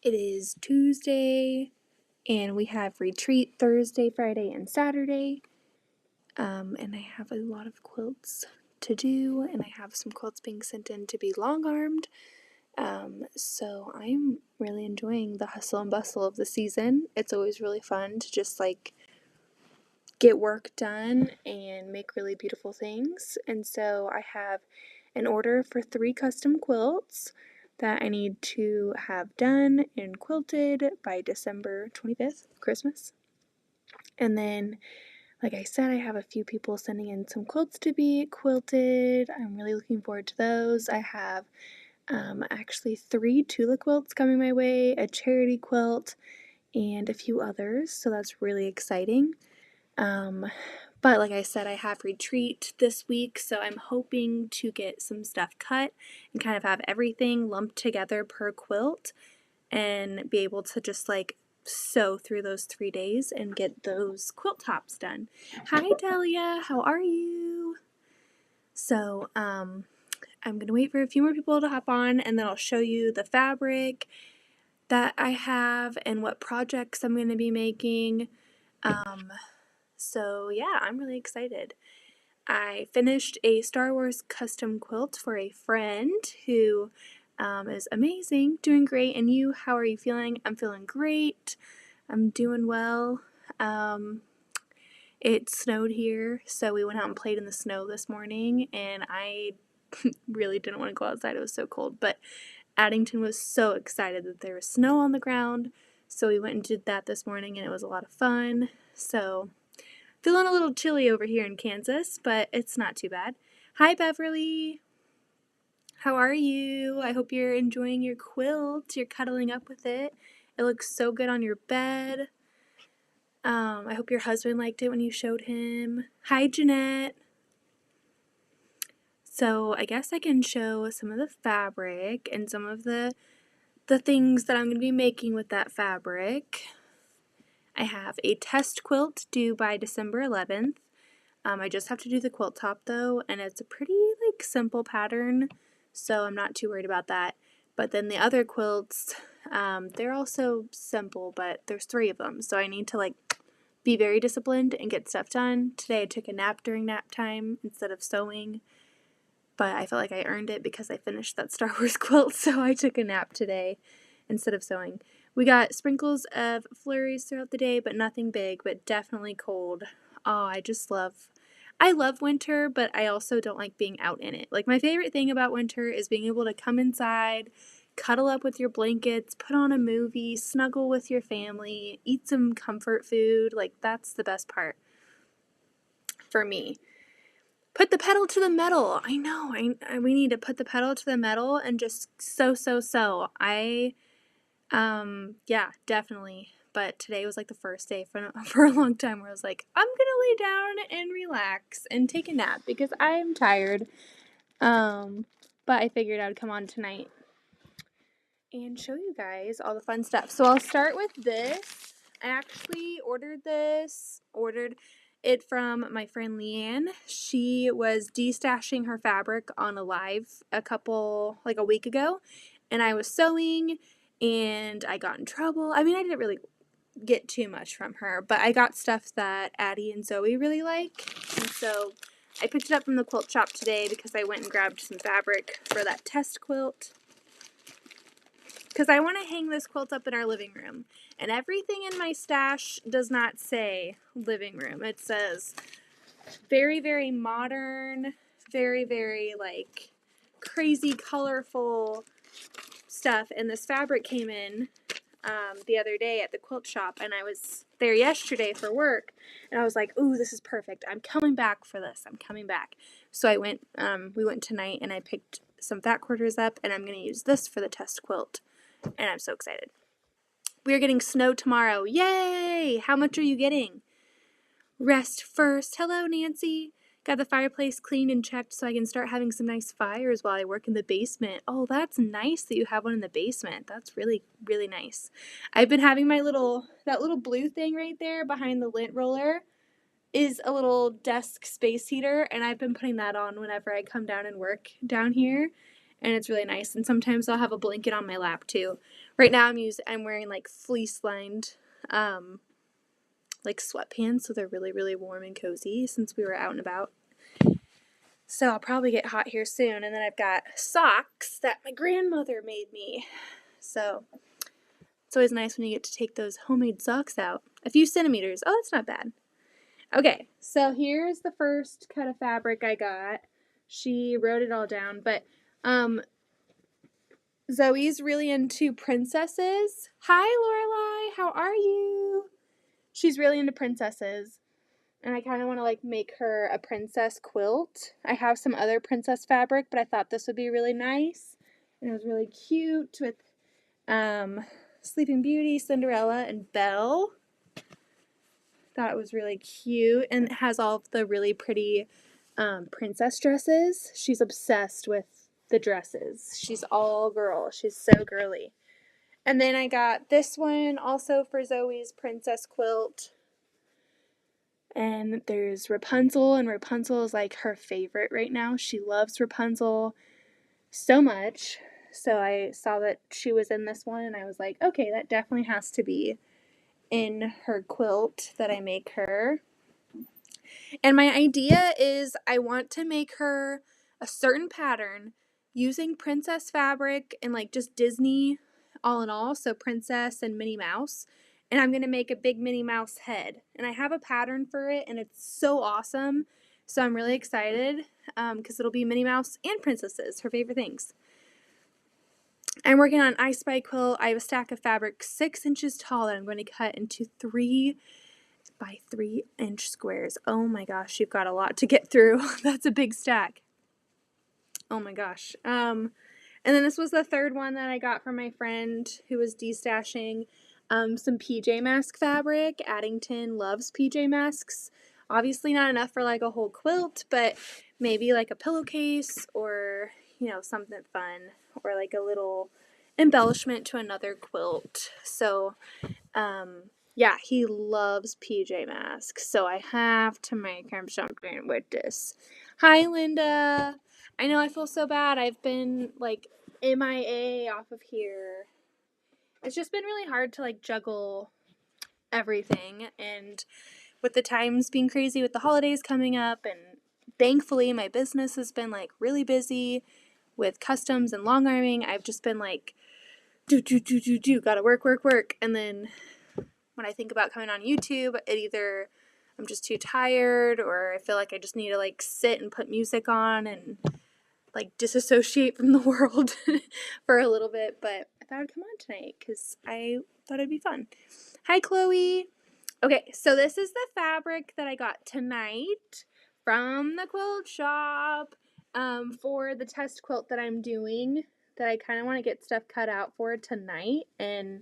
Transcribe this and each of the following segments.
It is Tuesday, and we have retreat Thursday, Friday, and Saturday. And I have a lot of quilts to do, and I have some quilts being sent in to be long-armed. So I'm really enjoying the hustle and bustle of the season. It's always really fun to just get work done and make really beautiful things. And so I have an order for 3 custom quilts that I need to have done and quilted by December 25th, Christmas. And then, like I said, I have a few people sending in some quilts to be quilted. I'm really looking forward to those. I have actually 3 Tula quilts coming my way, a charity quilt, and a few others, so that's really exciting. But like I said, I have retreat this week, so I'm hoping to get some stuff cut and kind of have everything lumped together per quilt and be able to just sew through those 3 days and get those quilt tops done. Hi Delia, how are you? So, I'm gonna wait for a few more people to hop on, and then I'll show you the fabric that I have and what projects I'm gonna be making. So yeah, I'm really excited. I finished a Star Wars custom quilt for a friend who is amazing, doing great. And you, how are you feeling? I'm feeling great. I'm doing well. It snowed here, so we went out and played in the snow this morning, and I really didn't want to go outside. It was so cold, but Addington was so excited that there was snow on the ground, so we went and did that this morning, and it was a lot of fun. So feeling a little chilly over here in Kansas, but it's not too bad. Hi, Beverly. How are you? I hope you're enjoying your quilt. You're cuddling up with it. It looks so good on your bed. I hope your husband liked it when you showed him. Hi, Jeanette. So I guess I can show some of the fabric and some of the things that I'm going to be making with that fabric. I have a test quilt due by December 11th. I just have to do the quilt top though, and it's a pretty simple pattern, so I'm not too worried about that. But then the other quilts, they're also simple, but there's 3 of them, so I need to be very disciplined and get stuff done. Today I took a nap during nap time instead of sewing, but I felt like I earned it because I finished that Star Wars quilt, so I took a nap today instead of sewing. We got sprinkles of flurries throughout the day, but nothing big, but definitely cold. Oh, I love winter, but I also don't like being out in it. My favorite thing about winter is being able to come inside, cuddle up with your blankets, put on a movie, snuggle with your family, eat some comfort food. That's the best part for me. Put the pedal to the metal. I know. We need to put the pedal to the metal and just sew. Yeah, definitely. But today was the first day for a long time where I was like, I'm gonna lay down and relax and take a nap because I'm tired. But I figured I'd come on tonight and show you guys all the fun stuff. So I'll start with this. I actually ordered it from my friend Leanne. She was destashing her fabric on a live a week ago, and I was sewing and I got in trouble. I mean, I didn't really get too much from her, but I got stuff that Addie and Zoe really like, and so I picked it up from the quilt shop today because I went and grabbed some fabric for that test quilt. Because I want to hang this quilt up in our living room. And everything in my stash does not say living room. It says very, very modern, very, very crazy, colorful stuff. And this fabric came in the other day at the quilt shop. And I was there yesterday for work. And I was like, ooh, this is perfect. I'm coming back for this. I'm coming back. So we went tonight and I picked some fat quarters up. And I'm going to use this for the test quilt. And I'm so excited. We are getting snow tomorrow. Yay! How much are you getting? Rest first. Hello, Nancy. Got the fireplace cleaned and checked so I can start having some nice fires while I work in the basement. Oh, that's nice that you have one in the basement. That's really, really nice. I've been having that little blue thing right there behind the lint roller is a little desk space heater, and I've been putting that on whenever I come down and work down here. and it's really nice. And sometimes I'll have a blanket on my lap too. Right now I'm wearing like fleece lined like sweatpants, so they're really, really warm and cozy since we were out and about. So I'll probably get hot here soon. And then I've got socks that my grandmother made me. So it's always nice when you get to take those homemade socks out. A few centimeters. Oh, that's not bad. Okay, so here's the first cut of fabric I got. She wrote it all down, but Zoe's really into princesses. Hi, Lorelai. How are you? She's really into princesses, and I kind of want to like make her a princess quilt. I have some other princess fabric, but I thought this would be really nice, and it was really cute with Sleeping Beauty, Cinderella, and Belle. Thought it was really cute, and it has all of the really pretty princess dresses. She's obsessed with the dresses. She's all girl. She's so girly. And then I got this one also for Zoe's princess quilt. And there's Rapunzel, and Rapunzel is like her favorite right now. She loves Rapunzel so much. So I saw that she was in this one, and I was like, okay, that definitely has to be in her quilt that I make her. And my idea is I want to make her a certain pattern using princess fabric and like just Disney all in all, so princess and Minnie Mouse. And I'm going to make a big Minnie Mouse head. And I have a pattern for it, and it's so awesome. So I'm really excited because it'll be Minnie Mouse and princesses, her favorite things. I'm working on an I Spy quilt. I have a stack of fabric 6 inches tall that I'm going to cut into 3 by 3 inch squares. Oh my gosh, you've got a lot to get through. That's a big stack. Oh my gosh. And then this was the third one that I got from my friend who was destashing some PJ mask fabric. Addington loves PJ masks. Obviously not enough for like a whole quilt, but maybe like a pillowcase or, you know, something fun or like a little embellishment to another quilt. So, yeah, he loves PJ masks, so I have to make him something with this. Hi, Linda. I know I feel so bad. I've been like MIA off of here. It's just been really hard to like juggle everything, and with the times being crazy with the holidays coming up, and thankfully my business has been like really busy with customs and long arming. I've just been like gotta work, and then when I think about coming on YouTube, it either I'm just too tired or I feel like I just need to like sit and put music on and like disassociate from the world for a little bit. But I thought I'd come on tonight because I thought it'd be fun. Hi, Chloe. Okay, so this is the fabric that I got tonight from the quilt shop for the test quilt that I'm doing that I kind of want to get stuff cut out for tonight, and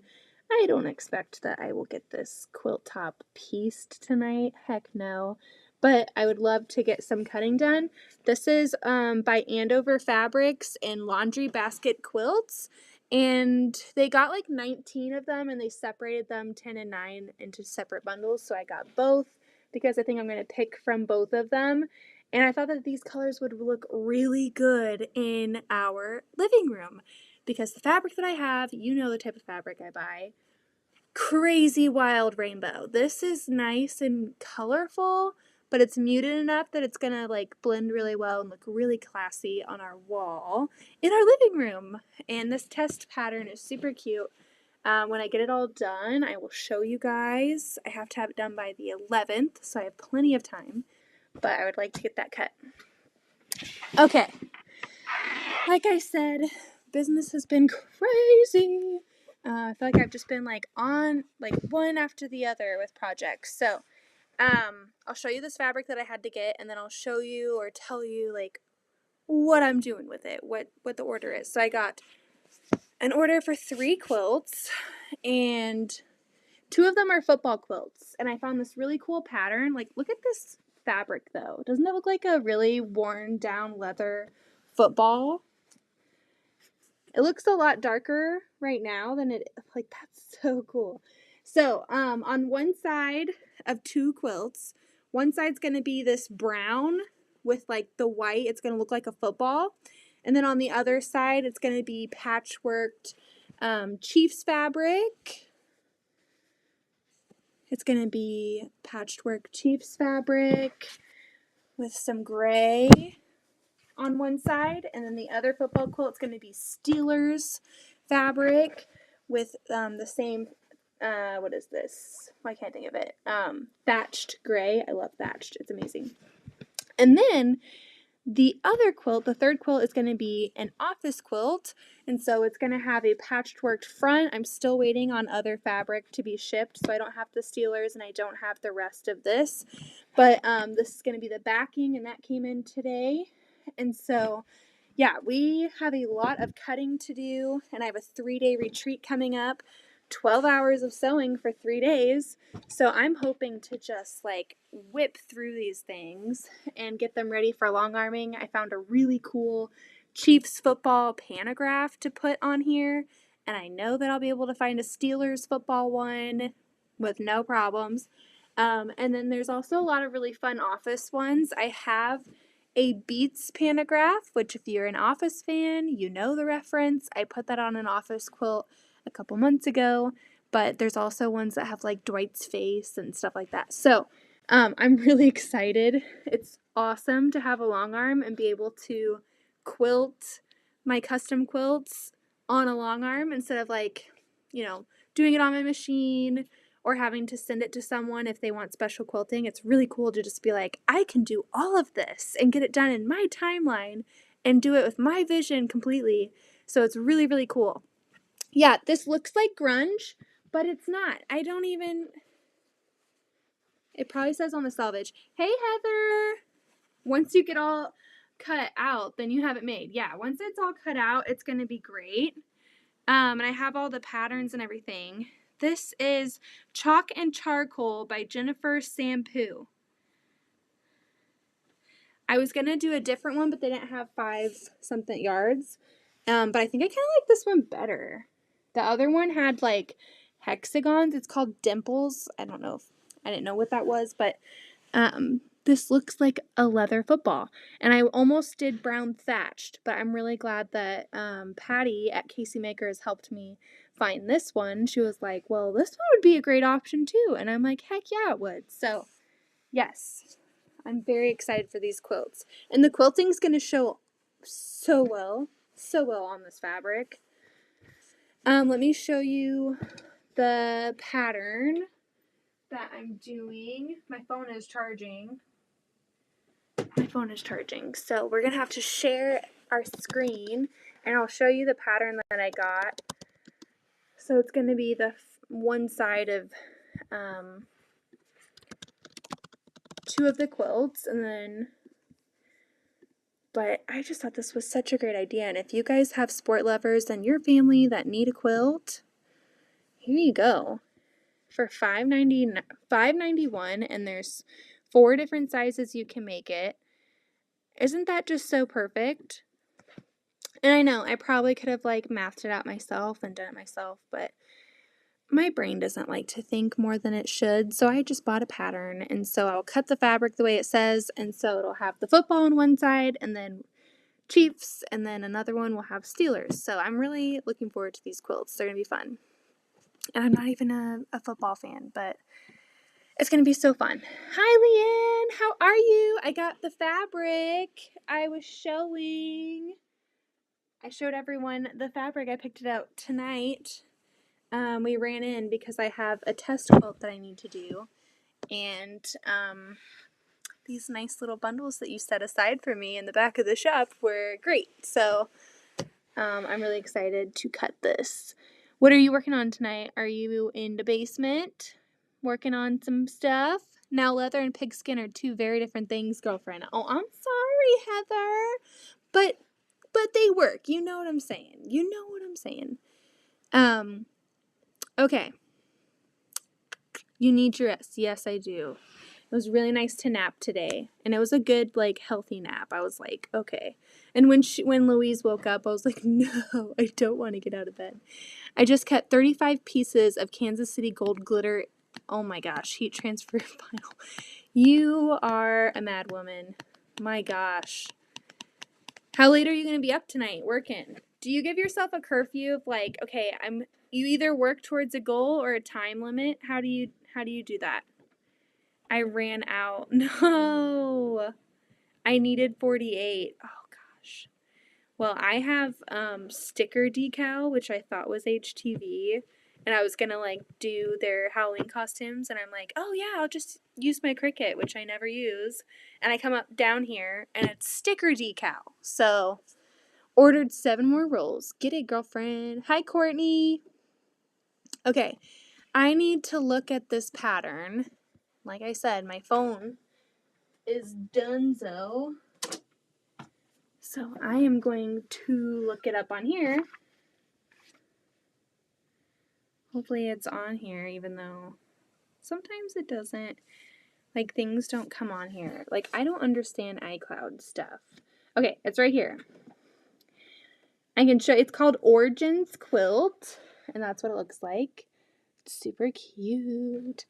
I don't expect that I will get this quilt top pieced tonight. Heck no. But I would love to get some cutting done. This is by Andover Fabrics and Laundry Basket Quilts. And they got like 19 of them, and they separated them 10 and 9 into separate bundles. So I got both because I think I'm going to pick from both of them. And I thought that these colors would look really good in our living room because the fabric that I have, you know the type of fabric I buy. Crazy wild rainbow. This is nice and colorful, but it's muted enough that it's gonna like blend really well and look really classy on our wall in our living room. And this test pattern is super cute. When I get it all done, I will show you guys. I have to have it done by the 11th, so I have plenty of time, but I would like to get that cut. Okay. Like I said, business has been crazy. I feel like I've just been like on like one after the other with projects. So, I'll show you this fabric that I had to get, and then I'll show you or tell you like what I'm doing with it, what the order is. So I got an order for 3 quilts, and 2 of them are football quilts. And I found this really cool pattern. Like, look at this fabric though. Doesn't it look like a really worn down leather football? It looks a lot darker right now than it, like, that's so cool. So, on one side of 2 quilts, one side's going to be this brown with, like, the white. It's going to look like a football. And then on the other side, it's going to be patchworked Chiefs fabric. It's going to be patchwork Chiefs fabric with some gray on one side. And then the other football quilt's going to be Steelers fabric with the same, what is this? Why can't I think of it? Thatched gray. I love thatched. It's amazing. And then the other quilt, the third quilt, is going to be an office quilt, and so it's going to have a patchworked front. I'm still waiting on other fabric to be shipped, so I don't have the Steelers and I don't have the rest of this, but this is going to be the backing, and that came in today. And so yeah, we have a lot of cutting to do, and I have a 3-day retreat coming up, 12 hours of sewing for 3 days. So I'm hoping to just like whip through these things and get them ready for long arming. I found a really cool Chiefs football pantograph to put on here, and I know that I'll be able to find a Steelers football one with no problems. And then there's also a lot of really fun office ones. I have a Beats pantograph, which if you're an Office fan, you know the reference. I put that on an office quilt a couple months ago, but there's also ones that have like Dwight's face and stuff like that. So I'm really excited. It's awesome to have a long arm and be able to quilt my custom quilts on a long arm instead of like, doing it on my machine or having to send it to someone if they want special quilting. It's really cool to just be like, I can do all of this and get it done in my timeline and do it with my vision completely. So it's really, really cool. Yeah, this looks like grunge, but it's not. It probably says on the selvage, hey Heather, once you get all cut out, then you have it made. Yeah, once it's all cut out, it's going to be great. And I have all the patterns and everything. This is Chalk and Charcoal by Jennifer Sampu. I was going to do a different one, but they didn't have 5-something yards. But I think I kind of like this one better. The other one had like hexagons. It's called Dimples. I didn't know what that was, but this looks like a leather football. And I almost did brown thatched, but I'm really glad that Patty at Casey Makers helped me find this one. She was like, well, this one would be a great option too. And I'm like, heck yeah, it would. So yes, I'm very excited for these quilts. And the quilting's going to show so well on this fabric. Let me show you the pattern that I'm doing. My phone is charging. So we're going to have to share our screen, and I'll show you the pattern that I got. So it's going to be the one side of 2 of the quilts, but I just thought this was such a great idea. And if you guys have sport lovers in your family that need a quilt, here you go. For $5.91, and there's 4 different sizes you can make it. Isn't that just so perfect? And I know I probably could have like mathed it out myself and done it myself, but my brain doesn't like to think more than it should, so I just bought a pattern. And so I'll cut the fabric the way it says, and so it'll have the football on one side and then Chiefs, and then another one will have Steelers. So I'm really looking forward to these quilts. They're going to be fun. And I'm not even a football fan, but it's going to be so fun. Hi, Leanne. How are you? I got the fabric I was showing. I showed everyone the fabric. I picked it out tonight. We ran in because I have a test quilt that I need to do. And these nice little bundles that you set aside for me in the back of the shop were great. So I'm really excited to cut this. What are you working on tonight? Are you in the basement working on some stuff? Now leather and pigskin are 2 very different things, girlfriend. Oh, I'm sorry, Heather. But they work. You know what I'm saying. Okay. You need your rest. Yes, I do. It was really nice to nap today, and it was a good, like, healthy nap. I was like, okay. And when Louise woke up, I was like, no, I don't want to get out of bed. I just cut 35 pieces of Kansas City gold glitter. Oh my gosh, heat transfer vinyl. You are a mad woman. My gosh. How late are you going to be up tonight working? Do you give yourself a curfew of like, okay, you either work towards a goal or a time limit? How do you do that? I ran out. No. I needed 48. Oh gosh. Well, I have sticker decal, which I thought was HTV, and I was gonna like do their Halloween costumes, and I'm like, oh yeah, I'll just use my Cricut, which I never use, and I come up down here and it's sticker decal. So ordered 7 more rolls. Get it, girlfriend. Hi, Courtney. Okay, I need to look at this pattern. Like I said, my phone is donezo. So I am going to look it up on here. Hopefully it's on here, even though sometimes it doesn't. Like, things don't come on here. Like, I don't understand iCloud stuff. Okay, it's right here. I can show, it's called Origins Quilt, and that's what it looks like. It's super cute.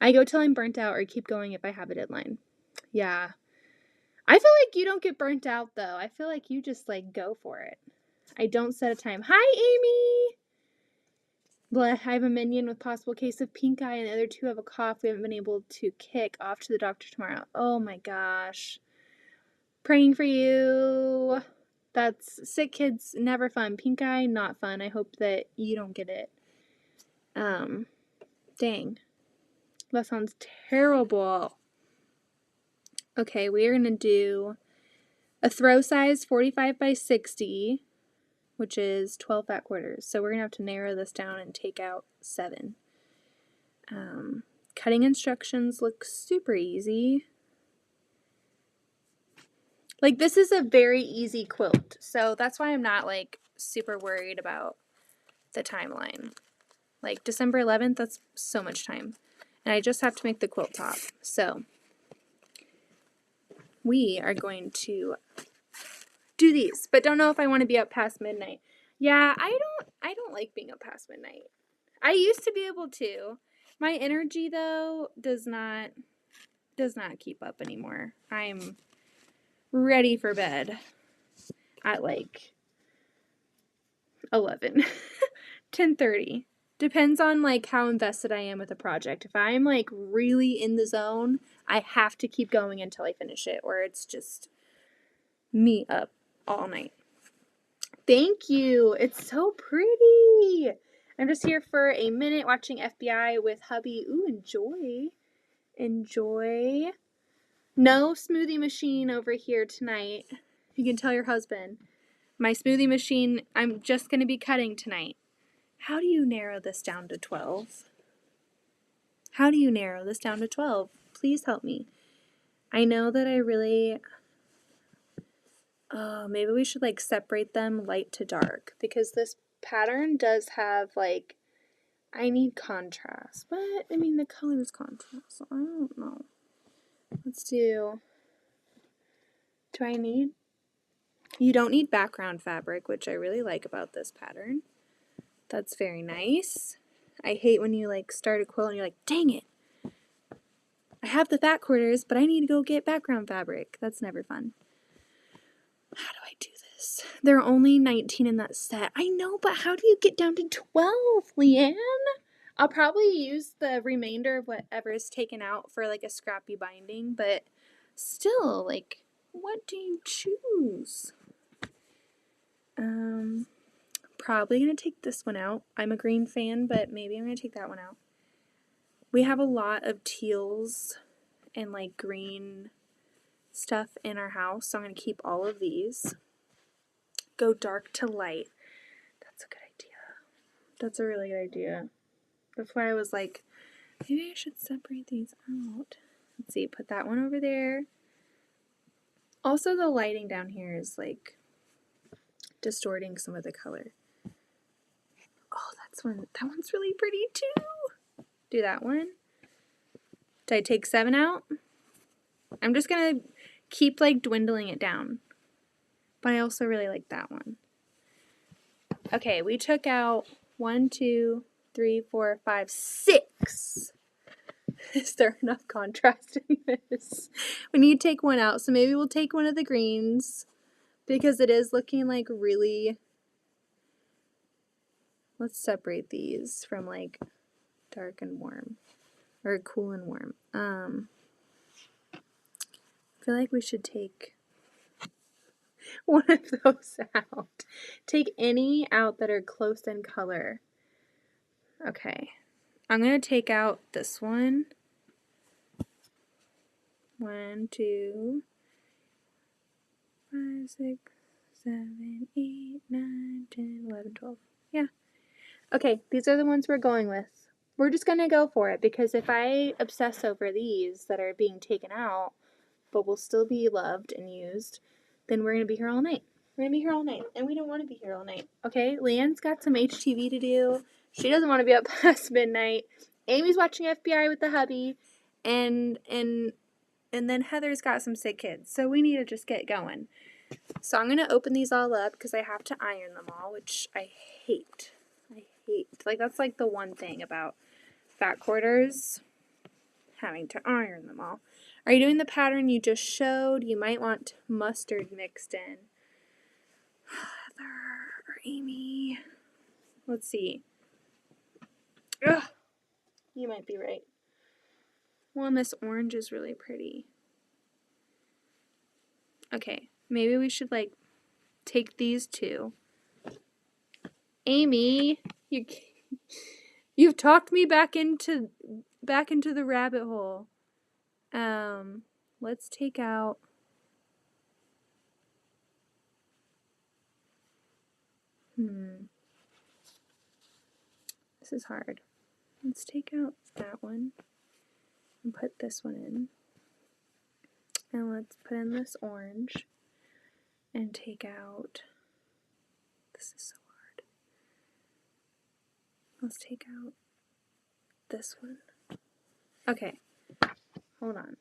I go till I'm burnt out or keep going if I have a deadline. Yeah. I feel like you don't get burnt out, though. I feel like you just, like, go for it. I don't set a time. Hi, Amy! Blah, I have a minion with possible case of pink eye, and the other 2 have a cough. We haven't been able to kick off to the doctor tomorrow. Oh my gosh. Praying for you. That's sick kids, never fun. Pink eye, not fun. I hope that you don't get it. Dang. That sounds terrible. Okay, we are going to do a throw size 45 by 60, which is 12 fat quarters. So we're going to have to narrow this down and take out 7. Cutting instructions look super easy. Like, this is a very easy quilt, so that's why I'm not, like, super worried about the timeline. Like, December 11th, that's so much time. And I just have to make the quilt top. So, we are going to do these, but don't know if I want to be up past midnight. Yeah, I don't like being up past midnight. I used to be able to. My energy, though, does not keep up anymore. I'm ready for bed at like 11, 10:30. Depends on like how invested I am with a project. If I'm like really in the zone, I have to keep going until I finish it, or it's just me up all night. Thank you. It's so pretty. I'm just here for a minute watching FBI with hubby. Ooh, enjoy. Enjoy. No smoothie machine over here tonight. You can tell your husband. My smoothie machine, I'm just going to be cutting tonight. How do you narrow this down to 12? How do you narrow this down to 12? Please help me. I know that I really... maybe we should like separate them light to dark, because this pattern does have like... I need contrast, but I mean the color is contrast, so I don't know. Let's do I need... You don't need background fabric, which I really like about this pattern. That's very nice. I hate when you like start a quilt and you're like, dang it, I have the fat quarters, but I need to go get background fabric. That's never fun. How do I do this? There are only 19 in that set. I know, but how do you get down to 12, Leanne? I'll probably use the remainder of whatever is taken out for like a scrappy binding, but still, like, what do you choose? Probably gonna take this one out. I'm a green fan, but maybe I'm gonna take that one out. We have a lot of teals and like green stuff in our house, so I'm gonna keep all of these. Go dark to light. That's a good idea. That's a really good idea. That's why I was like, maybe I should separate these out. Let's see, put that one over there. Also, the lighting down here is like distorting some of the color. Oh, that one's really pretty too. Do that one. Did I take 7 out? I'm just gonna keep like dwindling it down. But I also really like that one. Okay, we took out 1, 2, 3, 4, 5, 6. Is there enough contrast in this? We need to take one out, so maybe we'll take one of the greens because it is looking like really... Let's separate these from like dark and warm, or cool and warm. I feel like we should take one of those out. Take any out that are close in color. Okay. I'm going to take out this one. 1, 2, 5, 6, 7, 8, 9, 10, 11, 12. Yeah. Okay, these are the ones we're going with. We're just going to go for it because if I obsess over these that are being taken out but will still be loved and used, then we're going to be here all night. We're going to be here all night, and we don't want to be here all night. Okay, Leanne's got some HTV to do. She doesn't want to be up past midnight. Amy's watching FBI with the hubby, and then Heather's got some sick kids, so we need to just get going. So I'm going to open these all up because I have to iron them all, which I hate. I hate. Like, that's like the one thing about fat quarters, having to iron them all. Are you doing the pattern you just showed? You might want mustard mixed in. Heather or Amy. Let's see. Ugh. You might be right. Well, and this orange is really pretty. Okay, maybe we should like take these two. Amy, you've talked me back into the rabbit hole. Let's take out This is hard. Let's take out that one and put this one in. And let's put in this orange and take out, this is so hard. Let's take out this one. Okay, hold on.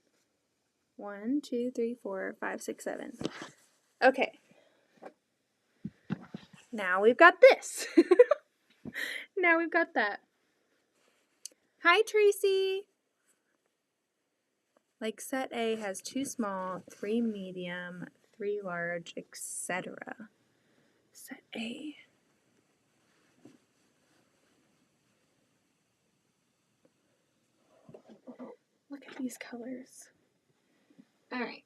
1, 2, 3, 4, 5, 6, 7. Okay. Now we've got this. Now we've got that. Hi, Tracy. Like set A has 2 small, 3 medium, 3 large, etc. Set A. Look at these colors. Alright.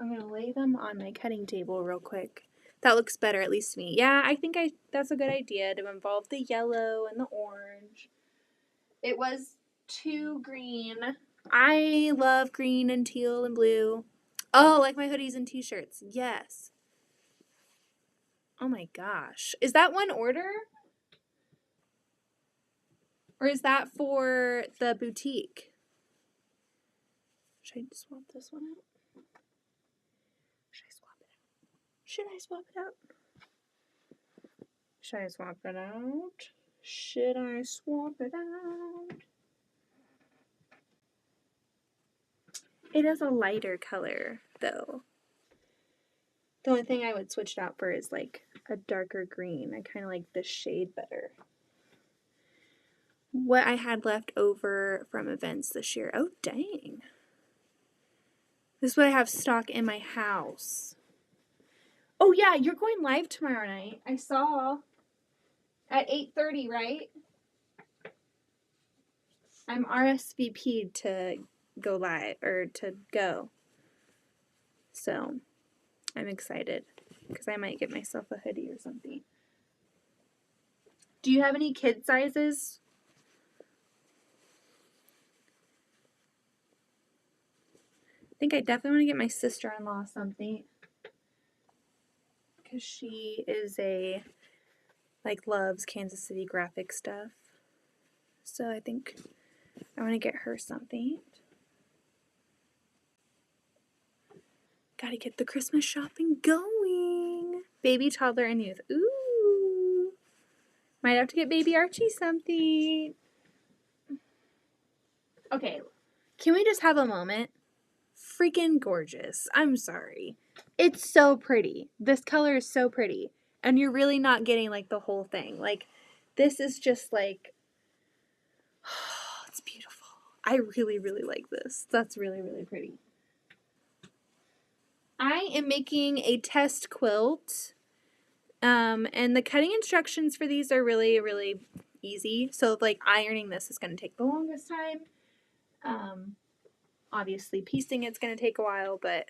I'm going to lay them on my cutting table real quick. That looks better, at least to me. Yeah, I think that's a good idea to involve the yellow and the orange. It was too green. I love green and teal and blue. Oh, like my hoodies and t-shirts. Yes. Oh my gosh. Is that one order? Or is that for the boutique? Should I swap this one out? Should I swap it out? Should I swap it out? Should I swap it out? Should I swap it out? It is a lighter color, though. The only thing I would switch it out for is like a darker green. I kind of like this shade better. What I had left over from events this year. Oh, dang. This is what I have stock in my house. Oh, yeah, you're going live tomorrow night. I saw at 8:30, right? I'm RSVP'd to go live, or to go. So, I'm excited because I might get myself a hoodie or something. Do you have any kid sizes? I think I definitely want to get my sister-in-law something because she is loves Kansas City graphic stuff. So I think I want to get her something. Gotta get the Christmas shopping going. Baby, toddler, and youth. Ooh. Might have to get baby Archie something. Okay, can we just have a moment? Freaking gorgeous. I'm sorry. It's so pretty. This color is so pretty. And you're really not getting like the whole thing. Like, this is just like, oh, it's beautiful. I really, really like this. That's really, really pretty. I am making a test quilt. And the cutting instructions for these are really, really easy. So like ironing this is going to take the longest time. Obviously piecing it's going to take a while, but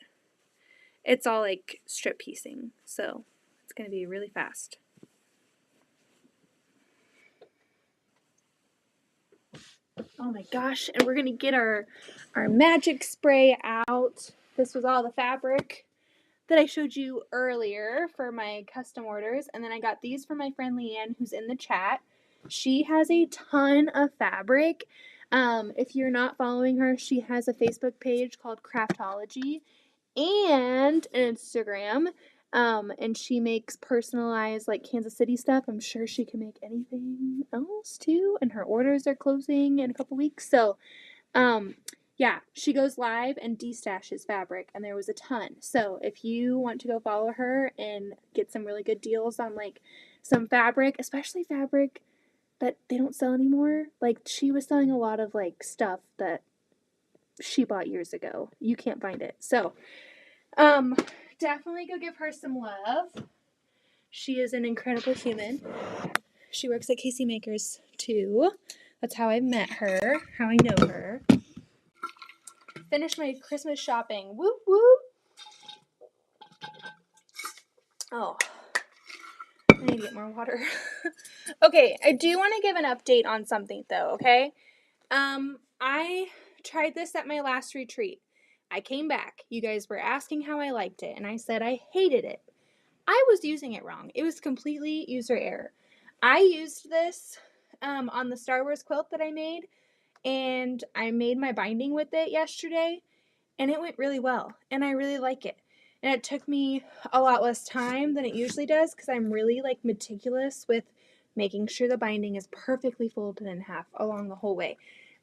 it's all like strip piecing. So it's going to be really fast. Oh my gosh, and we're going to get our magic spray out. This was all the fabric that I showed you earlier for my custom orders. And then I got these from my friend Leanne, who's in the chat. She has a ton of fabric. If you're not following her, she has a Facebook page called Craftology and an Instagram. And she makes personalized like Kansas City stuff. I'm sure she can make anything else too. And her orders are closing in a couple weeks. So yeah, she goes live and destashes fabric, and there was a ton. So if you want to go follow her and get some really good deals on like some fabric, especially fabric that they don't sell anymore, like she was selling a lot of like stuff that she bought years ago. You can't find it. So definitely go give her some love. She is an incredible human. She works at Casey Makers too. That's how I met her, how I know her. Finished my Christmas shopping. Whoop whoop. Oh, I need to get more water. Okay, I do want to give an update on something though, okay? I tried this at my last retreat. I came back. You guys were asking how I liked it, and I said I hated it. I was using it wrong. It was completely user error. I used this on the Star Wars quilt that I made, and I made my binding with it yesterday, and it went really well, and I really like it. And it took me a lot less time than it usually does because I'm really like meticulous with making sure the binding is perfectly folded in half along the whole way.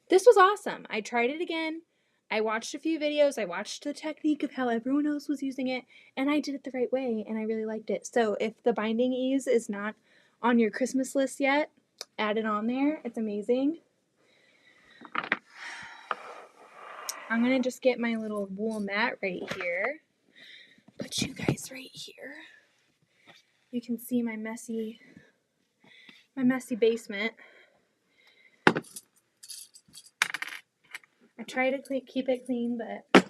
This was awesome. I tried it again. I watched a few videos. I watched the technique of how everyone else was using it, and I did it the right way, and I really liked it. So if the binding ease is not on your Christmas list yet, add it on there. It's amazing. I'm going to just get my little wool mat right here. Put you guys right here. You can see my messy basement. I try to keep it clean, but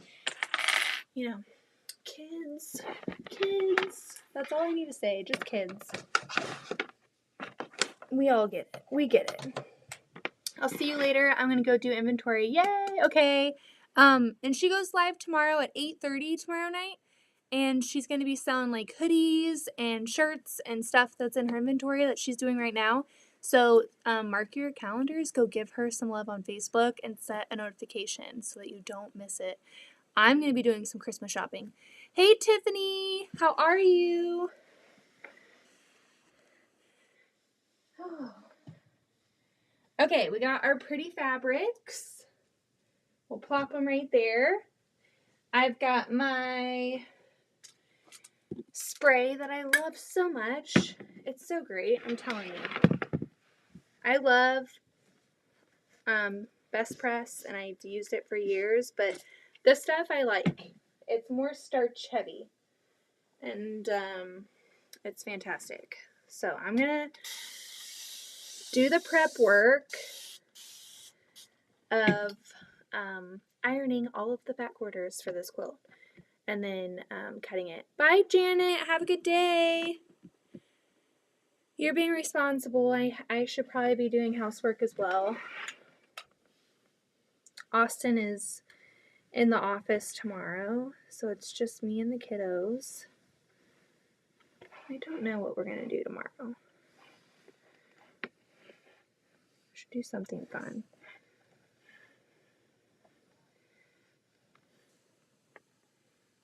you know, kids, that's all I need to say, just kids. We all get it. We get it. I'll see you later. I'm going to go do inventory. Yay! Okay. And she goes live tomorrow at 8:30 tomorrow night. And she's going to be selling like hoodies and shirts and stuff that's in her inventory that she's doing right now. So mark your calendars. Go give her some love on Facebook and set a notification so that you don't miss it. I'm going to be doing some Christmas shopping. Hey, Tiffany. How are you? Oh. Okay, we got our pretty fabrics. We'll plop them right there. I've got my spray that I love so much. It's so great, I'm telling you. I love Best Press, and I've used it for years, but this stuff I like. It's more starch heavy, and it's fantastic. So I'm going to do the prep work of ironing all of the back quarters for this quilt, and then cutting it. Bye, Janet. Have a good day. You're being responsible. I should probably be doing housework as well. Austin is in the office tomorrow, so it's just me and the kiddos. I don't know what we're going to do tomorrow. Should do something fun.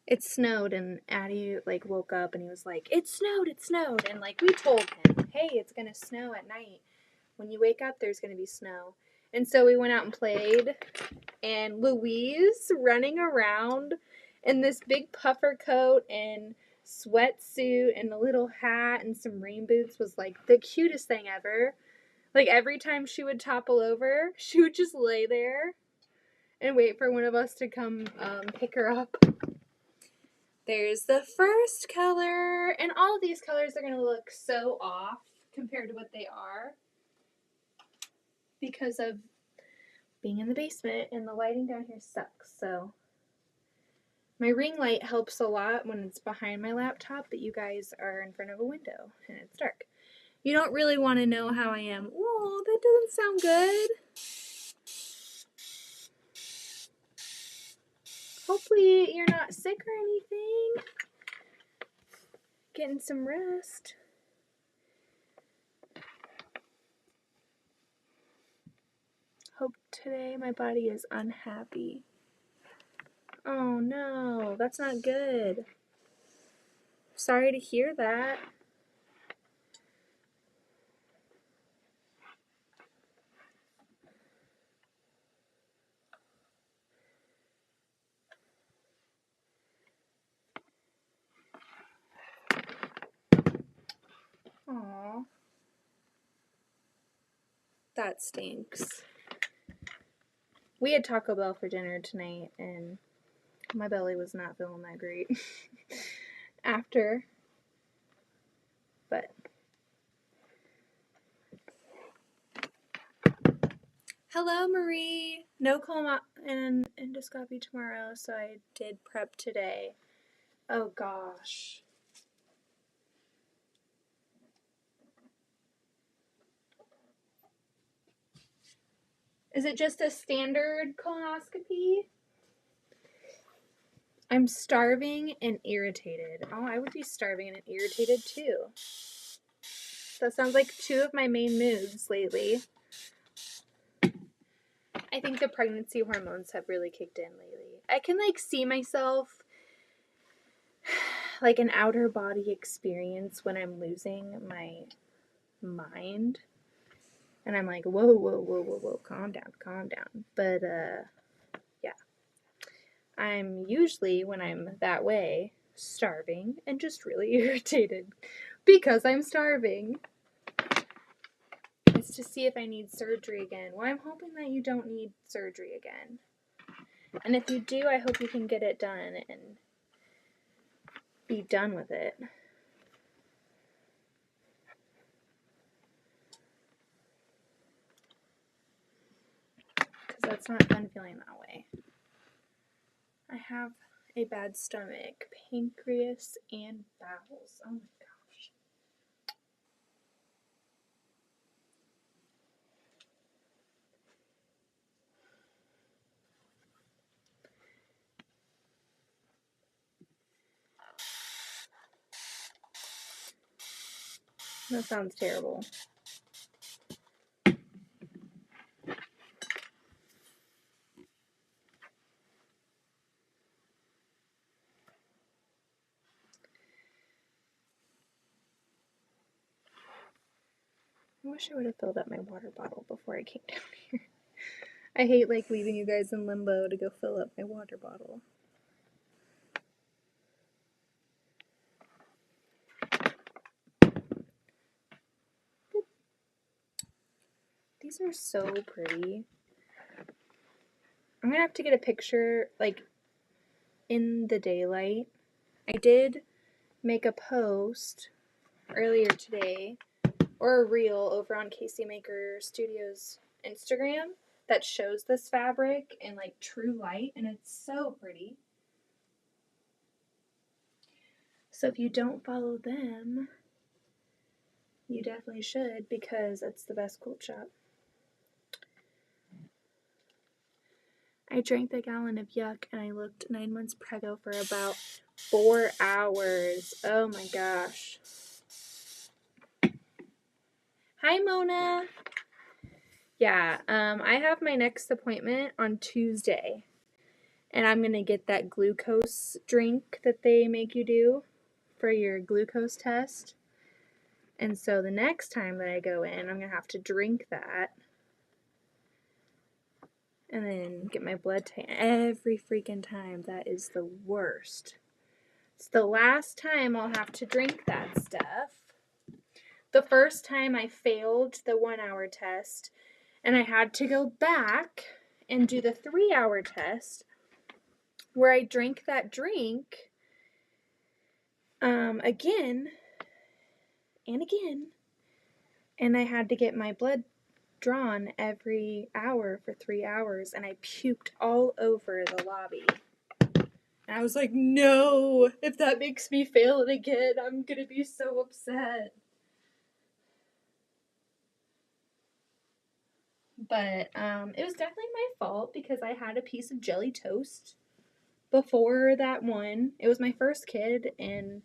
It snowed, and Addie like woke up and he was like, it snowed, and like we told him, hey, it's gonna snow at night. When you wake up, there's gonna be snow. And so we went out and played, and Louise running around in this big puffer coat and sweatsuit and a little hat and some rain boots was like the cutest thing ever. Like every time she would topple over, she would just lay there. and wait for one of us to come pick her up. There's the first color, and all of these colors are going to look so off compared to what they are because of being in the basement, and the lighting down here sucks. So my ring light helps a lot when it's behind my laptop, but you guys are in front of a window and it's dark. You don't really want to know how I am. Oh, that doesn't sound good. Hopefully you're not sick or anything. Getting some rest. Hope today my body is unhappy. Oh no, that's not good. Sorry to hear that. Aw. That stinks. We had Taco Bell for dinner tonight, and my belly was not feeling that great after. But hello, Marie. No colon and endoscopy tomorrow, so I did prep today. Oh gosh. Is it just a standard colonoscopy? I'm starving and irritated. Oh, I would be starving and irritated too. That sounds like two of my main moods lately. I think the pregnancy hormones have really kicked in lately. I can see myself like an outer body experience when I'm losing my mind. And I'm like, whoa, whoa, whoa, whoa, whoa, calm down, calm down. But, yeah. I'm usually, when I'm that way, starving and just really irritated because I'm starving. It's to see if I need surgery again. Well, I'm hoping that you don't need surgery again. And if you do, I hope you can get it done and be done with it. Because that's not fun feeling that way. I have a bad stomach, pancreas, and bowels. Oh my gosh. That sounds terrible. I wish I would have filled up my water bottle before I came down here. I hate leaving you guys in limbo to go fill up my water bottle. These are so pretty. I'm gonna have to get a picture in the daylight. I did make a post earlier today, or a reel over on Casey Maker Studios Instagram that shows this fabric in true light, and it's so pretty. So if you don't follow them, you definitely should, because it's the best quilt shop. I drank the gallon of yuck and I looked 9 months preggo for about 4 hours. Oh my gosh. Hi, Mona. Yeah, I have my next appointment on Tuesday, and I'm going to get that glucose drink that they make you do for your glucose test. And so the next time that I go in, I'm going to have to drink that and then get my blood taken every freaking time. That is the worst. It's the last time I'll have to drink that stuff. The first time I failed the 1 hour test and I had to go back and do the 3-hour test where I drank that drink again and again, and I had to get my blood drawn every hour for 3 hours, and I puked all over the lobby. And I was like, no, if that makes me fail it again, I'm gonna be so upset. But it was definitely my fault because I had a piece of jelly toast before that one. It was my first kid, and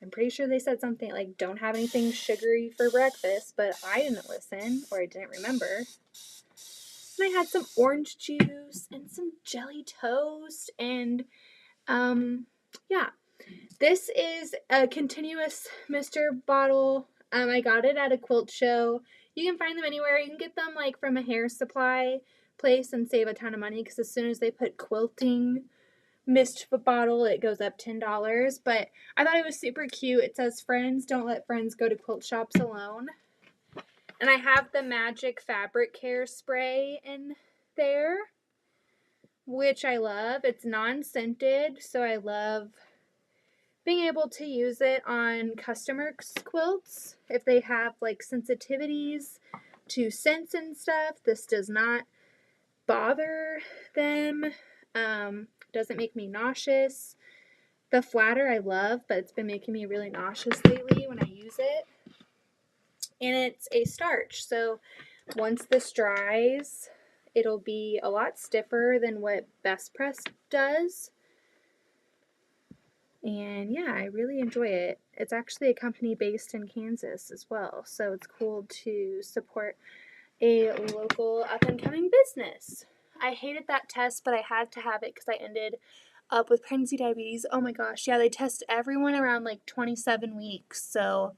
I'm pretty sure they said something like, don't have anything sugary for breakfast, but I didn't listen, or I didn't remember. And I had some orange juice and some jelly toast, and yeah. This is a continuous Mr. bottle. I got it at a quilt show. You can find them anywhere. You can get them like from a hair supply place and save a ton of money because as soon as they put quilting mist bottle, it goes up $10. But I thought it was super cute. It says, friends, don't let friends go to quilt shops alone. And I have the Magic Fabric Care Spray in there, which I love. It's non-scented, so I love being able to use it on customers' quilts if they have like sensitivities to scents and stuff. This does not bother them. Doesn't make me nauseous. The flatter I love, but it's been making me really nauseous lately when I use it. And it's a starch, so once this dries, it'll be a lot stiffer than what Best Press does. And yeah, I really enjoy it. It's actually a company based in Kansas as well, so it's cool to support a local up-and-coming business. I hated that test, but I had to have it because I ended up with pregnancy diabetes. Oh my gosh, yeah, they test everyone around like 27 weeks, so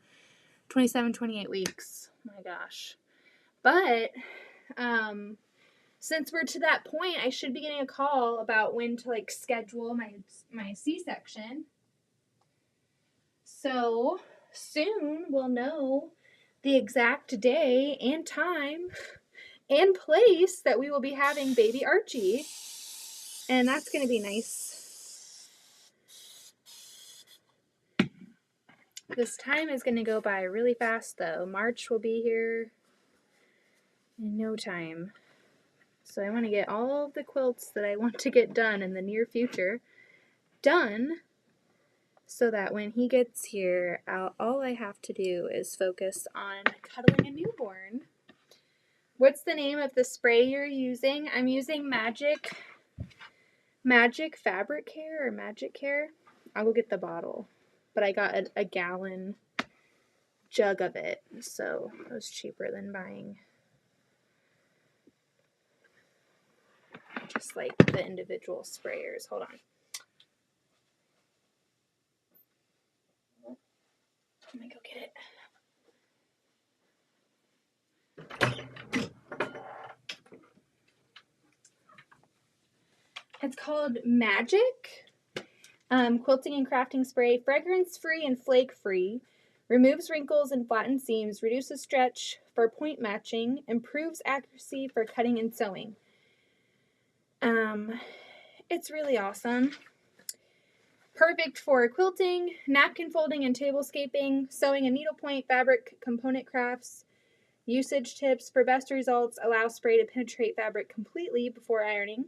27, 28 weeks. My gosh. But since we're to that point, I should be getting a call about when to like schedule my C-section. So soon we'll know the exact day and time and place that we will be having baby Archie. And that's going to be nice. This time is going to go by really fast though. March will be here in no time. So I want to get all of the quilts that I want to get done in the near future done, so that when he gets here, all I have to do is focus on cuddling a newborn. What's the name of the spray you're using? I'm using Magic Fabric Care or Magic Care. I will get the bottle, but I got a gallon jug of it, so it was cheaper than buying just like the individual sprayers. Hold on. Let me go get it. It's called Magic Quilting and Crafting Spray. Fragrance-free and flake-free. Removes wrinkles and flattened seams. Reduces stretch for point matching. Improves accuracy for cutting and sewing. It's really awesome. Perfect for quilting, napkin folding and tablescaping, sewing and needlepoint, fabric component crafts. Usage tips for best results: allow spray to penetrate fabric completely before ironing.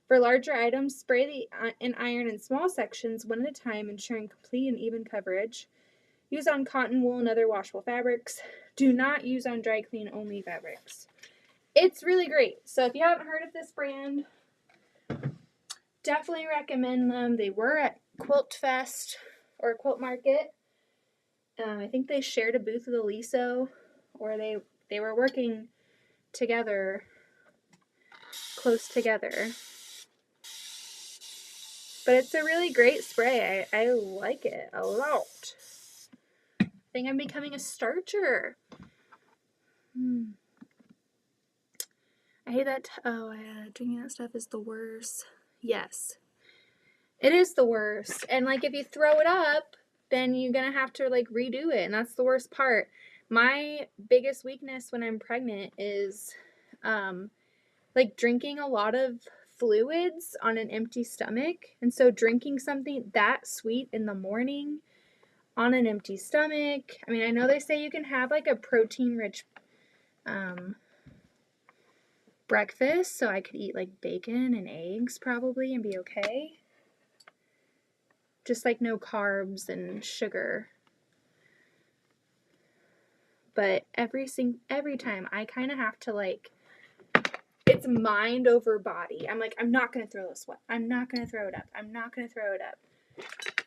For larger items, spray and iron in small sections one at a time, ensuring complete and even coverage. Use on cotton, wool, and other washable fabrics. Do not use on dry clean only fabrics. It's really great. So if you haven't heard of this brand, definitely recommend them. They were at Quilt Fest or Quilt Market. I think they shared a booth with Aliso, or they were working together, close together. But it's a really great spray. I like it a lot. I think I'm becoming a starcher. I hate that. Oh, yeah, drinking that stuff is the worst. Yes. It is the worst. And like if you throw it up, then you're going to have to like redo it. And that's the worst part. My biggest weakness when I'm pregnant is like drinking a lot of fluids on an empty stomach. And so drinking something that sweet in the morning on an empty stomach. I mean, I know they say you can have like a protein rich breakfast, so I could eat like bacon and eggs probably and be okay. Just like no carbs and sugar. But every time I kind of have to like, it's mind over body. I'm like, I'm not going to throw this one. I'm not going to throw it up. I'm not going to throw it up.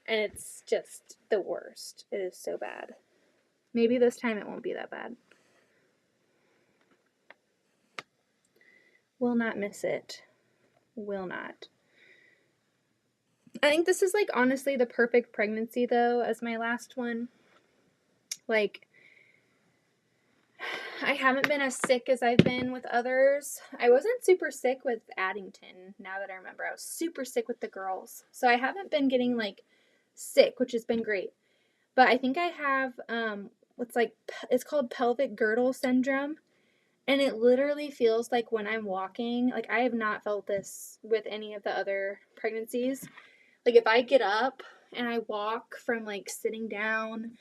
And it's just the worst. It is so bad. Maybe this time it won't be that bad. Will not miss it. Will not. I think this is like honestly the perfect pregnancy though, as my last one. Like, I haven't been as sick as I've been with others. I wasn't super sick with Addington, now that I remember. I was super sick with the girls. So I haven't been getting like sick, which has been great. But I think I have it's called pelvic girdle syndrome. And it literally feels like when I'm walking, like I have not felt this with any of the other pregnancies. Like if I get up and I walk from like sitting down,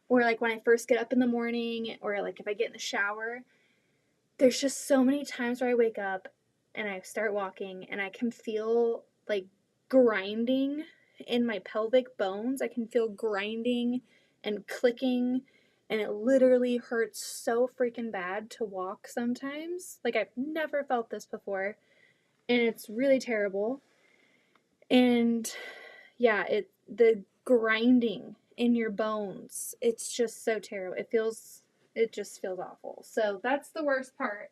or like when I first get up in the morning, or like if I get in the shower, there's just so many times where I wake up and I start walking and I can feel like grinding in my pelvic bones. I can feel grinding and clicking, and it literally hurts so freaking bad to walk sometimes. Like I've never felt this before, and it's really terrible. And yeah, the grinding in your bones, it's just so terrible. It just feels awful. So that's the worst part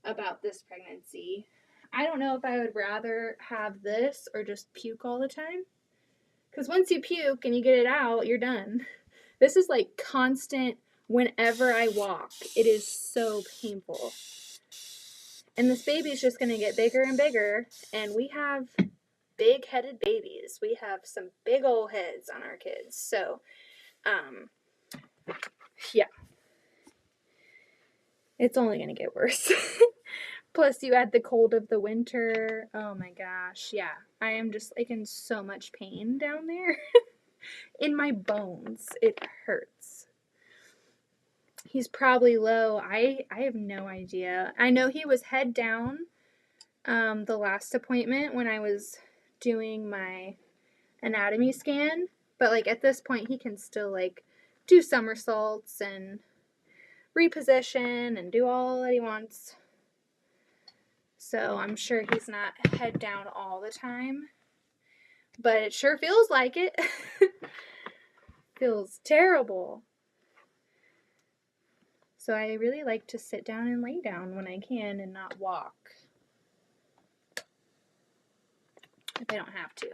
about this pregnancy. I don't know if I would rather have this or just puke all the time. Because once you puke and you get it out, you're done. This is like constant whenever I walk. It is so painful. And this baby's just going to get bigger and bigger. And we have big-headed babies. We have some big old heads on our kids. So, yeah. It's only going to get worse. Plus, you add the cold of the winter. Oh my gosh. Yeah. I am just like in so much pain down there. In my bones. It hurts. He's probably low. I have no idea. I know he was head down the last appointment when I was doing my anatomy scan. But like at this point, he can still like do somersaults and reposition and do all that he wants. So I'm sure he's not head down all the time. But it sure feels like it. Feels terrible. So I really like to sit down and lay down when I can and not walk. If I don't have to.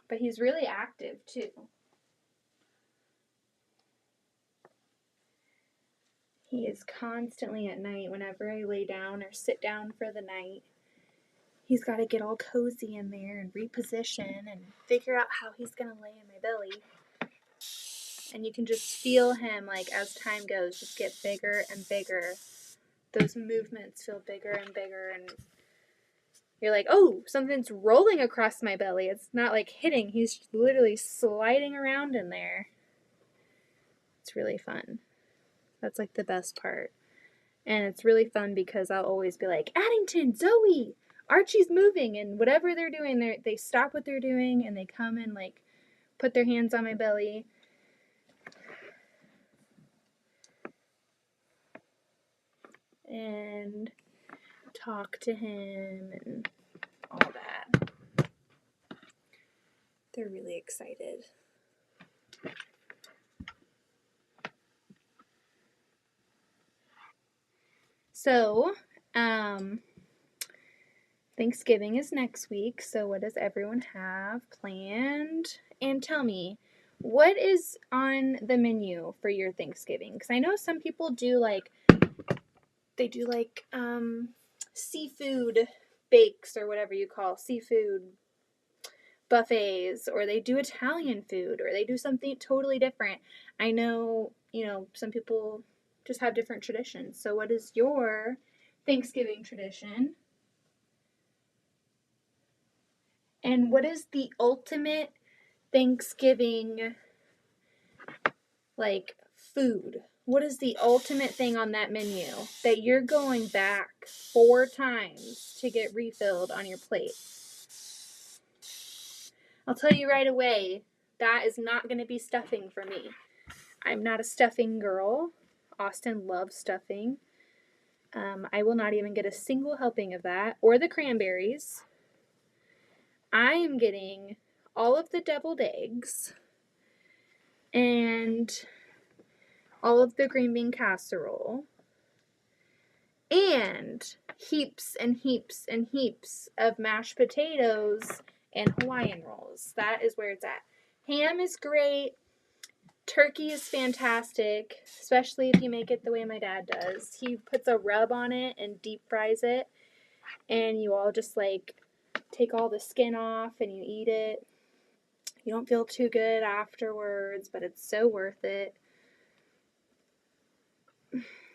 But he's really active too. He is constantly at night whenever I lay down or sit down for the night. He's got to get all cozy in there and reposition and figure out how he's going to lay in my belly. And you can just feel him, like, as time goes, just get bigger and bigger. Those movements feel bigger and bigger, and you're like, oh, something's rolling across my belly. It's not like hitting. He's literally sliding around in there. It's really fun. That's like the best part. And it's really fun because I'll always be like, Addington, Zoe, Archie's moving. And whatever they're doing, they stop what they're doing and they come and like put their hands on my belly. And talk to him and all that. They're really excited. So, Thanksgiving is next week, so what does everyone have planned? And tell me, what is on the menu for your Thanksgiving? Because I know some people do like, seafood bakes or whatever you call seafood buffets, or they do Italian food, or they do something totally different. I know, some people just have different traditions. So what is your Thanksgiving tradition? And what is the ultimate Thanksgiving, like, food? What is the ultimate thing on that menu that you're going back 4 times to get refilled on your plate? I'll tell you right away, that is not going to be stuffing for me. I'm not a stuffing girl. Austin loves stuffing. I will not even get a single helping of that, or the cranberries. I am getting all of the deviled eggs and all of the green bean casserole and heaps and heaps and heaps of mashed potatoes and Hawaiian rolls. That is where it's at. Ham is great. Turkey is fantastic, especially if you make it the way my dad does. He puts a rub on it and deep fries it, and you all just like take all the skin off and you eat it. You don't feel too good afterwards, but it's so worth it.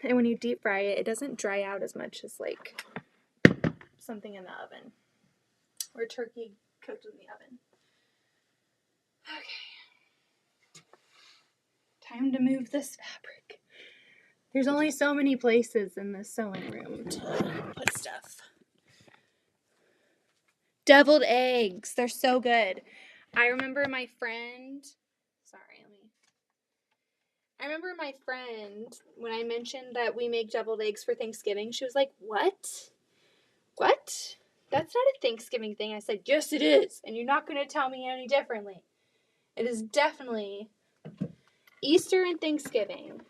And when you deep fry it, it doesn't dry out as much as like something in the oven or turkey cooked in the oven. Okay. Time to move this fabric. There's only so many places in this sewing room to put stuff. Deviled eggs. They're so good. I remember my friend, when I mentioned that we make deviled eggs for Thanksgiving, she was like, "What? What? That's not a Thanksgiving thing." I said, "Yes, it is. And you're not going to tell me any differently. It is definitely Easter and Thanksgiving.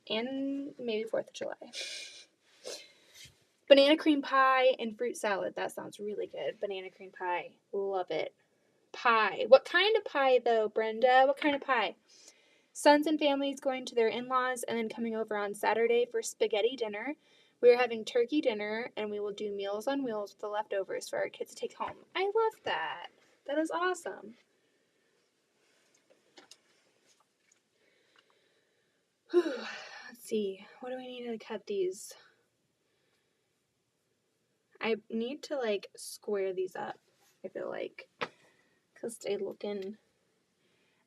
And maybe 4th of July. Banana cream pie and fruit salad. That sounds really good. Banana cream pie. Love it. Pie. What kind of pie, though, Brenda? What kind of pie? Sons and families going to their in-laws and then coming over on Saturday for spaghetti dinner. We are having turkey dinner, and we will do Meals on Wheels with the leftovers for our kids to take home. I love that. That is awesome. Whew. Let's see. What do we need to cut these? I need to, like, square these up, I feel like, because they looking...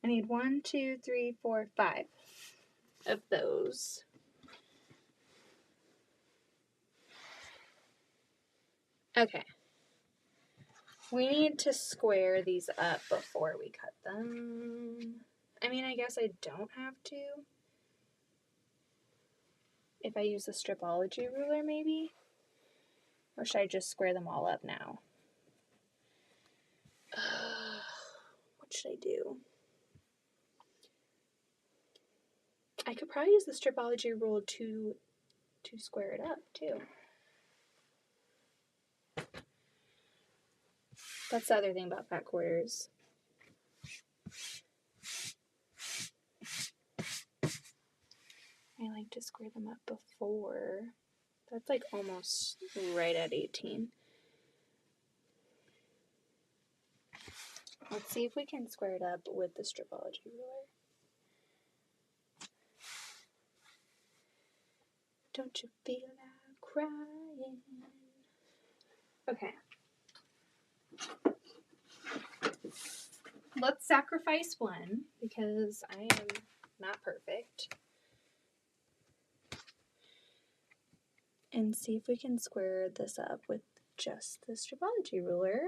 I need 1, 2, 3, 4, 5 of those. Okay. We need to square these up before we cut them. I mean, I guess I don't have to. If I use the stripology ruler, maybe? Or should I just square them all up now? What should I do? I could probably use the stripology rule to square it up, too. That's the other thing about fat quarters. I like to square them up before. That's like almost right at 18. Let's see if we can square it up with the stripology ruler. Don't you feel like crying? Okay. Let's sacrifice one because I am not perfect. And see if we can square this up with just the stripology ruler.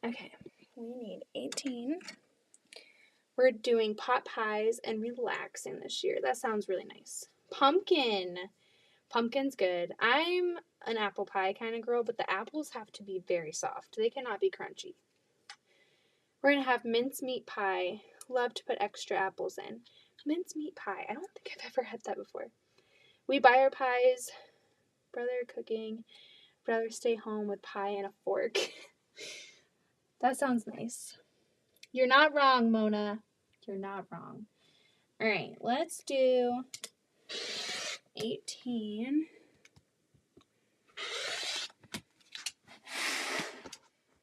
Okay, we need 18. We're doing pot pies and relaxing this year. That sounds really nice. Pumpkin. Pumpkin's good. I'm an apple pie kind of girl, but the apples have to be very soft. They cannot be crunchy. We're going to have mincemeat pie. Love to put extra apples in. Mincemeat pie. I don't think I've ever had that before. We buy our pies. Brother cooking. Rather stay home with pie and a fork. That sounds nice. You're not wrong, Mona. You're not wrong. All right, let's do 18.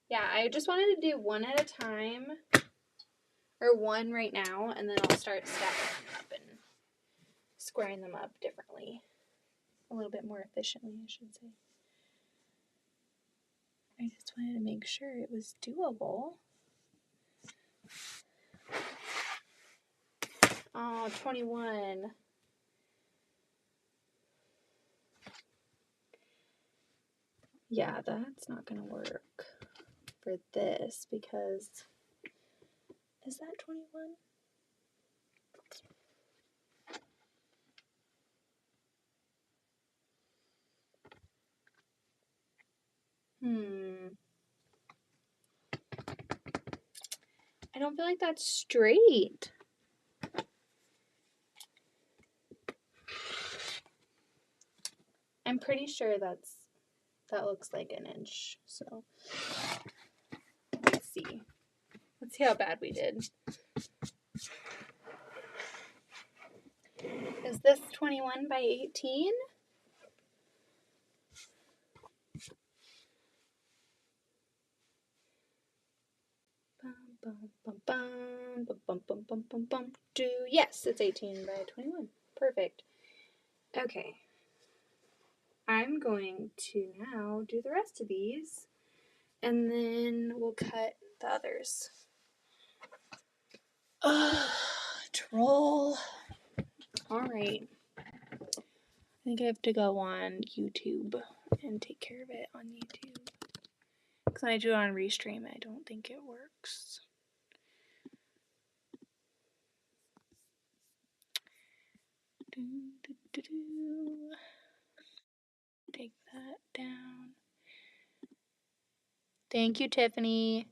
Yeah, I just wanted to do one at a time or one right now, and then I'll start stacking them up and squaring them up differently. A little bit more efficiently, I should say. I just wanted to make sure it was doable. Oh, 21. Yeah, that's not going to work for this because, is that 21? I don't feel like that's straight. I'm pretty sure that looks like an inch. So let's see. Let's see how bad we did. Is this 21 by 18? Yes, it's 18 by 21. Perfect. Okay. I'm going to now do the rest of these, and then we'll cut the others. Troll. All right. I think I have to go on YouTube and take care of it on YouTube. Because when I do it on Restream, I don't think it works. Take that down. Thank you, Tiffany.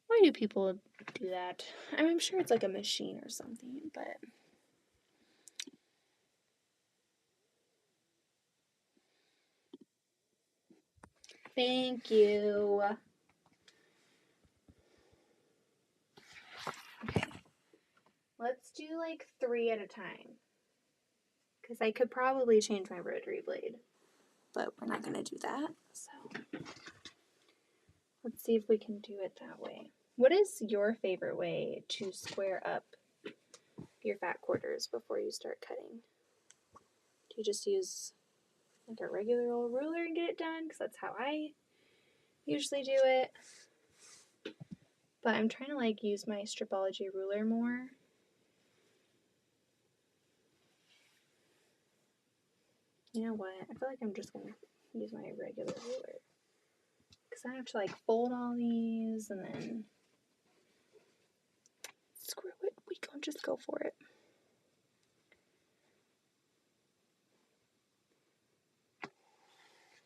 Why do people do that? I'm sure it's like a machine or something, but... Thank you. Okay. Let's do like 3 at a time. Because I could probably change my rotary blade. But we're not going to do that. So let's see if we can do it that way. What is your favorite way to square up your fat quarters before you start cutting? Do you just use like a regular old ruler and get it done? Because that's how I usually do it. But I'm trying to like use my stripology ruler more. You know what? I feel like I'm just going to use my regular ruler. Because I have to like fold all these and then screw it. We can just go for it.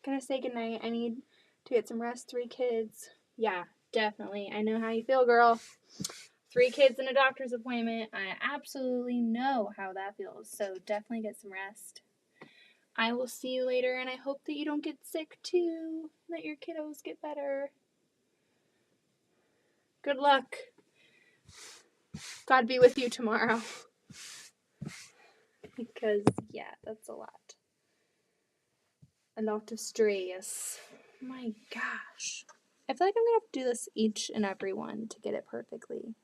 Gonna say goodnight. I need to get some rest. 3 kids. Yeah, definitely. I know how you feel, girl. 3 kids and a doctor's appointment. I absolutely know how that feels. So definitely get some rest. I will see you later, and I hope that you don't get sick too. That your kiddos get better. Good luck. God be with you tomorrow. Because, yeah, that's a lot. A lot of stress. My gosh. I feel like I'm going to have to do this each and every one to get it perfectly.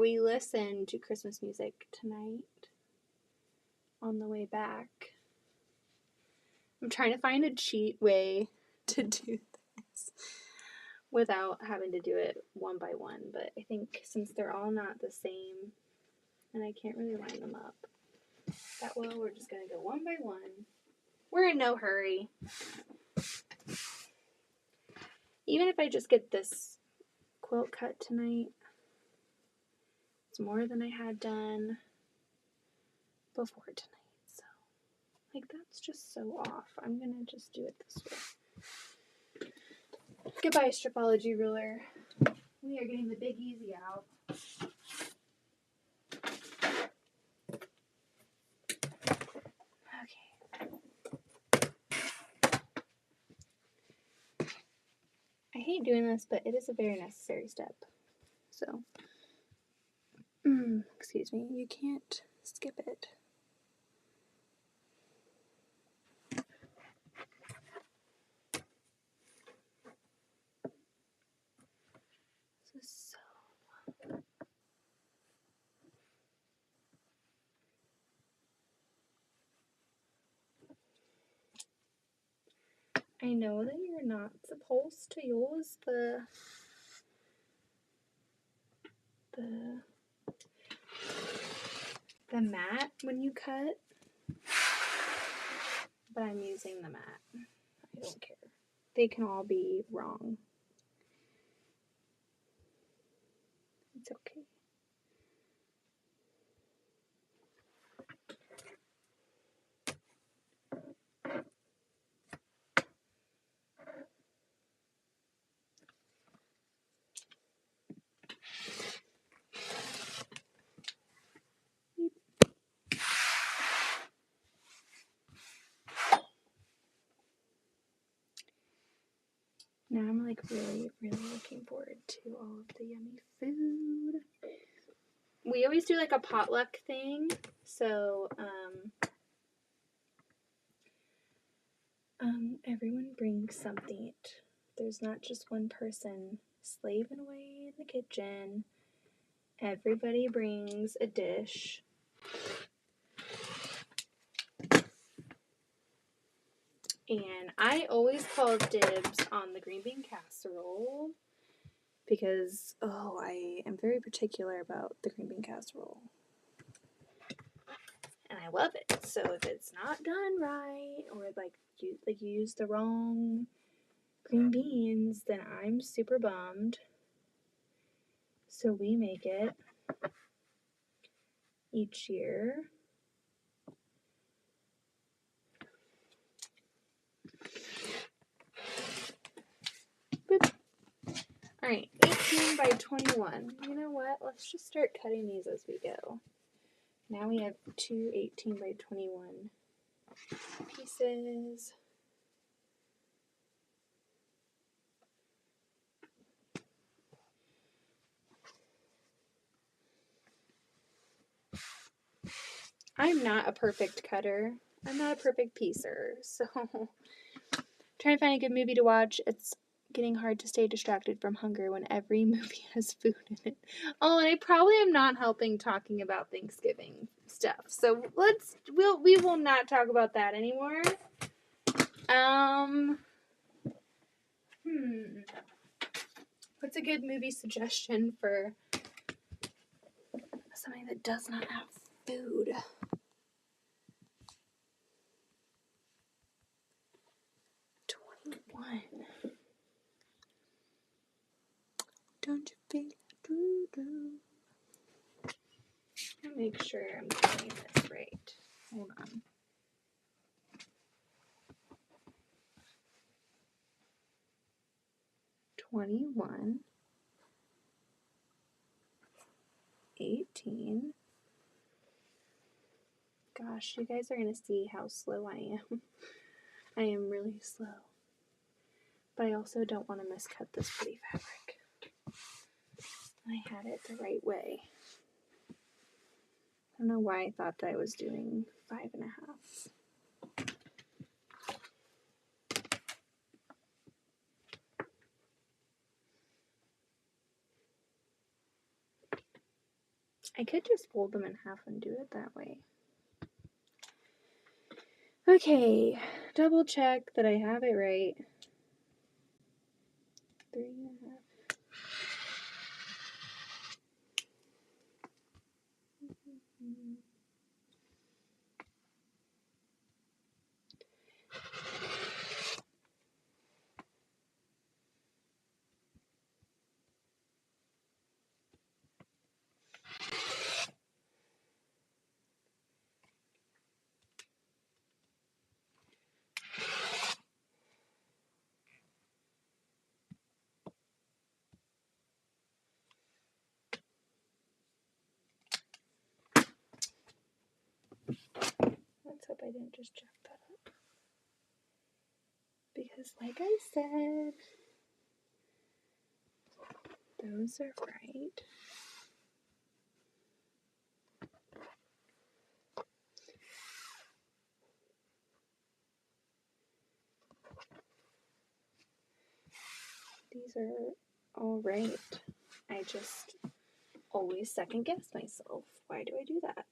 We listened to Christmas music tonight on the way back. I'm trying to find a cheat way to do this without having to do it one by one, but I think since they're all not the same and I can't really line them up that well, we're just going to go one by one. We're in no hurry. Even if I just get this quilt cut tonight, it's more than I had done before tonight. So, like, that's just so off. I'm going to just do it this way. Goodbye, stripology ruler. We are getting the big easy out. Okay. I hate doing this, but it is a very necessary step. So, excuse me, you can't skip it. This is so I know that you're not supposed to use the mat when you cut, but I'm using the mat. I don't care. They can all be wrong. It's okay. Now I'm like really, really looking forward to all of the yummy food. We always do like a potluck thing, so everyone brings something. There's not just one person slaving away in the kitchen. Everybody brings a dish. And I always call dibs on the green bean casserole because, I am very particular about the green bean casserole. And I love it. So if it's not done right, or like you use the wrong green beans, then I'm super bummed. So we make it each year. Boop. Alright, 18 by 21. You know what? Let's just start cutting these as we go. Now we have two 18 by 21 pieces. I'm not a perfect cutter. I'm not a perfect piecer. So, trying to find a good movie to watch. It's getting hard to stay distracted from hunger when every movie has food in it. Oh, and I probably am not helping talking about Thanksgiving stuff. So we will not talk about that anymore. What's a good movie suggestion for something that does not have food? 21. Don't you feel doo-doo? I'll make sure I'm getting this right. Hold on. $21, 18. Gosh, you guys are going to see how slow I am. I am really slow. But I also don't want to miscut this pretty fabric. I had it the right way. I don't know why I thought that I was doing 5.5. I could just fold them in half and do it that way. Okay, double check that I have it right. 3.5. Let's hope I didn't just jack that up. Because like I said, Those are right. These are all right. I just always second guess myself. Why do I do that?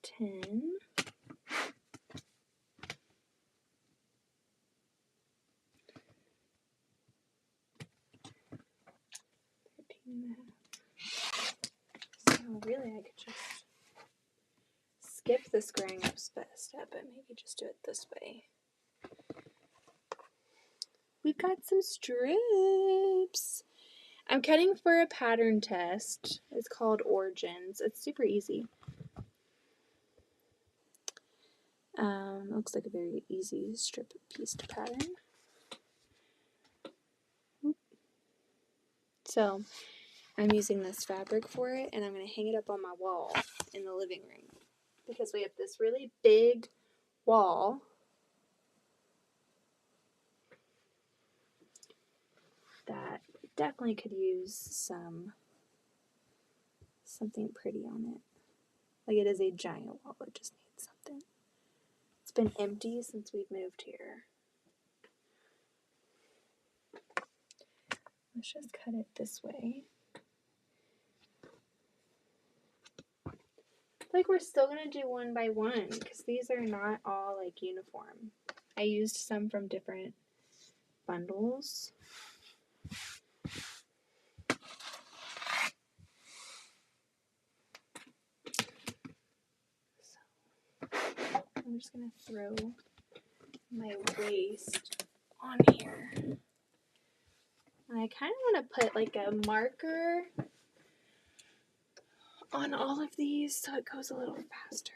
10. 13.5. So really I could just skip the squaring up step and maybe just do it this way. We've got some strips. I'm cutting for a pattern test. It's called Origins. It's super easy. Looks like a very easy strip piece to pattern. So I'm using this fabric for it, and I'm going to hang it up on my wall in the living room because we have this really big wall that definitely could use something pretty on it. Like, it is a giant wall, it just needs something. It's been empty since we've moved here. Let's just cut it this way. Like, we're still gonna do one by one because these are not all like uniform. I used some from different bundles. So I'm just gonna throw my waist on here. And I kind of want to put like a marker on all of these so it goes a little faster.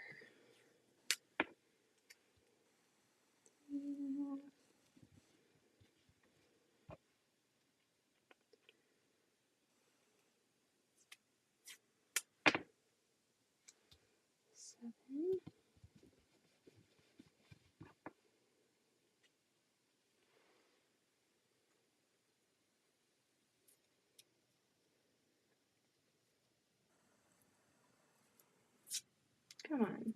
Seven. Come on.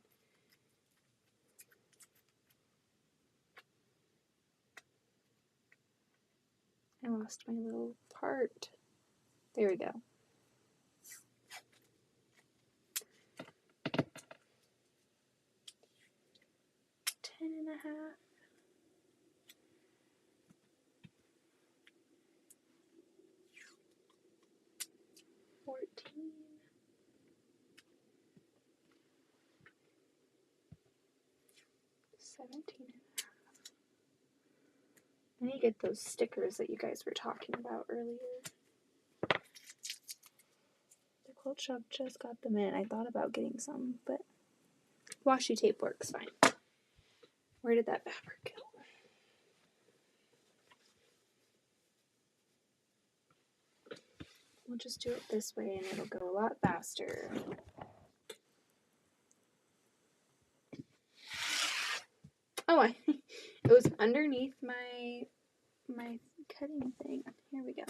I lost my little part. There we go. 10.5. 14. 17.5. I need to get those stickers that you guys were talking about earlier. The quilt shop just got them in. I thought about getting some, but washi tape works fine. Where did that fabric go? We'll just do it this way and it'll go a lot faster. Oh, it was underneath my cutting thing. Here we go.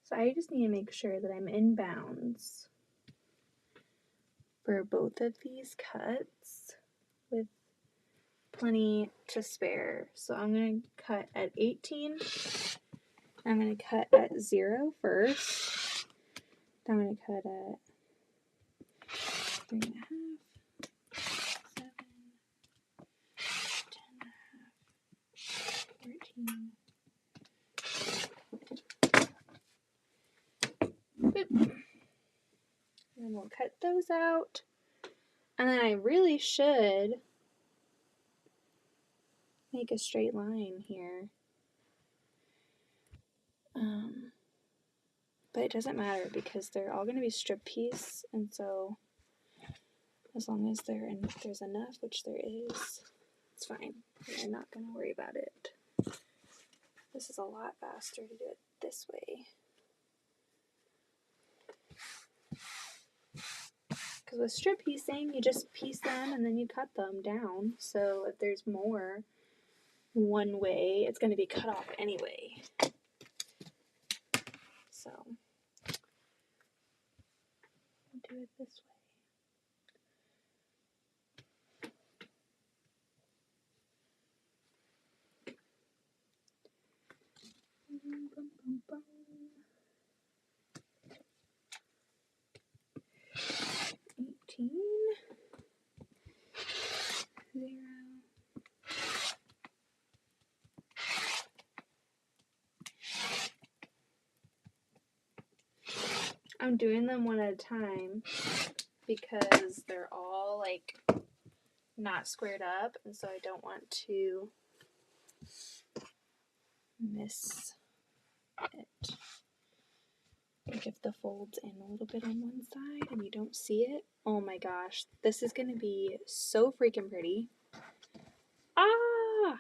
So I just need to make sure that I'm in bounds for both of these cuts with plenty to spare. So I'm going to cut at 18. I'm going to cut at 0 first. Then I'm going to cut at 3.5, 7, 10.5, 13. Boop. And then we'll cut those out. And then I really should make a straight line here. But it doesn't matter because they're all going to be strip piece, and so as long as there's enough, which there is, it's fine. I'm not going to worry about it. This is a lot faster to do it this way. Because with strip piecing, you just piece them and then you cut them down. So if there's more, one way, it's going to be cut off anyway. So I'll do it this way. Bum, bum, bum. 18, 0. I'm doing them one at a time because they're all like not squared up, and so I don't want to miss it. Like if the fold's in a little bit on one side and you don't see it, oh my gosh, this is gonna be so freaking pretty. Ah!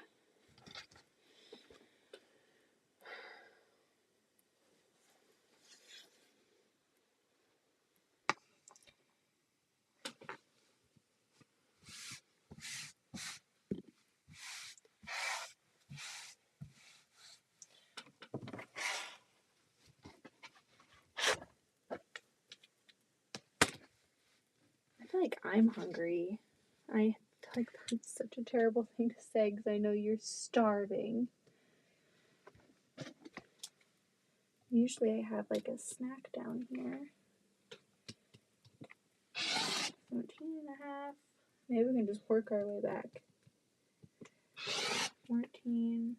I feel like I'm hungry. I feel like that's such a terrible thing to say because I know you're starving. Usually I have like a snack down here. 17 and a half. Maybe we can just work our way back. 14.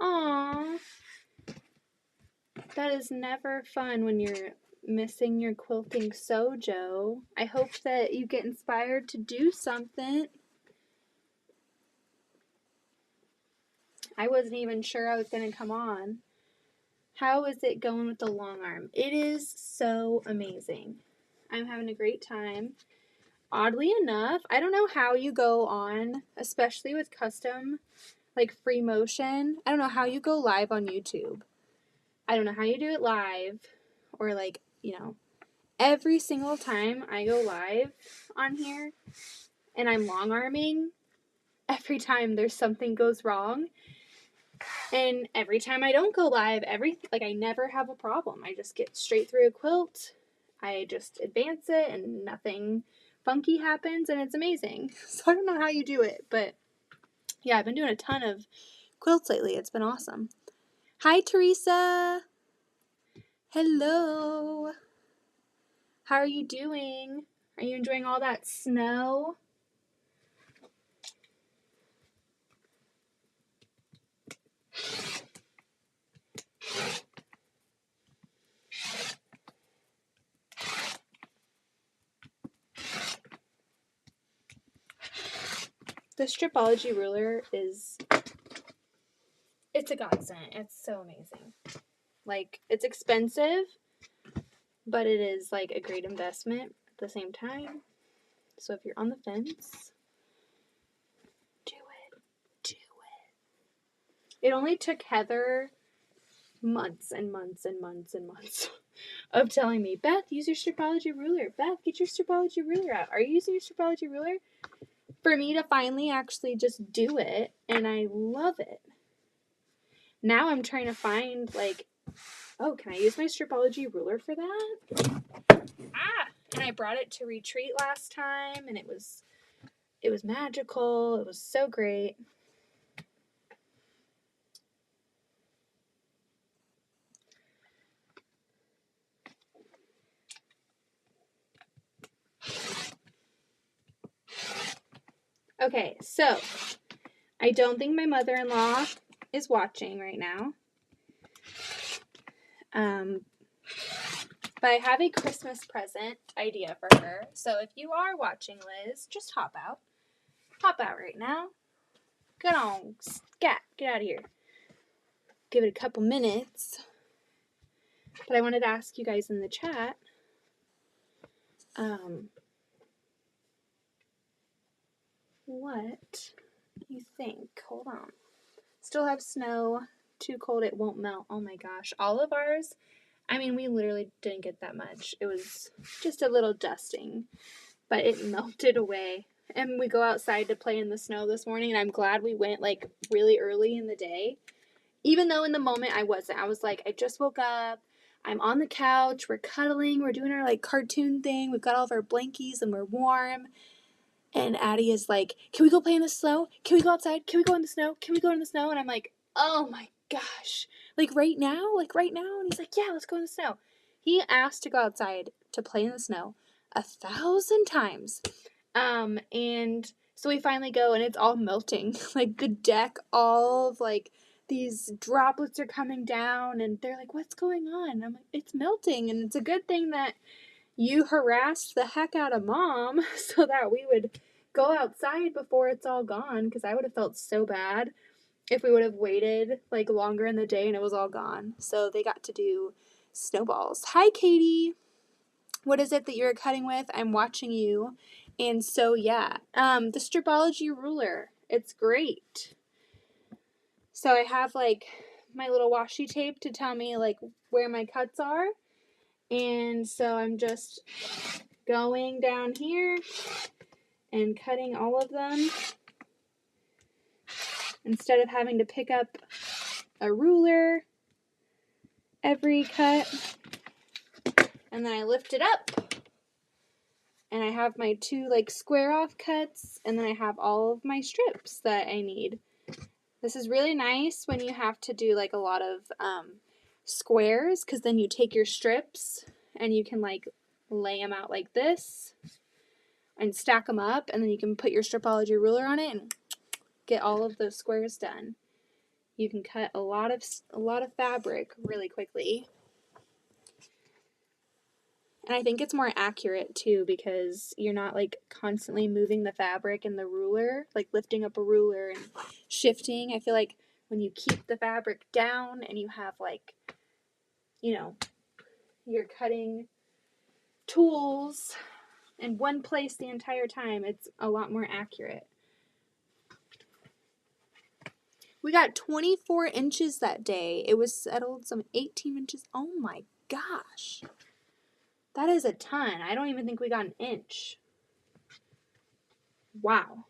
Aww. That is never fun when you're missing your quilting sojo. I hope that you get inspired to do something. I wasn't even sure I was going to come on. How is it going with the long arm? It is so amazing. I'm having a great time. Oddly enough, I don't know how you go on, especially with custom, like free motion. I don't know how you go live on YouTube. I don't know how you do it live or like, you know, every single time I go live on here and I'm long arming, every time there's something goes wrong. And every time I don't go live, I never have a problem. I just get straight through a quilt. I just advance it and nothing funky happens and it's amazing. So I don't know how you do it, but yeah, I've been doing a ton of quilts lately. It's been awesome. Hi, Teresa. Hello. How are you doing? Are you enjoying all that snow? The Stripology ruler it's a godsend. It's so amazing. Like, it's expensive, but it is like a great investment at the same time. So if you're on the fence, do it. Do it. It only took Heather months and months and months and months of telling me, Beth, use your Stripology ruler. Beth, get your Stripology ruler out. Are you using your Stripology ruler? For me to finally actually just do it, and I love it. Now I'm trying to find, like, oh, can I use my Stripology ruler for that? And I brought it to retreat last time, and it was magical. It was so great. Okay, so I don't think my mother-in-law is watching right now. But I have a Christmas present idea for her. So if you are watching, Liz, just hop out. Hop out right now. Get on, scat, get out of here. Give it a couple minutes. But I wanted to ask you guys in the chat, what you think. Hold on. Still have snow. Too cold, it won't melt. Oh my gosh. All of ours, I mean, we literally didn't get that much. It was just a little dusting, but it melted away. And we go outside to play in the snow this morning, and I'm glad we went like really early in the day. Even though in the moment I wasn't. I was like, I just woke up. I'm on the couch. We're cuddling. We're doing our like cartoon thing. We've got all of our blankies and we're warm. And Addie is like, can we go play in the snow? Can we go outside? Can we go in the snow? Can we go in the snow? And I'm like, oh my gosh. Like right now? Like right now? And he's like, yeah, let's go in the snow. He asked to go outside to play in the snow 1,000 times. And so we finally go and it's all melting. Like the deck, all of like these droplets are coming down and they're like, what's going on? And I'm like, it's melting. And it's a good thing that you harassed the heck out of Mom so that we would go outside before it's all gone, because I would have felt so bad if we would have waited like longer in the day and it was all gone. So they got to do snowballs. Hi, Katie. What is it that you're cutting with? I'm watching you. And so, yeah, the Stripology ruler. It's great. So I have like my little washi tape to tell me like where my cuts are. And so I'm just going down here and cutting all of them instead of having to pick up a ruler every cut. And then I lift it up and I have my 2 like square off cuts, and then I have all of my strips that I need. This is really nice when you have to do like a lot of squares, because then you take your strips and you can like lay them out like this and stack them up, and then you can put your Stripology ruler on it and get all of those squares done. You can cut a lot of fabric really quickly. And I think it's more accurate too, because you're not like constantly moving the fabric in the ruler, like lifting up a ruler and shifting. I feel like when you keep the fabric down and you have like, you know, your cutting tools in one place the entire time, it's a lot more accurate. We got 24 inches that day. It was settled some 18 inches. Oh my gosh. That is a ton. I don't even think we got an inch. Wow.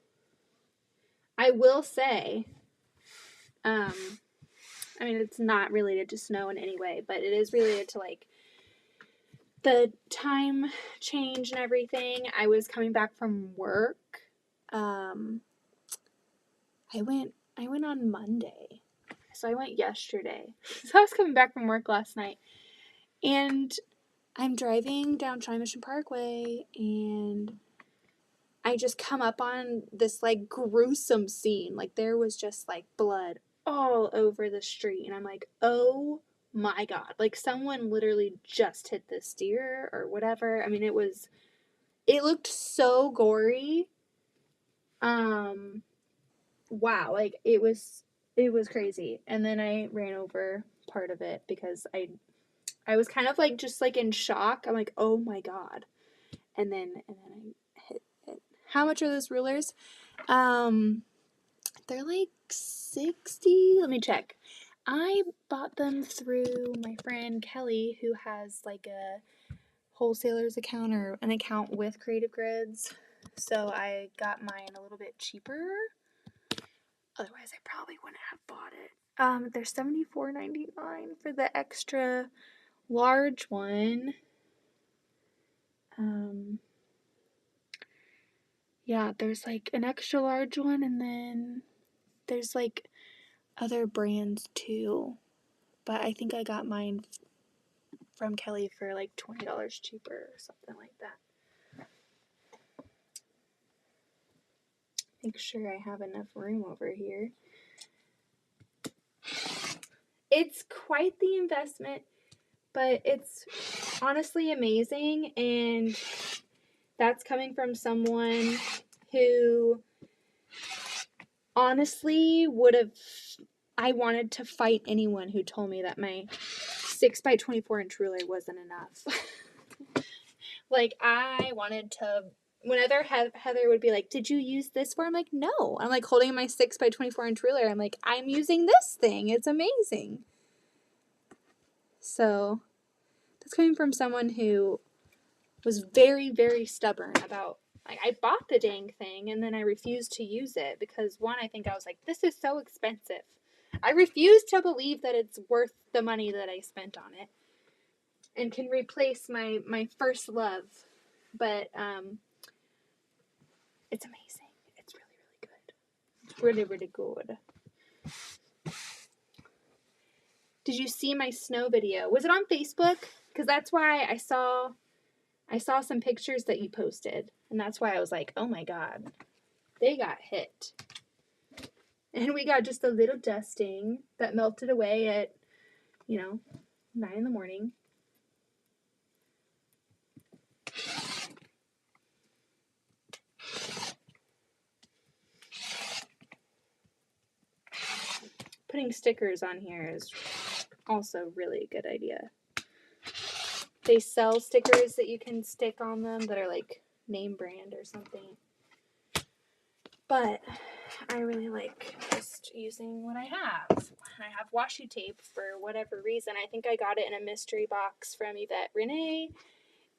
I will say, I mean, it's not related to snow in any way, but it is related to like the time change and everything. I was coming back from work. I went on Monday. So I went yesterday. So I was coming back from work last night. And I'm driving down Tri-Mission Parkway, and I just come up on this like gruesome scene. Like there was just like blood all over the street, and I'm like, oh my god, like someone literally just hit this deer or whatever. I mean, it looked so gory. Wow, like it was crazy. And then I ran over part of it because I was kind of like just like in shock. I'm like, oh my god. And then I hit it. How much are those rulers? They're like 60. Let me check. I bought them through my friend Kelly, who has like a wholesaler's account or an account with Creative Grids. So I got mine a little bit cheaper. Otherwise, I probably wouldn't have bought it. They're $74.99 for the extra large one. Yeah, there's like an extra large one, and then there's like other brands too. But I think I got mine from Kelly for like $20 cheaper or something like that. Make sure I have enough room over here. It's quite the investment, but it's honestly amazing, and that's coming from someone who honestly I wanted to fight anyone who told me that my 6 by 24 inch ruler wasn't enough. Like, I wanted to whenever Heather would be like, "Did you use this for?" I'm like, "No." I'm like holding my 6 by 24 inch ruler. I'm like, "I'm using this thing. It's amazing." So that's coming from someone who was very, very stubborn about, like, I bought the dang thing and then I refused to use it because, one, I think I was like, this is so expensive. I refuse to believe that it's worth the money that I spent on it and can replace my first love. But it's amazing. It's really, really good. It's really, really good. Did you see my snow video? Was it on Facebook? Because that's why I saw some pictures that you posted, and that's why I was like, oh my god, they got hit. And we got just a little dusting that melted away at, 9 in the morning. Putting stickers on here is also really a good idea. They sell stickers that you can stick on them that are like name brand or something. But I really like just using what I have. I have washi tape for whatever reason. I think I got it in a mystery box from Yvette Renee,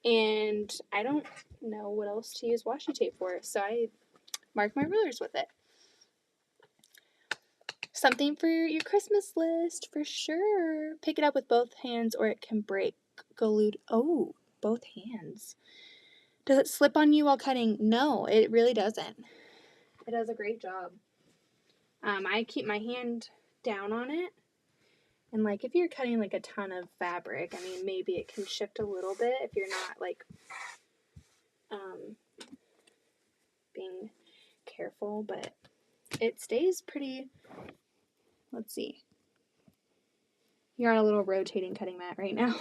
and I don't know what else to use washi tape for, so I mark my rulers with it. Something for your Christmas list, for sure. Pick it up with both hands or it can break. Glued. Oh, both hands. Does it slip on you while cutting? No, it really doesn't. It does a great job. I keep my hand down on it. And, like, if you're cutting, like, a ton of fabric, I mean, maybe it can shift a little bit if you're not, like, being careful. But it stays pretty... Let's see. You're on a little rotating cutting mat right now.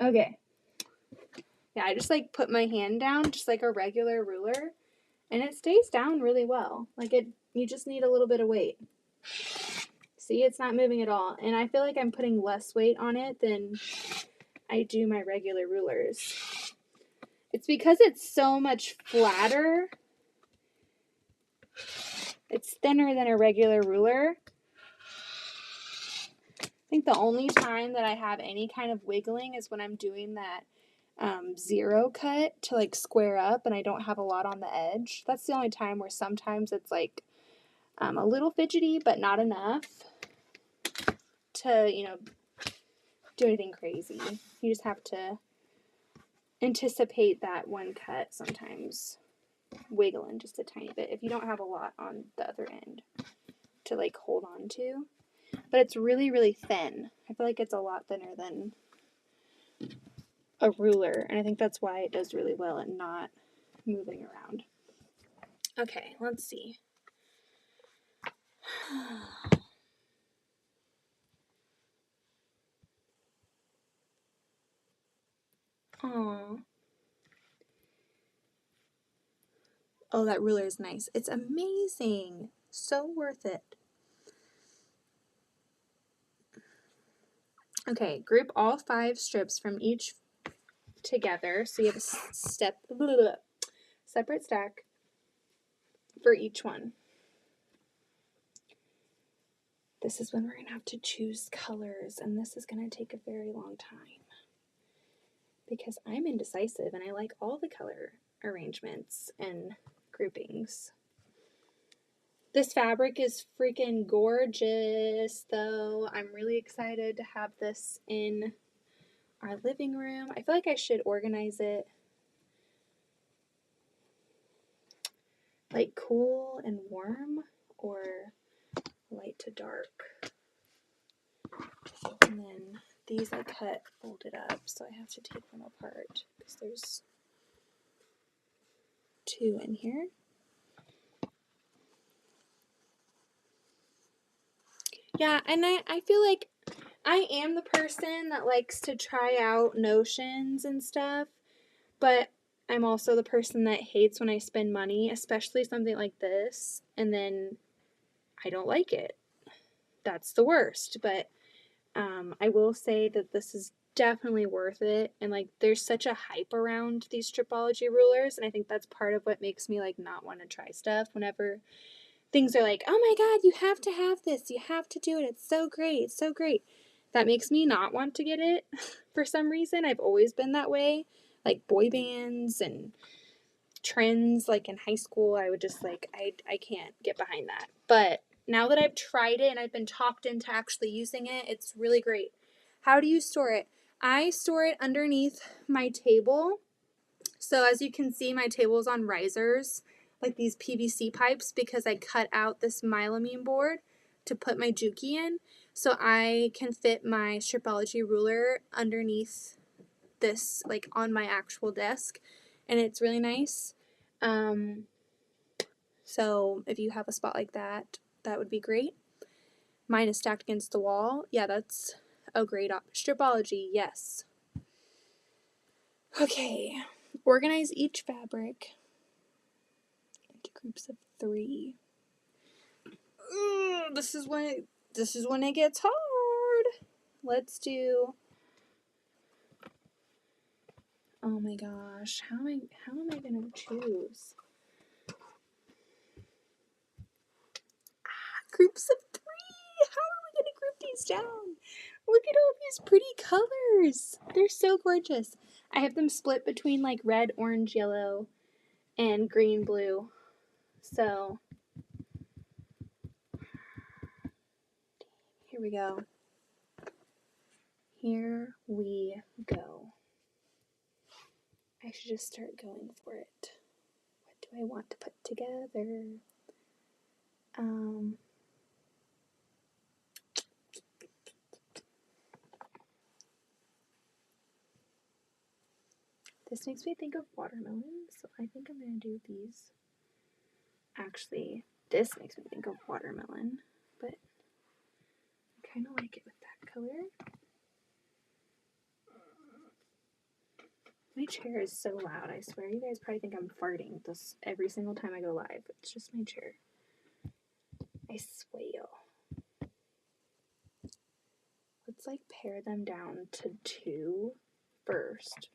Okay. Yeah, I just, like, put my hand down, just like a regular ruler, and it stays down really well. Like, you just need a little bit of weight. See, it's not moving at all. And I feel like I'm putting less weight on it than I do my regular rulers. It's because it's so much flatter. It's thinner than a regular ruler. I think the only time that I have any kind of wiggling is when I'm doing that zero cut to, like, square up and I don't have a lot on the edge. That's the only time where sometimes it's, like, a little fidgety, but not enough to, do anything crazy. You just have to anticipate that one cut sometimes wiggling just a tiny bit if you don't have a lot on the other end to, like, hold on to. But it's really, really thin. I feel like it's a lot thinner than a ruler, and I think that's why it does really well at not moving around. Okay, let's see. Aww. Oh, that ruler is nice. It's amazing. So worth it. Okay, group all 5 strips from each together. So you have a separate stack for each one. This is when we're going to have to choose colors, and this is going to take a very long time because I'm indecisive and I like all the color arrangements and groupings. This fabric is freaking gorgeous, though. I'm really excited to have this in our living room. I feel like I should organize it like cool and warm or light to dark. And then these I cut folded up, so I have to take them apart because there's 2 in here. Yeah, and I feel like I am the person that likes to try out notions and stuff, but I'm also the person that hates when I spend money, especially something like this, and then I don't like it. That's the worst, but I will say that this is definitely worth it. And like there's such a hype around these Stripology rulers, and I think that's part of what makes me like not want to try stuff whenever things are like, oh my god, you have to have this, you have to do it, it's so great, it's so great. That makes me not want to get it for some reason. I've always been that way. Like boy bands and trends, like in high school, I would just like, I can't get behind that. But now that I've tried it and I've been talked into actually using it, it's really great. How do you store it? I store it underneath my table. So as you can see, my table is on risers, like these PVC pipes, because I cut out this mylamine board to put my Juki in. So I can fit my Stripology ruler underneath this, like on my actual desk, and it's really nice. So if you have a spot like that, that would be great. Mine is stacked against the wall. Yeah, that's a great Stripology, yes. Okay, organize each fabric into groups of 3. Ooh, this is when it gets hard. Let's do. Oh my gosh, how am I gonna choose? Groups of 3. How are we gonna group these down? Look at all these pretty colors. They're so gorgeous. I have them split between like red, orange, yellow, and green, blue. So here we go. Here we go. I should just start going for it. What do I want to put together? This makes me think of watermelons, so I think I'm going to do these. Actually, this makes me think of watermelon, but I kind of like it with that color. My chair is so loud, I swear you guys probably think I'm farting this every single time I go live. It's just my chair. I swear. Let's like pare them down to 2 first.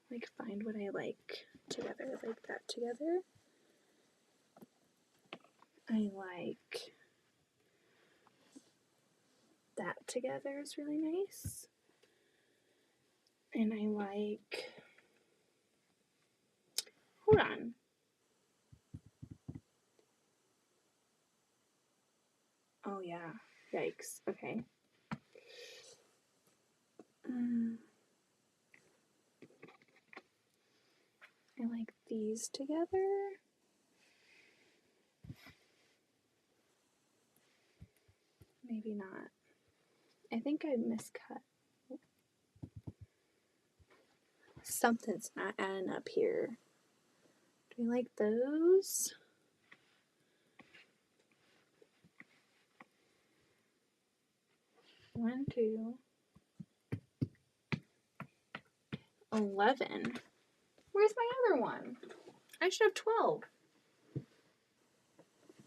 Like find what I like together, like that together. I like that together is really nice. And I like, hold on. Oh yeah, yikes, okay. I like these together. Maybe not. I think I miscut. Something's not adding up here. Do you like those? One, 2, 11. Where's my other one? I should have 12.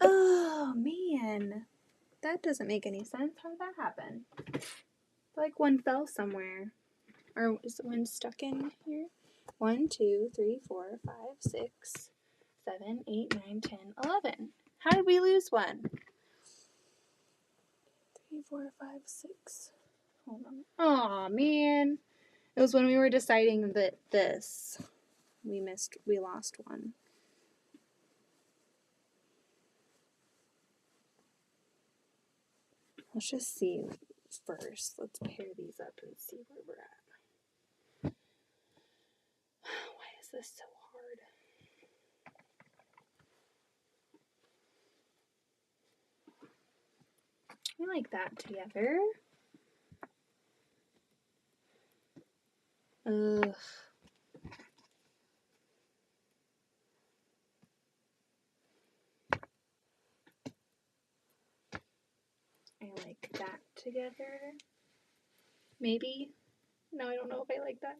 Oh man, that doesn't make any sense. How did that happen? Like one fell somewhere. Or is one stuck in here? 1, 2, 3, 4, 5, 6, 7, 8, 9, 10, 11. How did we lose one? 3, 4, 5, 6. Hold on. Aw, man. It was when we were deciding that this. We lost one. Let's just see first. Let's pair these up and see where we're at. Why is this so hard? I like that together. Ugh. I like that together. Maybe. No, I don't know if I like that.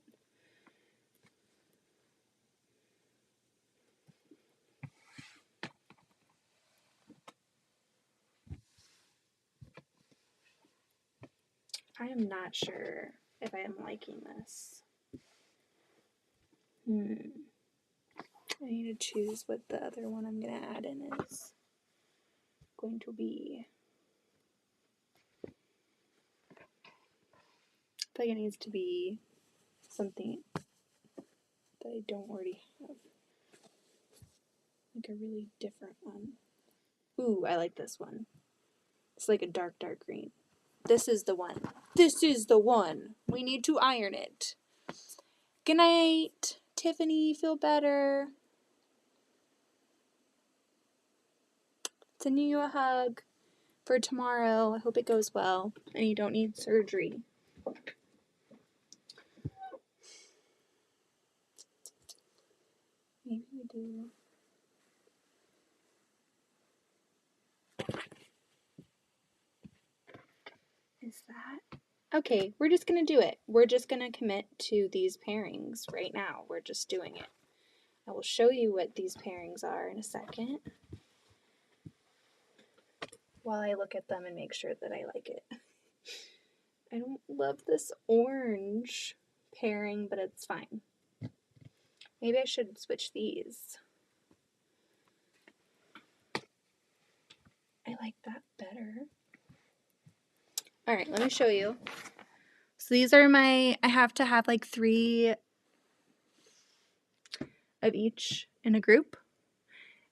I am not sure. if I am liking this. I need to choose what the other one I'm going to add in is going to be. I feel like it needs to be something that I don't already have. Like a really different one. Ooh, I like this one. It's like a dark, dark green. This is the one. This is the one. We need to iron it. Good night, Tiffany. Feel better. Sending you a hug for tomorrow. I hope it goes well and you don't need surgery. Maybe we do. Is that? Okay, we're just going to do it. We're just going to commit to these pairings right now. We're just doing it. I will show you what these pairings are in a second while I look at them and make sure that I like it. I don't love this orange pairing, but it's fine. Maybe I should switch these. I like that better. All right, let me show you. So these are I have to have like 3 of each in a group.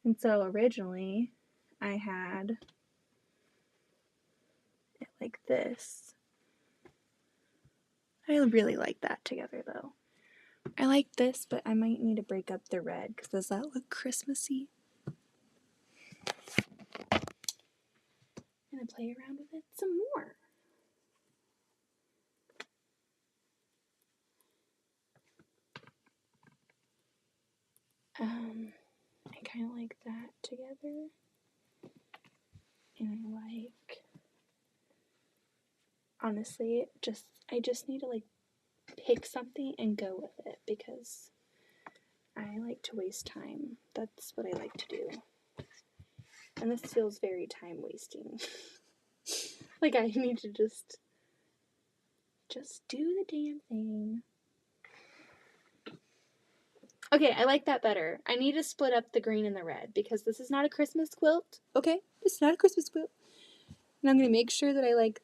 And so originally I had it like this. I really like that together though. I like this, but I might need to break up the red because does that look Christmassy? I'm gonna play around with it some more. I kind of like that together, and I like, honestly, I just need to like pick something and go with it because I like to waste time. That's what I like to do, and this feels very time wasting. Like I need to just do the damn thing. Okay, I like that better. I need to split up the green and the red because this is not a Christmas quilt. Okay, this is not a Christmas quilt. And I'm going to make sure that I like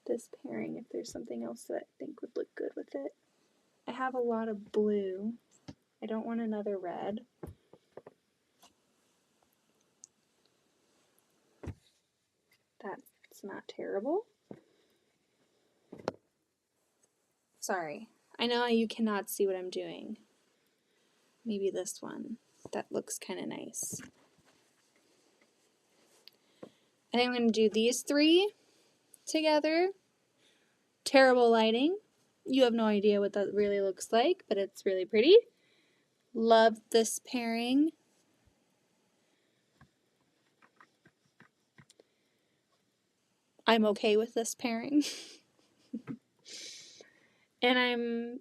this pairing if there's something else that I think would look good with it. I have a lot of blue. I don't want another red. That's not terrible. Sorry. I know you cannot see what I'm doing. Maybe this one. That looks kind of nice. I think I'm going to do these 3 together. Terrible lighting. You have no idea what that really looks like, but it's really pretty. Love this pairing. I'm okay with this pairing. And I'm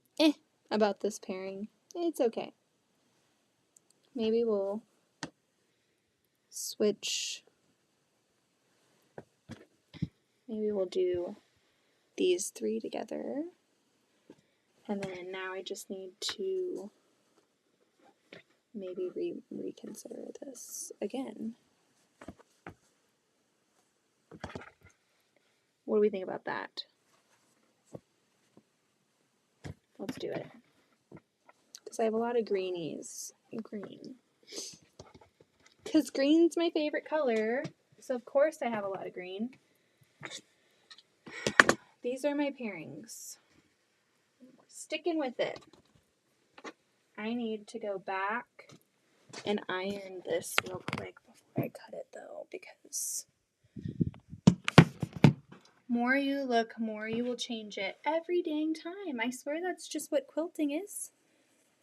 about this pairing. It's okay. Maybe we'll switch. Maybe we'll do these 3 together. And then now I just need to maybe reconsider this again. What do we think about that? Let's do it. Because I have a lot of greenies. Green. Because green's my favorite color. So of course I have a lot of green. These are my pairings. We're sticking with it. I need to go back and iron this real quick before I cut it though, because more you look, more you will change it every dang time. I swear that's just what quilting is.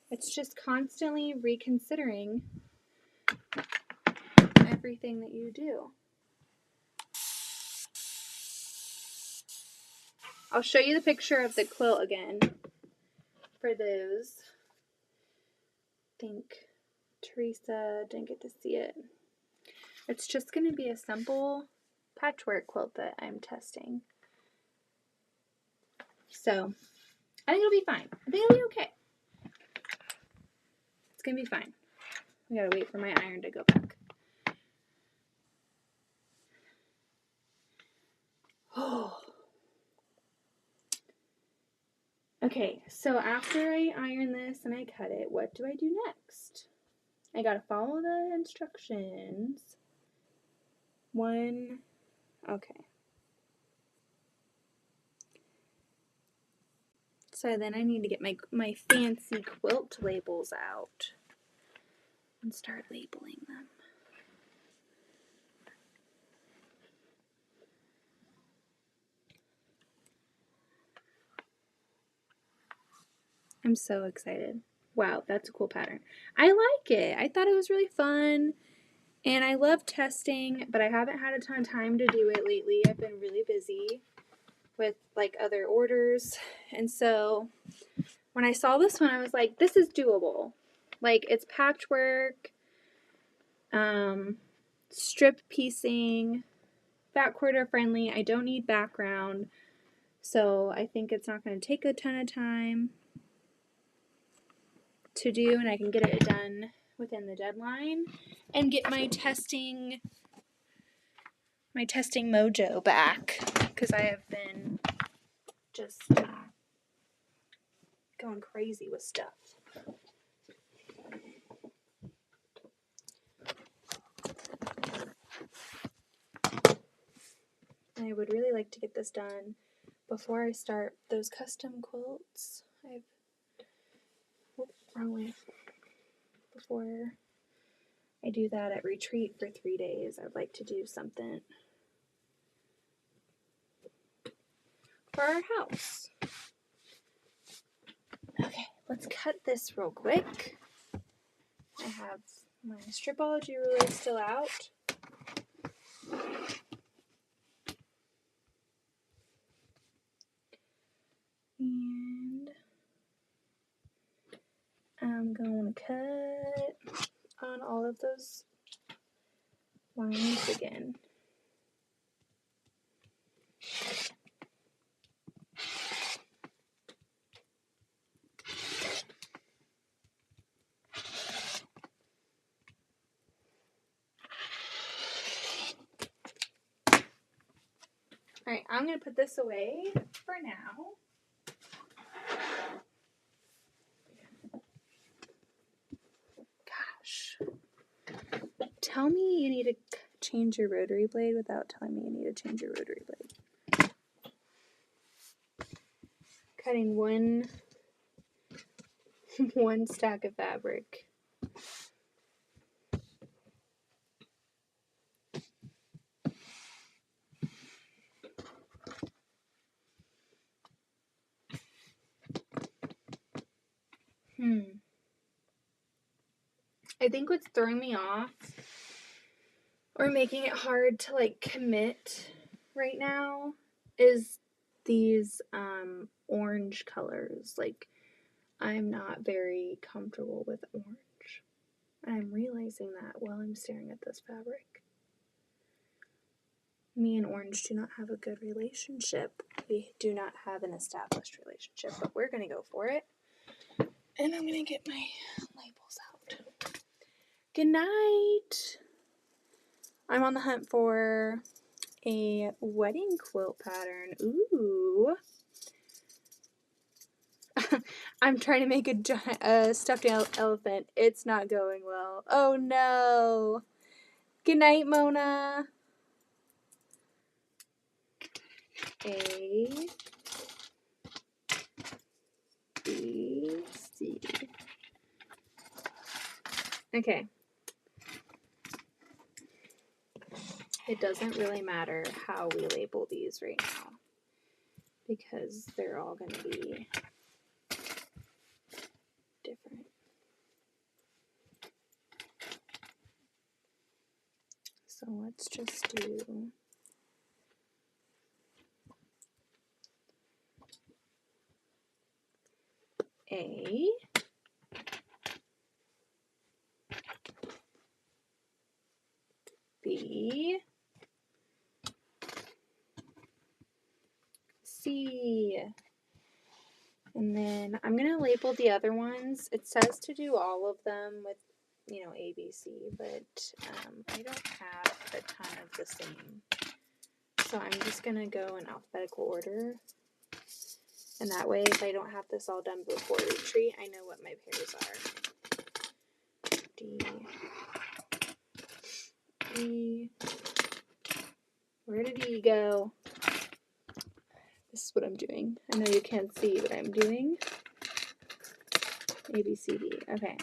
It's just constantly reconsidering everything that you do. I'll show you the picture of the quilt again for those. I think Teresa didn't get to see it. It's just going to be a simple patchwork quilt that I'm testing. So I think it'll be fine. I think it'll be okay. It's gonna be fine. We gotta wait for my iron to go back. Oh. Okay, so after I iron this and I cut it, what do I do next? I gotta follow the instructions. Okay. So then I need to get my fancy quilt labels out and start labeling them. I'm so excited. Wow, that's a cool pattern. I like it. I thought it was really fun. And I love testing, but I haven't had a ton of time to do it lately. I've been really busy with like other orders. And so when I saw this one, I was like, this is doable. Like, it's patchwork, strip piecing, back quarter friendly. I don't need background. So I think it's not going to take a ton of time to do, and I can get it done within the deadline and get my testing mojo back, because I have been just going crazy with stuff. I would really like to get this done before I start those custom quilts. Wrong way. Before I do that at retreat for 3 days, I'd like to do something for our house. Okay, let's cut this real quick. I have my stripology ruler still out. And I'm going to cut on all of those lines again. Alright, I'm going to put this away for now. Gosh. Tell me you need to change your rotary blade without telling me you need to change your rotary blade. Cutting one stack of fabric. I think what's throwing me off or making it hard to like commit right now is these orange colors. Like, I'm not very comfortable with orange. And I'm realizing that while I'm staring at this fabric. Me and orange do not have a good relationship. We do not have an established relationship, but we're going to go for it. And I'm going to get my labels out. Good night. I'm on the hunt for a wedding quilt pattern. Ooh. I'm trying to make a stuffed elephant. It's not going well. Oh no. Good night, Mona. A, B, C. Okay. It doesn't really matter how we label these right now, because they're all going to be different. So let's just do A, B, C. And then I'm going to label the other ones. It says to do all of them with, you know, ABC, but I don't have a ton of the same. So I'm just going to go in alphabetical order. And that way, if I don't have this all done before retreat, I know what my pairs are. D, E. Where did E go? This is what I'm doing. I know you can't see what I'm doing. A, B, C, D. Okay.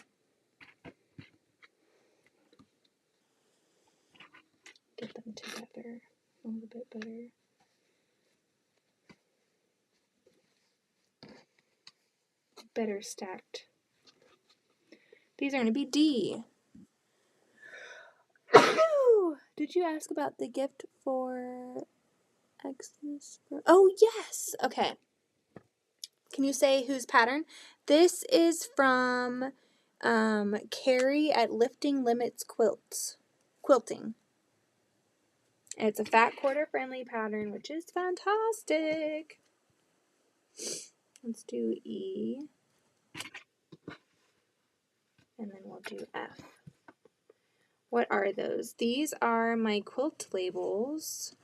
Get them together a little bit better. Better stacked. These are going to be D. Did you ask about the gift for Xmas? Oh, yes. Okay. Can you say whose pattern? This is from Carrie at Lifting Limits Quilting. And it's a fat quarter friendly pattern, which is fantastic. Let's do E. And then we'll do F. What are those? These are my quilt labels.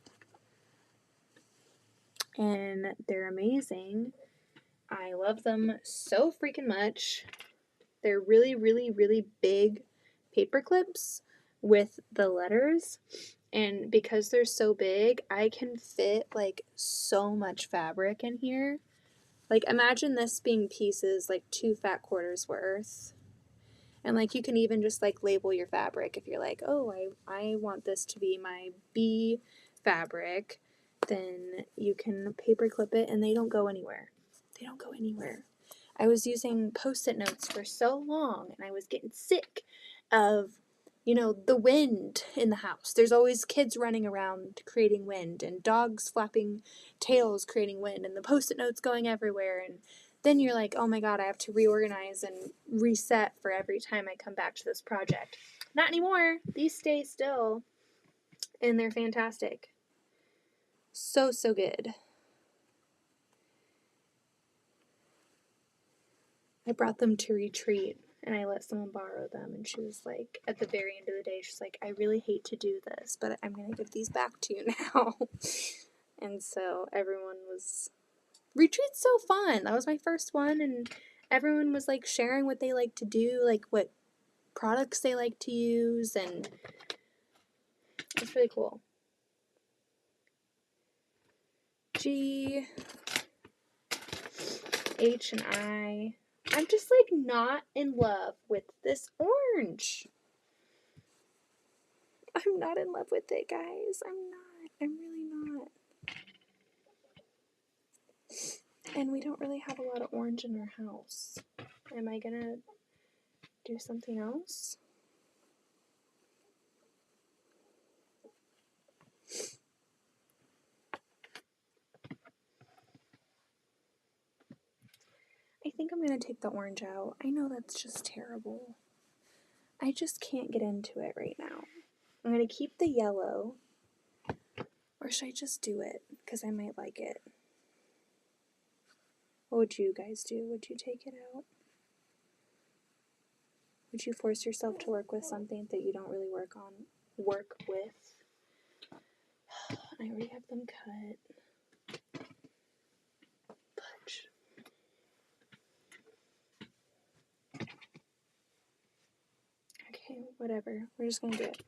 And they're amazing. I love them so freaking much. They're really, really, really big paper clips with the letters. And because they're so big, I can fit like so much fabric in here. Like imagine this being pieces like 2 fat quarters worth. And like you can even just like label your fabric if you're like, oh, I want this to be my B fabric, then you can paper clip it and they don't go anywhere. They don't go anywhere. I was using Post-it notes for so long and I was getting sick of, you know, the wind in the house. There's always kids running around creating wind and dogs flapping tails creating wind and the Post-it notes going everywhere, and then you're like, oh my god, I have to reorganize and reset for every time I come back to this project. Not anymore. These stay still, and they're fantastic. So, so good. I brought them to retreat, and I let someone borrow them, and she was like, at the very end of the day, she's like, I really hate to do this, but I'm going to give these back to you now. And so everyone was... Retreat's so fun. That was my first one, and everyone was like sharing what they like to do, like what products they like to use, and it's really cool. G, H, and I. I'm just like not in love with this orange. I'm not in love with it, guys. I'm not. I'm really not. And we don't really have a lot of orange in our house. Am I gonna do something else? I think I'm gonna take the orange out. I know that's just terrible. I just can't get into it right now. I'm gonna keep the yellow. Or should I just do it? Because I might like it. What would you guys do? Would you take it out? Would you force yourself to work with something that you don't really work with? I already have them cut. Punch. Okay, whatever. We're just gonna do it.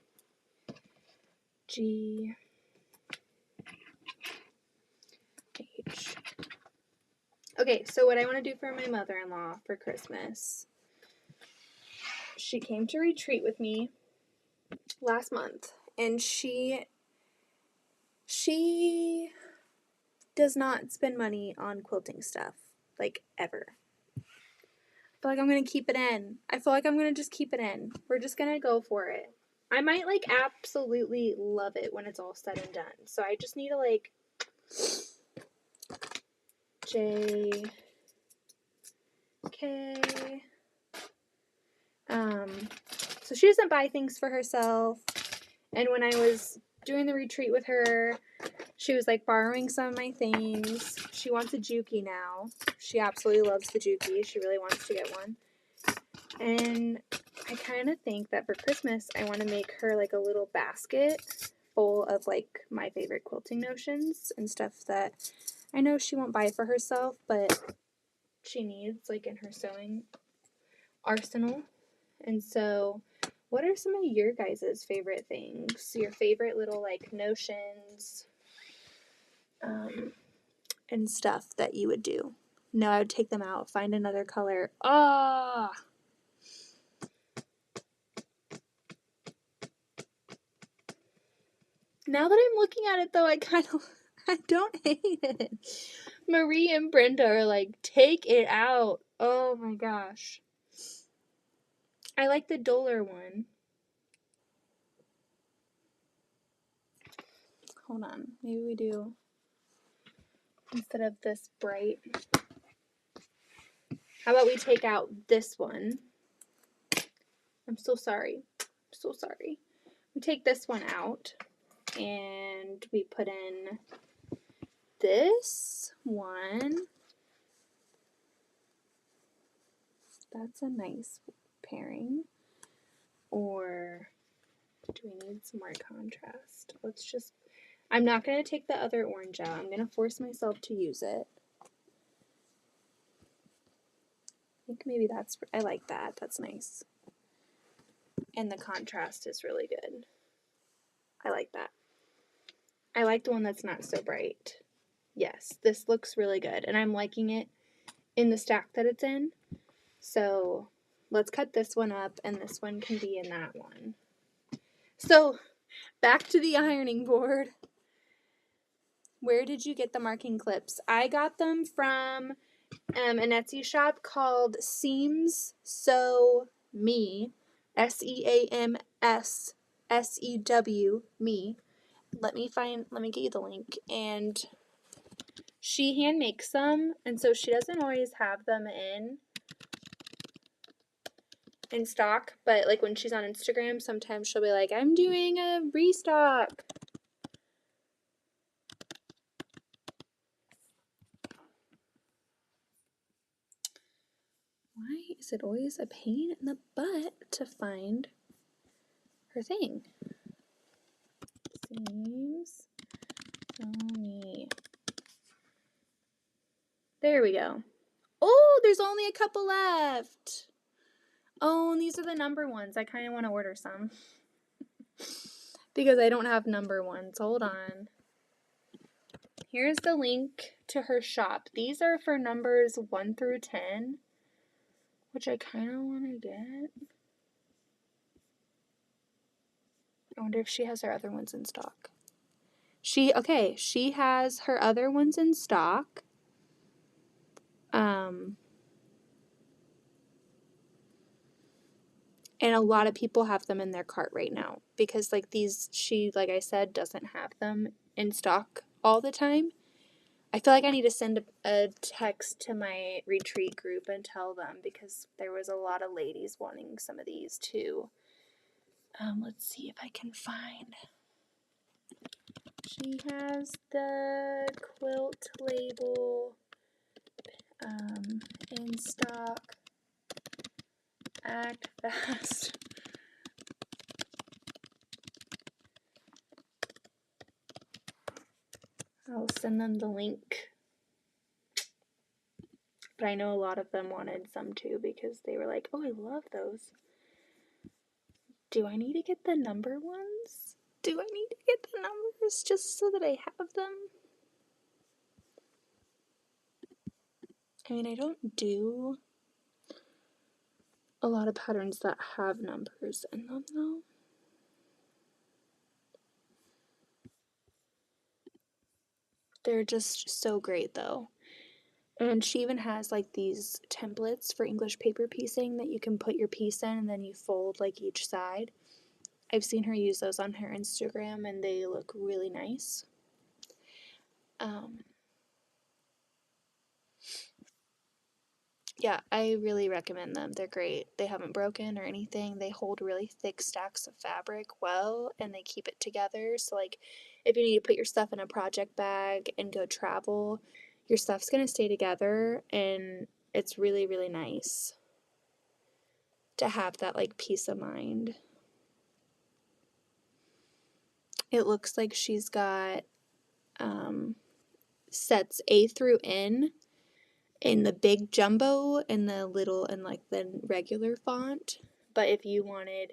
G, H. Okay, so what I want to do for my mother-in-law for Christmas, she came to retreat with me last month, and she does not spend money on quilting stuff, like, ever. I feel like I'm going to keep it in. I feel like I'm going to just keep it in. We're just going to go for it. I might, like, absolutely love it when it's all said and done. So I just need to, like, J, K. So she doesn't buy things for herself. And when I was doing the retreat with her, She was like borrowing some of my things. She wants a Juki now. She absolutely loves the Juki. She really wants to get one. And I kind of think that for Christmas, I want to make her like a little basket full of like my favorite quilting notions and stuff that I know she won't buy for herself, but she needs like in her sewing arsenal. And so, what are some of your guys' favorite things? Your favorite little like notions and stuff that you would do? No, I would take them out, find another color. Ah! Now that I'm looking at it, though, I don't hate it. Marie and Brenda are like, take it out. Oh my gosh. I like the duller one. Hold on. Maybe we do, instead of this bright. How about we take out this one? I'm so sorry. I'm so sorry. We take this one out and we put in this one. That's a nice pairing. Or do we need some more contrast? Let's just, I'm not going to take the other orange out. I'm going to force myself to use it. I think maybe that's, I like that. That's nice. And the contrast is really good. I like that. I like the one that's not so bright. Yes, this looks really good. And I'm liking it in the stack that it's in. So let's cut this one up and this one can be in that one. So back to the ironing board. Where did you get the marking clips? I got them from an Etsy shop called Seams Sew Me, SEAMSSEW Me. Let me get you the link. And she hand makes them, and so she doesn't always have them in stock, but like when she's on Instagram, sometimes she'll be like, I'm doing a restock. Why is it always a pain in the butt to find her thing? Seems me. There we go. Oh, there's only a couple left. Oh, and these are the number ones. I kind of want to order some because I don't have number ones. Hold on. Here's the link to her shop. These are for numbers 1 through 10, which I kind of want to get. I wonder if she has her other ones in stock. She has her other ones in stock. And a lot of people have them in their cart right now because like these, she, like I said, doesn't have them in stock all the time. I feel like I need to send a text to my retreat group and tell them because there was a lot of ladies wanting some of these too. Let's see if I can find. She has the quilt label in stock. Act fast. I'll send them the link. But I know a lot of them wanted some too because they were like, oh, I love those. Do I need to get the number ones? Do I need to get the numbers just so that I have them? I mean, I don't do a lot of patterns that have numbers in them though. They're just so great though. And she even has like these templates for English paper piecing that you can put your piece in and then you fold like each side. I've seen her use those on her Instagram and they look really nice. Yeah, I really recommend them. They're great. They haven't broken or anything. They hold really thick stacks of fabric well and they keep it together. So like if you need to put your stuff in a project bag and go travel, your stuff's going to stay together, and it's really, really nice to have that like peace of mind. It looks like she's got sets A through N in the big jumbo and the little and like the regular font. But if you wanted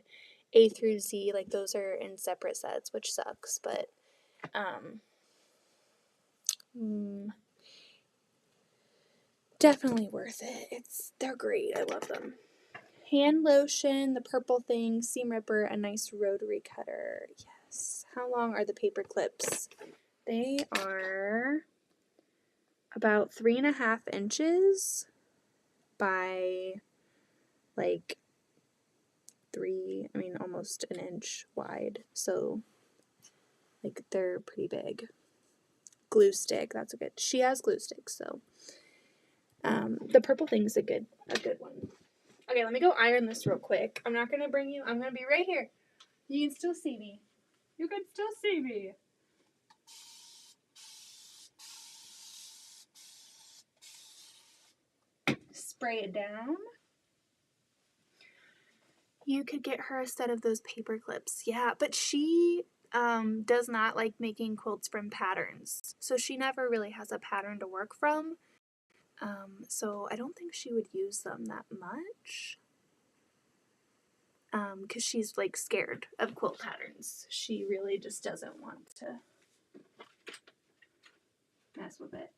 A through Z, like those are in separate sets, which sucks, but definitely worth it. They're great. I love them. Hand lotion, the purple thing, seam ripper, a nice rotary cutter. Yes. How long are the paper clips? They are about 3.5 inches by like almost an inch wide. So like they're pretty big. Glue stick, that's a good. She has glue sticks, so the purple thing's a good one. Okay, let me go iron this real quick. I'm not gonna bring you. I'm gonna be right here. You can still see me. You can still see me. Spray it down. You could get her a set of those paper clips. Yeah, but she does not like making quilts from patterns. So she never really has a pattern to work from. So I don't think she would use them that much. Because she's like scared of quilt patterns. She really just doesn't want to mess with it.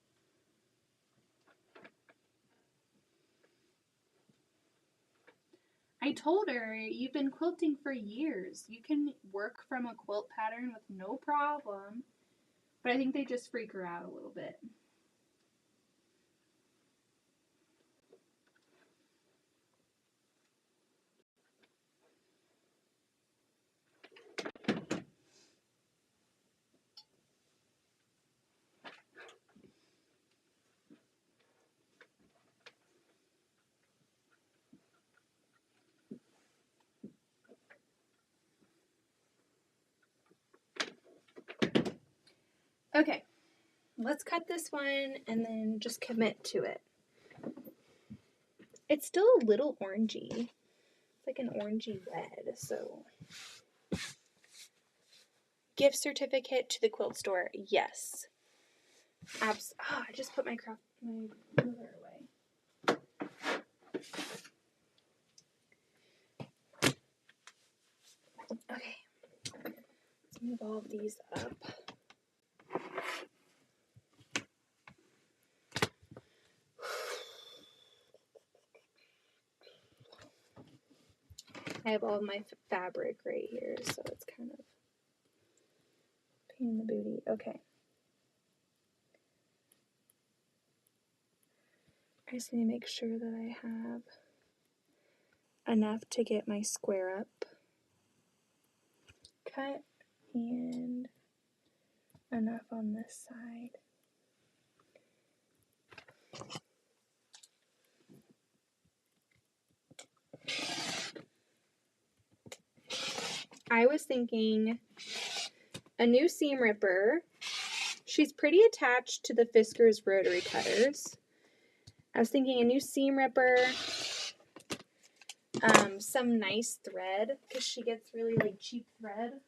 I told her, you've been quilting for years. You can work from a quilt pattern with no problem. But I think they just freak her out a little bit. Okay, let's cut this one and then just commit to it. It's still a little orangey. It's like an orangey red, so. Gift certificate to the quilt store, yes. I just put my ruler away. Okay, let's move all of these up. I have all of my fabric right here, so it's kind of pain in the booty. Okay. I just need to make sure that I have enough to get my square up cut and enough on this side. I was thinking a new seam ripper. She's pretty attached to the Fisker's rotary cutters. I was thinking a new seam ripper, some nice thread, because she gets really like cheap thread.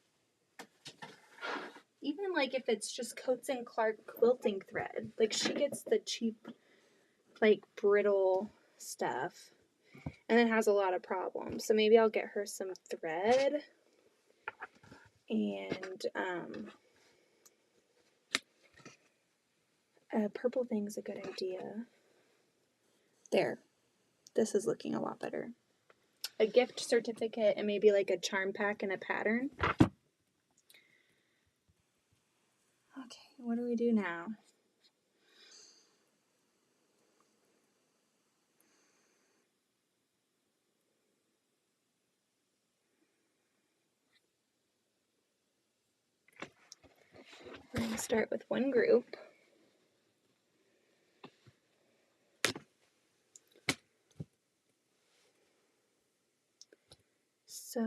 Even like if it's just Coates and Clark quilting thread, like she gets the cheap, like brittle stuff, and it has a lot of problems. So maybe I'll get her some thread, and a purple thing's a good idea. There, this is looking a lot better. A gift certificate and maybe like a charm pack and a pattern. Okay, what do we do now? We're going to start with one group. So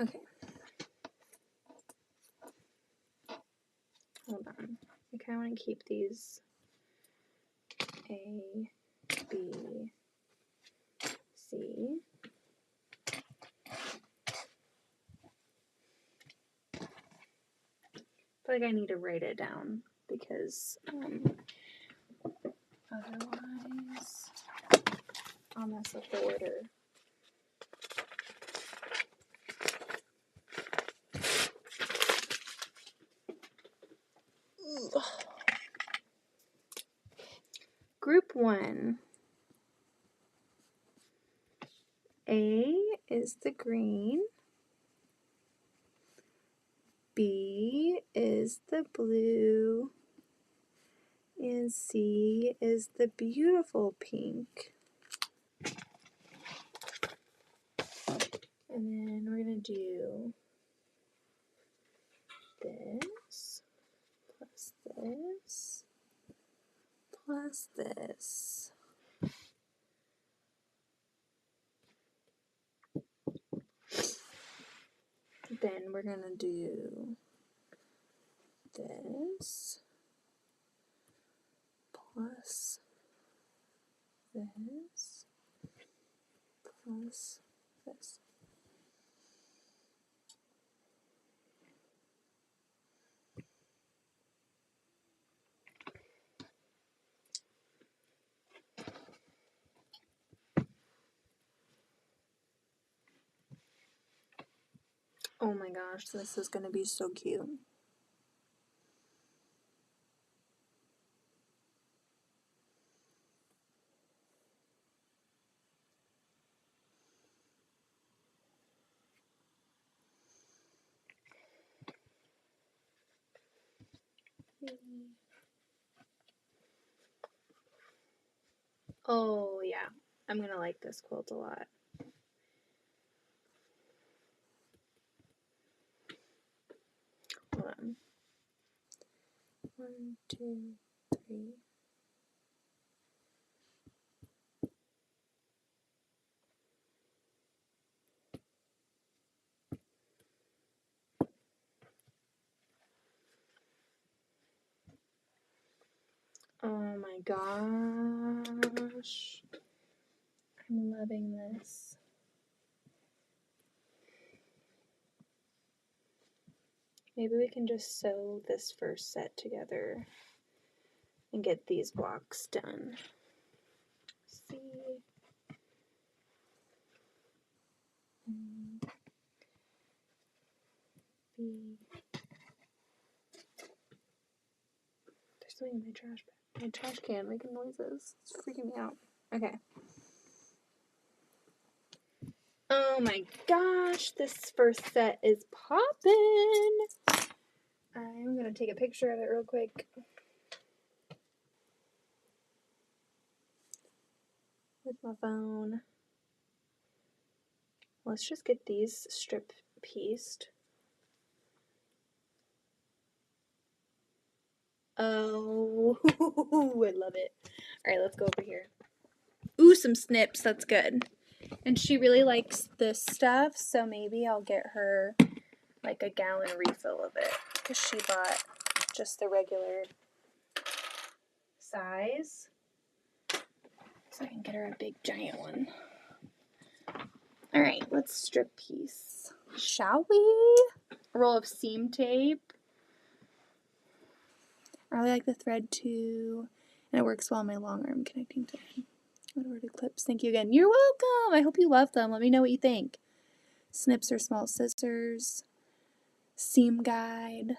Okay. Hold on. I kind of want to keep these A, B, C. I feel like I need to write it down because otherwise I'll mess up the order. Ugh. Group 1. A is the green. B is the blue. And C is the beautiful pink. And then we're going to do this plus this plus this. Then we're going to do this plus this plus this. Oh my gosh, this is going to be so cute. Oh yeah, I'm going to like this quilt a lot. Hold on. 1, 2, 3. Oh my gosh. I'm loving this. Maybe we can just sew this first set together and get these blocks done. C and B. There's something in my trash bag. My trash can making noises. It's freaking me out. Okay. Oh my gosh, this first set is poppin'. I'm gonna take a picture of it real quick. With my phone. Let's just get these strip pieced. Oh, I love it. All right, let's go over here. Ooh, some snips. That's good. And she really likes this stuff, so maybe I'll get her like a gallon refill of it because she bought just the regular size. So I can get her a big giant one. All right, let's strip piece. Shall we? A roll of seam tape. I really like the thread too, and it works well on my long arm connecting to ordered clips. Thank you again. You're welcome. I hope you love them. Let me know what you think. Snips or small scissors. Seam guide.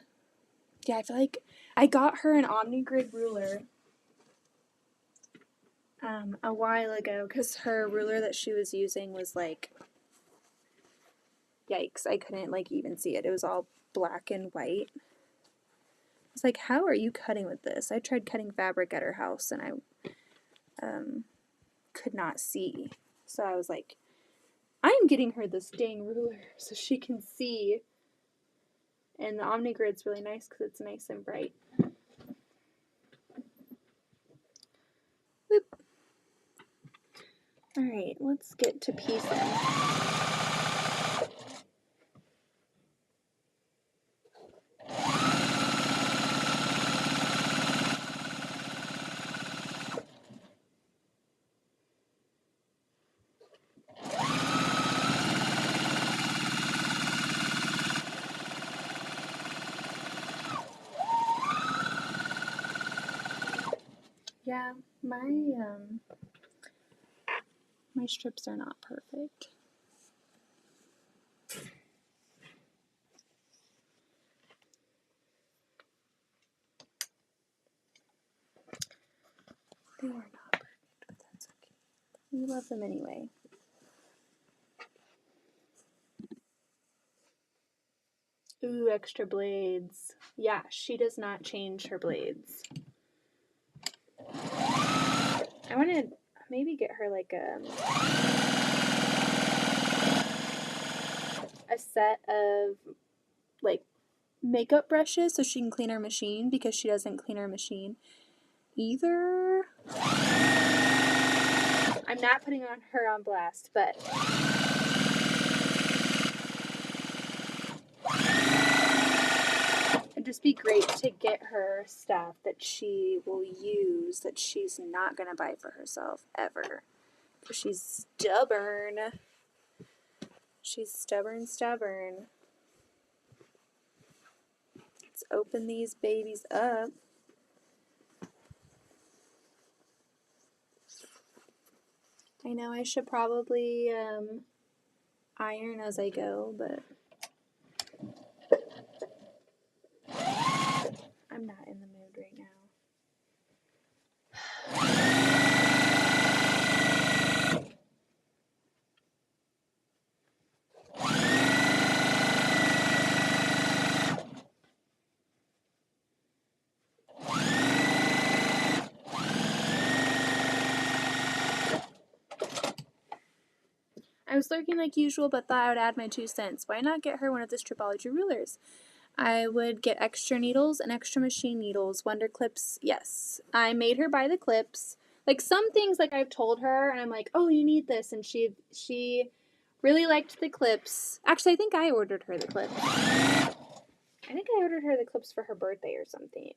Yeah, I feel like I got her an OmniGrid ruler a while ago because her ruler that she was using was like, yikes, I couldn't like even see it. It was all black and white. I was like, how are you cutting with this? I tried cutting fabric at her house and I could not see. So I was like, I'm getting her this dang ruler so she can see. And the OmniGrid's really nice because it's nice and bright. Whoop. Alright, let's get to piecing. Yeah, my strips are not perfect. They are not perfect, but that's okay. We love them anyway. Ooh, extra blades. Yeah, she does not change her blades. I want to maybe get her like a set of like makeup brushes so she can clean her machine, because she doesn't clean her machine either. I'm not putting her on blast, but it'd just be great to get her stuff that she will use that she's not going to buy for herself ever. Because she's stubborn. She's stubborn. Let's open these babies up. I know I should probably iron as I go, but I'm not in the mood right now. I was lurking like usual, but thought I would add my 2 cents. Why not get her one of the Stripology rulers? I would get extra needles and extra machine needles. Wonder clips, yes. I made her buy the clips. Like some things, like I've told her, and I'm like, oh, you need this, and she really liked the clips. Actually, I think I ordered her the clips. I think I ordered her the clips for her birthday or something.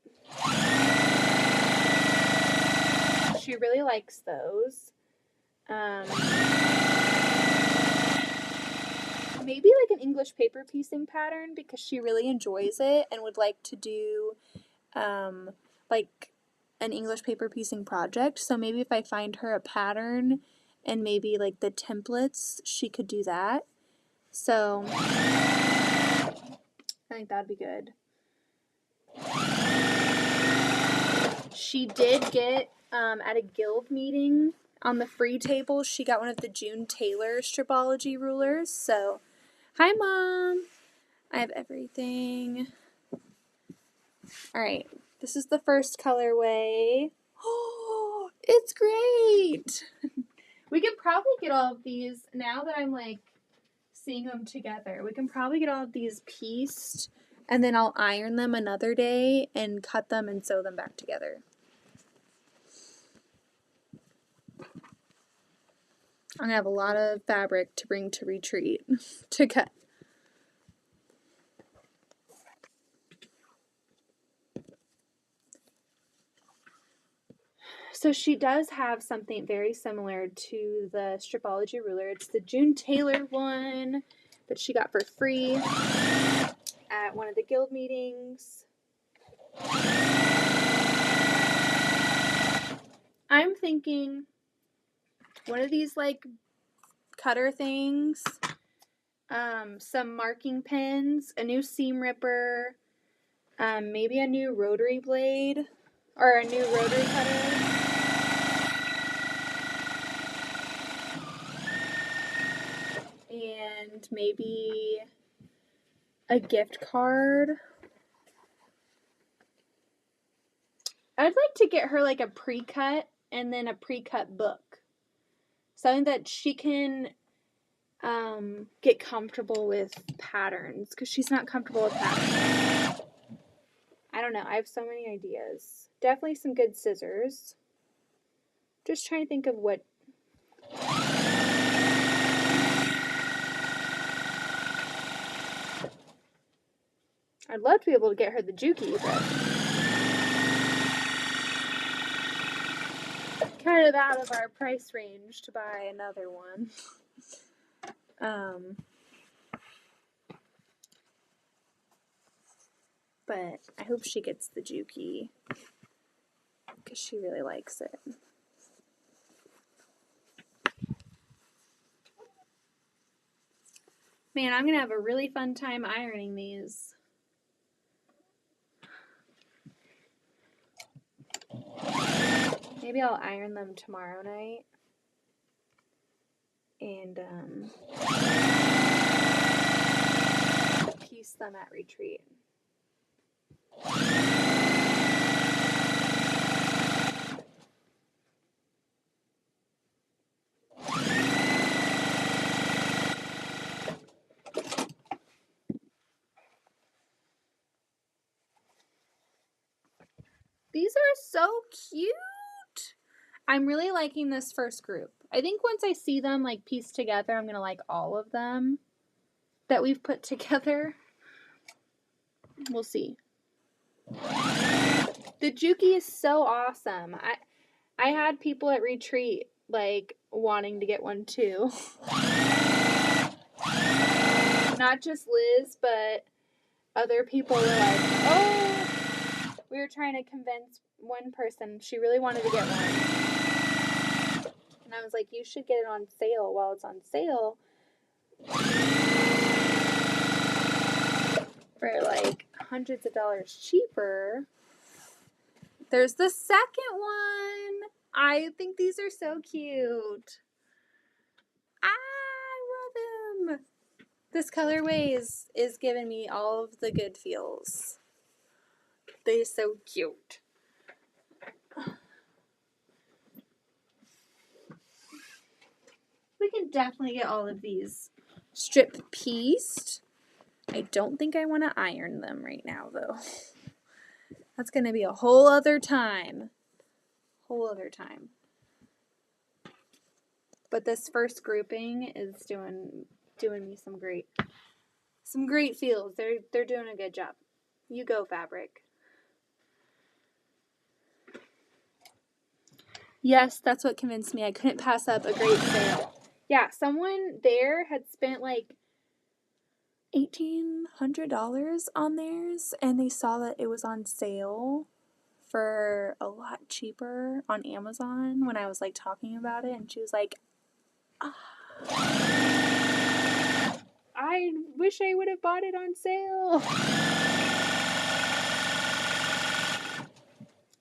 She really likes those. Maybe like an English paper piecing pattern, because she really enjoys it and would like to do like an English paper piecing project. So maybe if I find her a pattern and maybe like the templates, she could do that. So I think that'd be good. She did get at a guild meeting on the free table, she got one of the June Taylor Stripology rulers. So hi, Mom. I have everything. All right, this is the first colorway. Oh, it's great. We could probably get all of these, now that I'm like seeing them together, we can probably get all of these pieced, and then I'll iron them another day and cut them and sew them back together. I'm gonna have a lot of fabric to bring to retreat to cut. So she does have something very similar to the Stripology ruler. It's the June Taylor one that she got for free at one of the guild meetings. I'm thinking one of these like cutter things, some marking pins, a new seam ripper, maybe a new rotary blade or a new rotary cutter. And maybe a gift card. I'd like to get her like a pre-cut and then a pre-cut book. Something that she can get comfortable with patterns, because she's not comfortable with patterns. I don't know. I have so many ideas. Definitely some good scissors. Just trying to think of what. I'd love to be able to get her the Juki, but kind of out of our price range to buy another one. But I hope she gets the Juki, because she really likes it. Man, I'm going to have a really fun time ironing these. Maybe I'll iron them tomorrow night. And piece them at retreat. These are so cute. I'm really liking this first group. I think once I see them like pieced together, I'm going to like all of them that we've put together. We'll see. The Juki is so awesome. I had people at retreat like wanting to get one too. Not just Liz, but other people were like, oh, we were trying to convince one person she really wanted to get one. And I was like, you should get it on sale while it's on sale. For like hundreds of dollars cheaper. There's the second one. I think these are so cute. I love them. This colorway is giving me all of the good feels. They're so cute. We can definitely get all of these strip pieced. I don't think I want to iron them right now, though. That's going to be a whole other time. But this first grouping is doing me some great feels. They're doing a good job. You go, fabric. Yes, that's what convinced me. I couldn't pass up a great sale. Yeah, someone there had spent like $1,800 on theirs, and they saw that it was on sale for a lot cheaper on Amazon when I was like talking about it, and she was like, I wish I would have bought it on sale.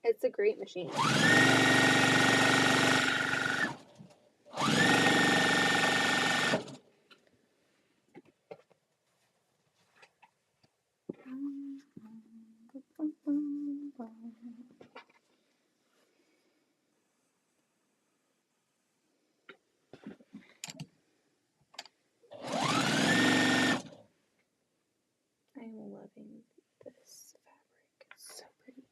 It's a great machine. I'm loving this fabric. It's so pretty.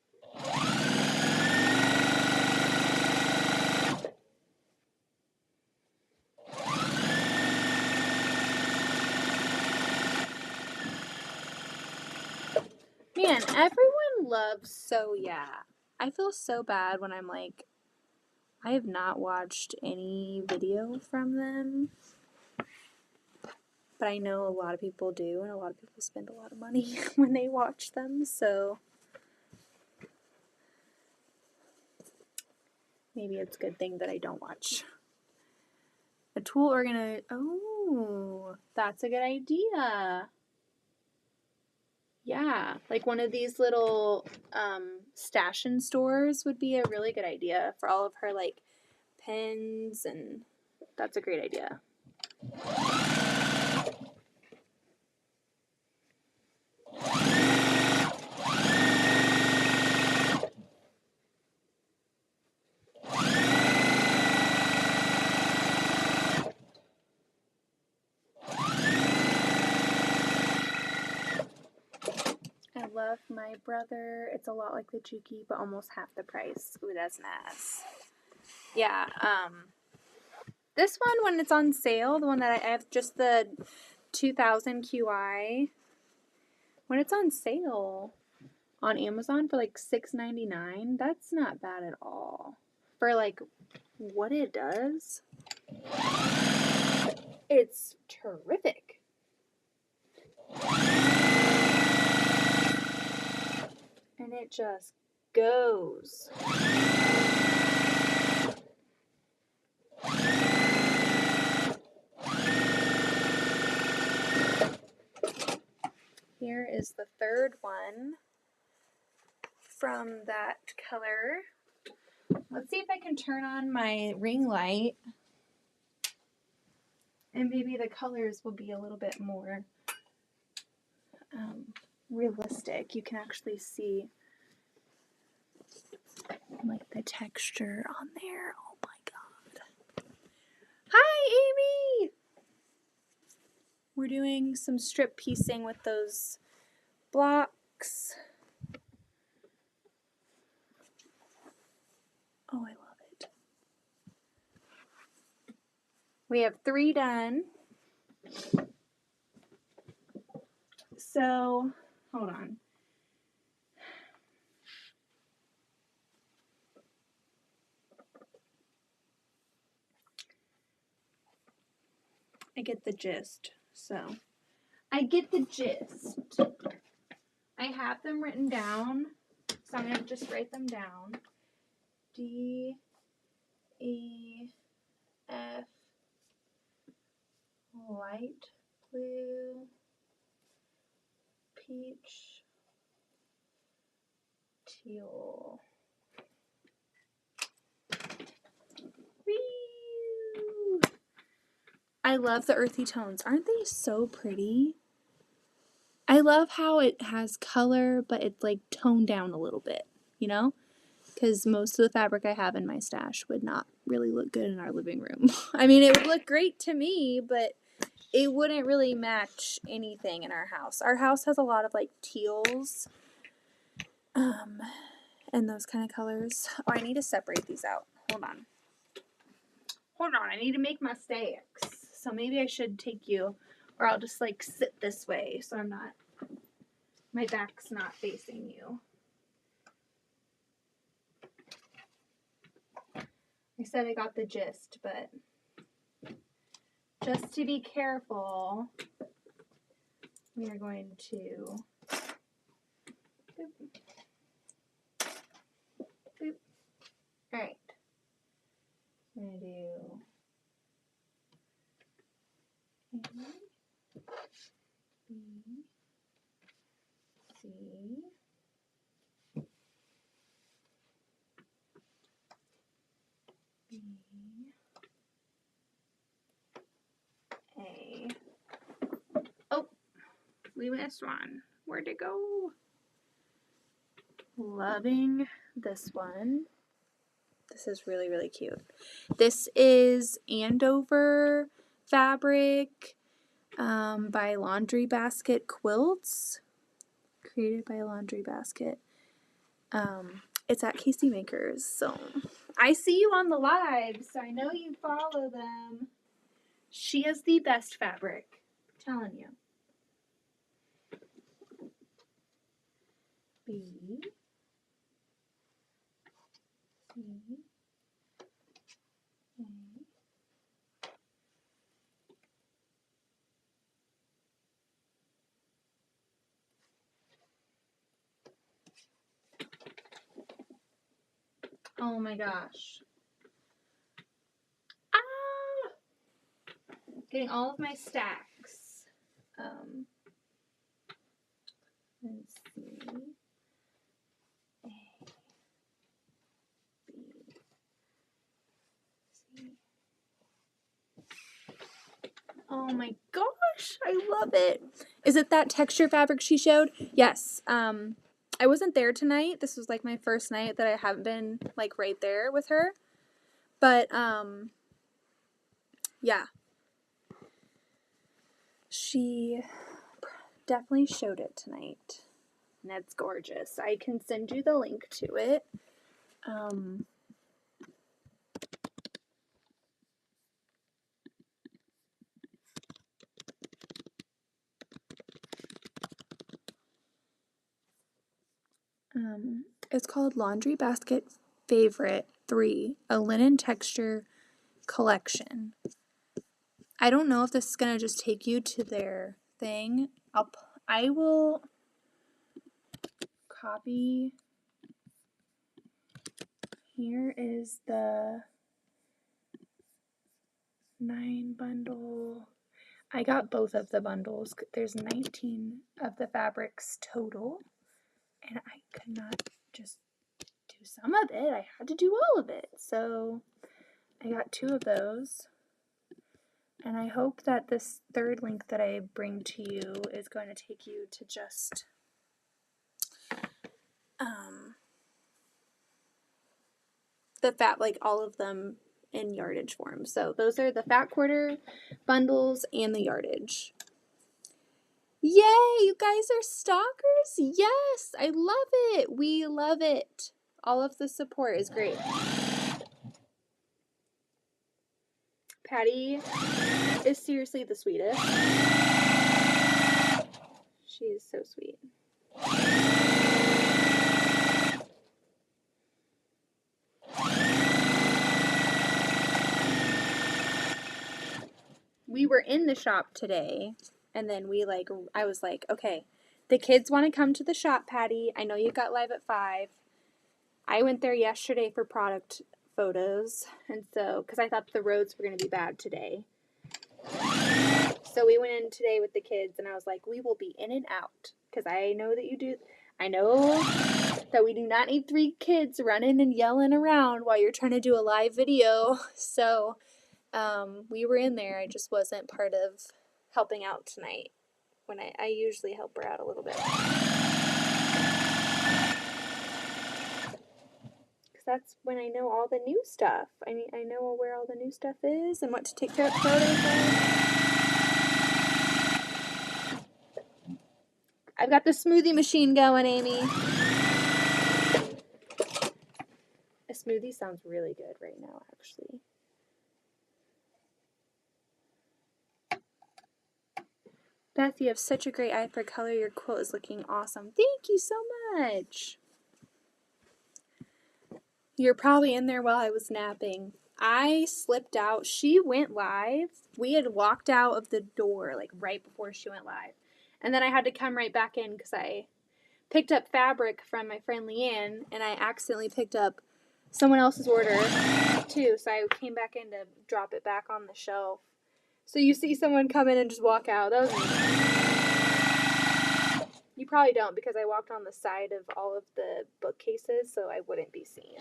Man, everyone loves So Yeah. I feel so bad when I'm like, I have not watched any video from them. But I know a lot of people do, and a lot of people spend a lot of money when they watch them, so maybe it's a good thing that I don't watch. A tool organizer. Oh, that's a good idea. Yeah, like one of these little stash-in stores would be a really good idea for all of her like pens, and that's a great idea. I love My Brother. It's a lot like the Juki, but almost half the price. Ooh, that's nice. Yeah, this one, when it's on sale, the one that I have, just the 2000 QI, when it's on sale on Amazon for like $6.99, that's not bad at all. For like what it does, it's terrific. And it just goes. here is the third one from that color. Let's see if I can turn on my ring light and maybe the colors will be a little bit more realistic. You can actually see like the texture on there. Oh my god. Hi, Amy! We're doing some strip piecing with those blocks. Oh, I love it. We have 3 done. So, hold on. I get the gist. So, I get the gist. I have them written down, so I'm going to just write them down. D, E, F, light blue, peach, teal. Whee! I love the earthy tones. Aren't they so pretty? I love how it has color, but it's like toned down a little bit, you know? Because most of the fabric I have in my stash would not really look good in our living room. I mean, it would look great to me, but it wouldn't really match anything in our house. Our house has a lot of like teals and those kind of colors. Oh, I need to separate these out. Hold on. I need to make my stacks. So maybe I should take you, or I'll just like sit this way so I'm not, my back's not facing you. I said I got the gist, but just to be careful, we are going to boop, boop. All right. I'm going to do A, B, C, B, A. Oh, we missed one. Where'd it go? Loving this one. This is really, really cute. This is Andover fabric by Laundry Basket Quilts. Created by Laundry Basket. It's at Casey Makers. So I see you on the live, so I know you follow them. She has the best fabric. I'm telling you. B, C, A. Oh my gosh. Ah! Getting all of my stacks. Let's see. A, B, C. Oh my gosh, I love it. Is it that texture fabric she showed? Yes. I wasn't there tonight. This was like my first night that I haven't been like right there with her. But yeah. She definitely showed it tonight. And it's gorgeous. I can send you the link to it. It's called Laundry Basket Favorite 3, a linen texture collection. I don't know if this is going to just take you to their thing. I will copy. Here is the 9 bundle. I got both of the bundles. There's 19 of the fabrics total, and I could not just do some of it. I had to do all of it. So I got 2 of those, and I hope that this third link that I bring to you is going to take you to just the fat, like all of them in yardage form. So those are the fat quarter bundles and the yardage. Yay, you guys are stalkers? Yes, I love it. We love it. All of the support is great. Patty is seriously the sweetest. She is so sweet. We were in the shop today, and then I was like, okay, the kids want to come to the shop, Patty. I know you got live at 5. I went there yesterday for product photos, and so, because I thought the roads were going to be bad today. So we went in today with the kids, and I was like, we will be in and out, because I know that you do. I know that we do not need 3 kids running and yelling around while you're trying to do a live video. So we were in there. I just wasn't part of helping out tonight when I usually help her out a little bit. Because that's when I know all the new stuff. I mean, I know where all the new stuff is and what to take photos of. I've got the smoothie machine going, Amy. A smoothie sounds really good right now, actually. Beth, you have such a great eye for color. Your quilt is looking awesome. Thank you so much. You're probably in there while I was napping. I slipped out. She went live. We had walked out of the door like right before she went live. And then I had to come right back in because I picked up fabric from my friend Leanne, and I accidentally picked up someone else's order too. So I came back in to drop it back on the shelf. So you see someone come in and just walk out. That was me. You probably don't because I walked on the side of all of the bookcases, so I wouldn't be seen.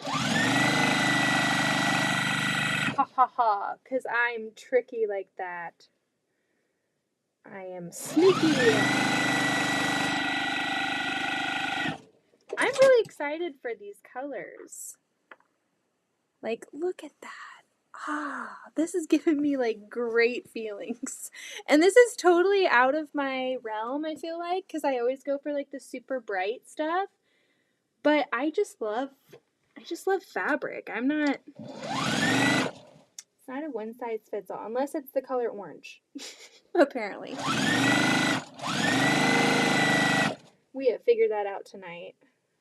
Ha ha ha, because I'm tricky like that. I am sneaky. I'm really excited for these colors. Like, look at that. This is giving me like great feelings. And this is totally out of my realm, I feel like, because I always go for like the super bright stuff. But I just love fabric. It's not a one size fits all, unless it's the color orange. Apparently. We have figured that out tonight.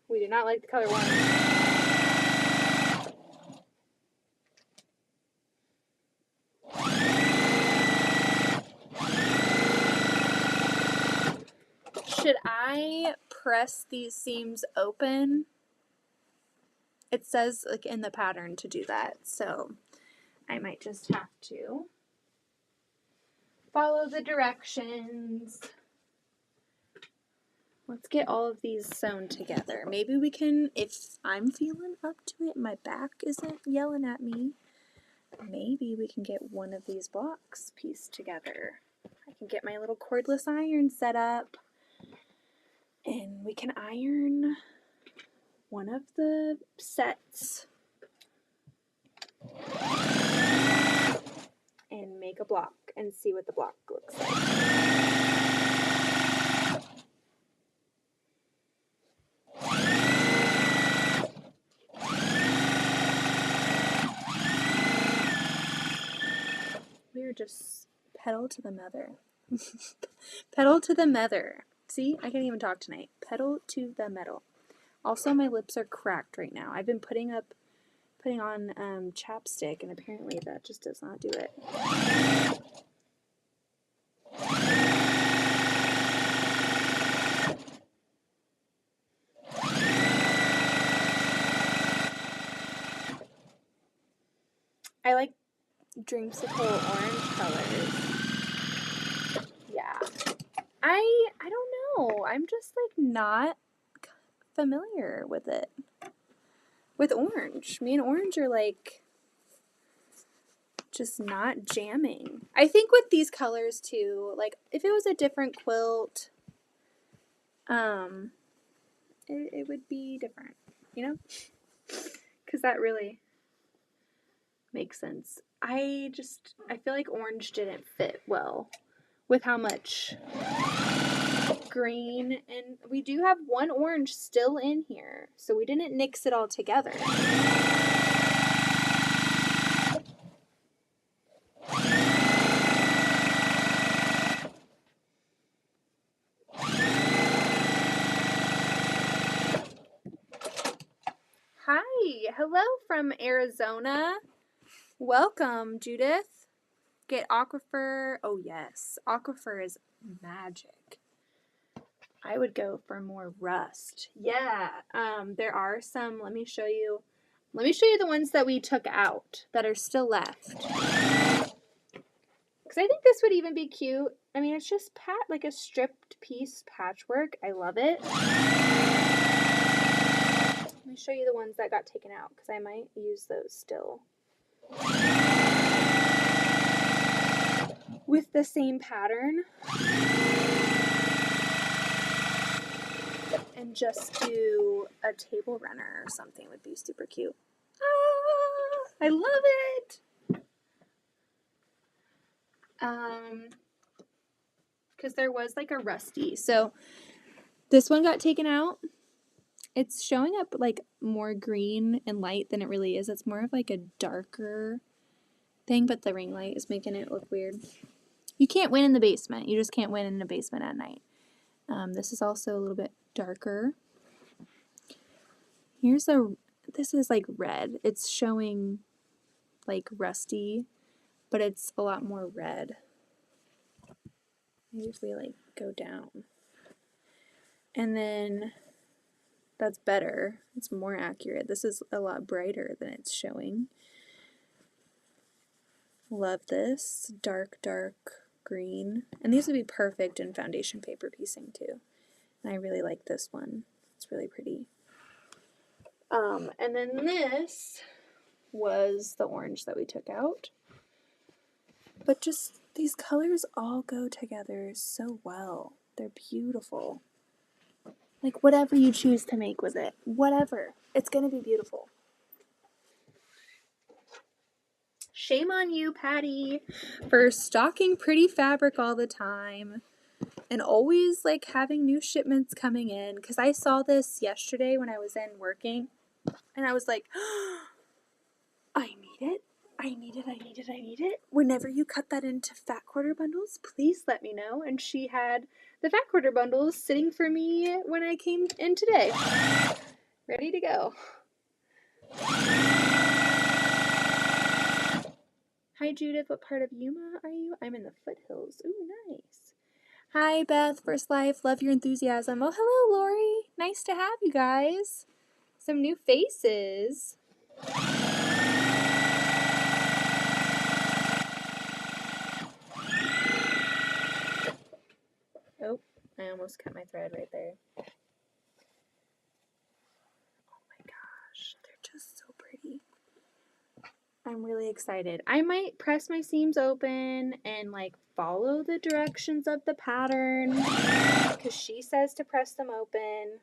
We do not like the color orange. Should I press these seams open? It says like in the pattern to do that, so I might just have to follow the directions. Let's get all of these sewn together. Maybe we can, if I'm feeling up to it, my back isn't yelling at me, maybe we can get one of these blocks pieced together. I can get my little cordless iron set up, and we can iron one of the sets and make a block and see what the block looks like. We're just pedal to the meather. Pedal to the meather. See, I can't even talk tonight. Pedal to the metal. Also, my lips are cracked right now. I've been putting on chapstick, and apparently that just does not do it. I like dreamsicle orange colors. I don't know. I'm just like not familiar with it. With orange. Me and orange are like just not jamming. I think with these colors too, like if it was a different quilt, it would be different, you know? Because that really makes sense. I feel like orange didn't fit well with how much green, and we do have one orange still in here, so we didn't mix it all together. Hi, hello from Arizona. Welcome, Judith. Get Aquifer. Oh yes, Aquifer is magic. I would go for more rust. Yeah, there are some. Let me show you the ones that we took out that are still left. Because I think this would even be cute. I mean, it's just like a stripped piece patchwork. I love it. Let me show you the ones that got taken out because I might use those still. With the same pattern. And just do a table runner or something would be super cute. Ah, I love it. Because there was like a rusty. So this one got taken out. It's showing up like more green and light than it really is. It's more of like a darker thing, but the ring light is making it look weird. You can't win in the basement. You just can't win in the basement at night. This is also a little bit darker. This is like red. It's showing like rusty, but it's a lot more red. Maybe if we like go down. And then that's better. It's more accurate. This is a lot brighter than it's showing. Love this. Dark, dark green. And these would be perfect in foundation paper piecing too. And I really like this one. It's really pretty. And then this was the orange that we took out. But just these colors all go together so well. They're beautiful. Like whatever you choose to make with it, whatever, it's going to be beautiful. Shame on you, Patty, for stocking pretty fabric all the time and always like having new shipments coming in. Because I saw this yesterday when I was in working and I was like, oh, I need it. I need it, I need it, I need it. Whenever you cut that into fat quarter bundles, please let me know. And she had the fat quarter bundles sitting for me when I came in today. Ready to go. Hi, Judith. What part of Yuma are you? I'm in the foothills. Ooh, nice. Hi, Beth. First Life. Love your enthusiasm. Oh, hello, Lori. Nice to have you guys. Some new faces. Oh, I almost cut my thread right there. Oh my gosh, they're just so pretty. I'm really excited. I might press my seams open and like follow the directions of the pattern because she says to press them open.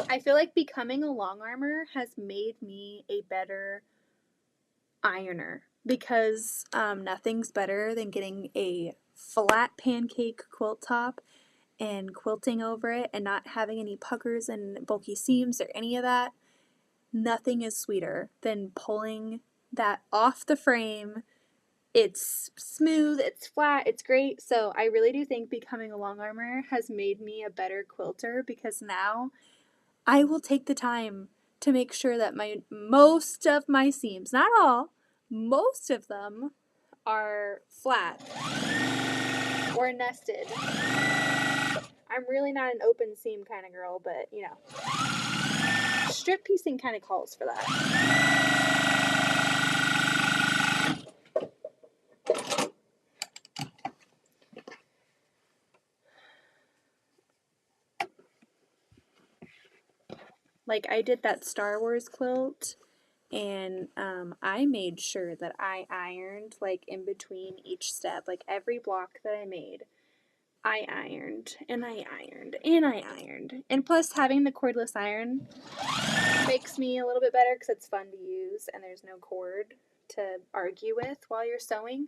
I feel like becoming a long armor has made me a better ironer because nothing's better than getting a flat pancake quilt top and quilting over it and not having any puckers and bulky seams or any of that. Nothing is sweeter than pulling that off the frame. It's smooth, it's flat, it's great. So I really do think becoming a long armor has made me a better quilter because now I will take the time to make sure that most of my seams, not all, most of them are flat or nested. I'm really not an open seam kind of girl, but you know, strip piecing kind of calls for that. Like I did that Star Wars quilt, and I made sure that I ironed like in between each step, like every block that I made. I ironed and I ironed and I ironed. And plus, having the cordless iron makes me a little bit better because it's fun to use and there's no cord to argue with while you're sewing.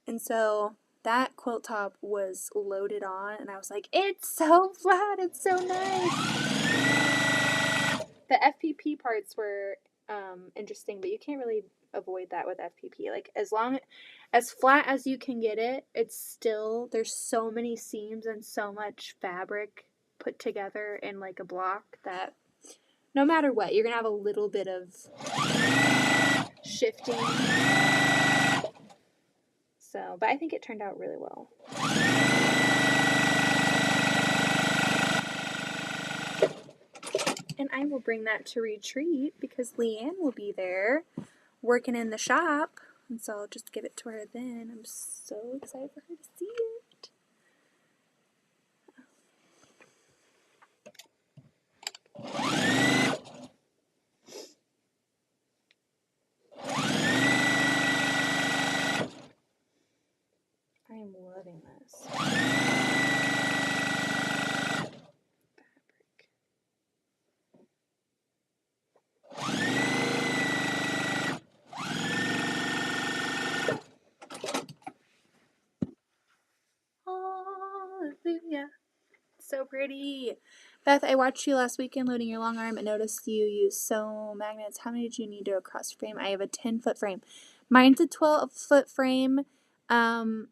And so that quilt top was loaded on, and I was like, it's so flat, it's so nice. The FPP parts were interesting, but you can't really avoid that with FPP. Like as flat as you can get it, it's still, there's so many seams and so much fabric put together in like a block that no matter what, you're gonna have a little bit of shifting. So, but I think it turned out really well. And I will bring that to retreat because Leanne will be there working in the shop. And so I'll just give it to her then. I'm so excited for her to see it. I am loving this. Hallelujah. So pretty. Beth, I watched you last weekend loading your long arm and noticed you use sew magnets. How many did you need to across frame? I have a 10-foot frame. Mine's a 12-foot frame. And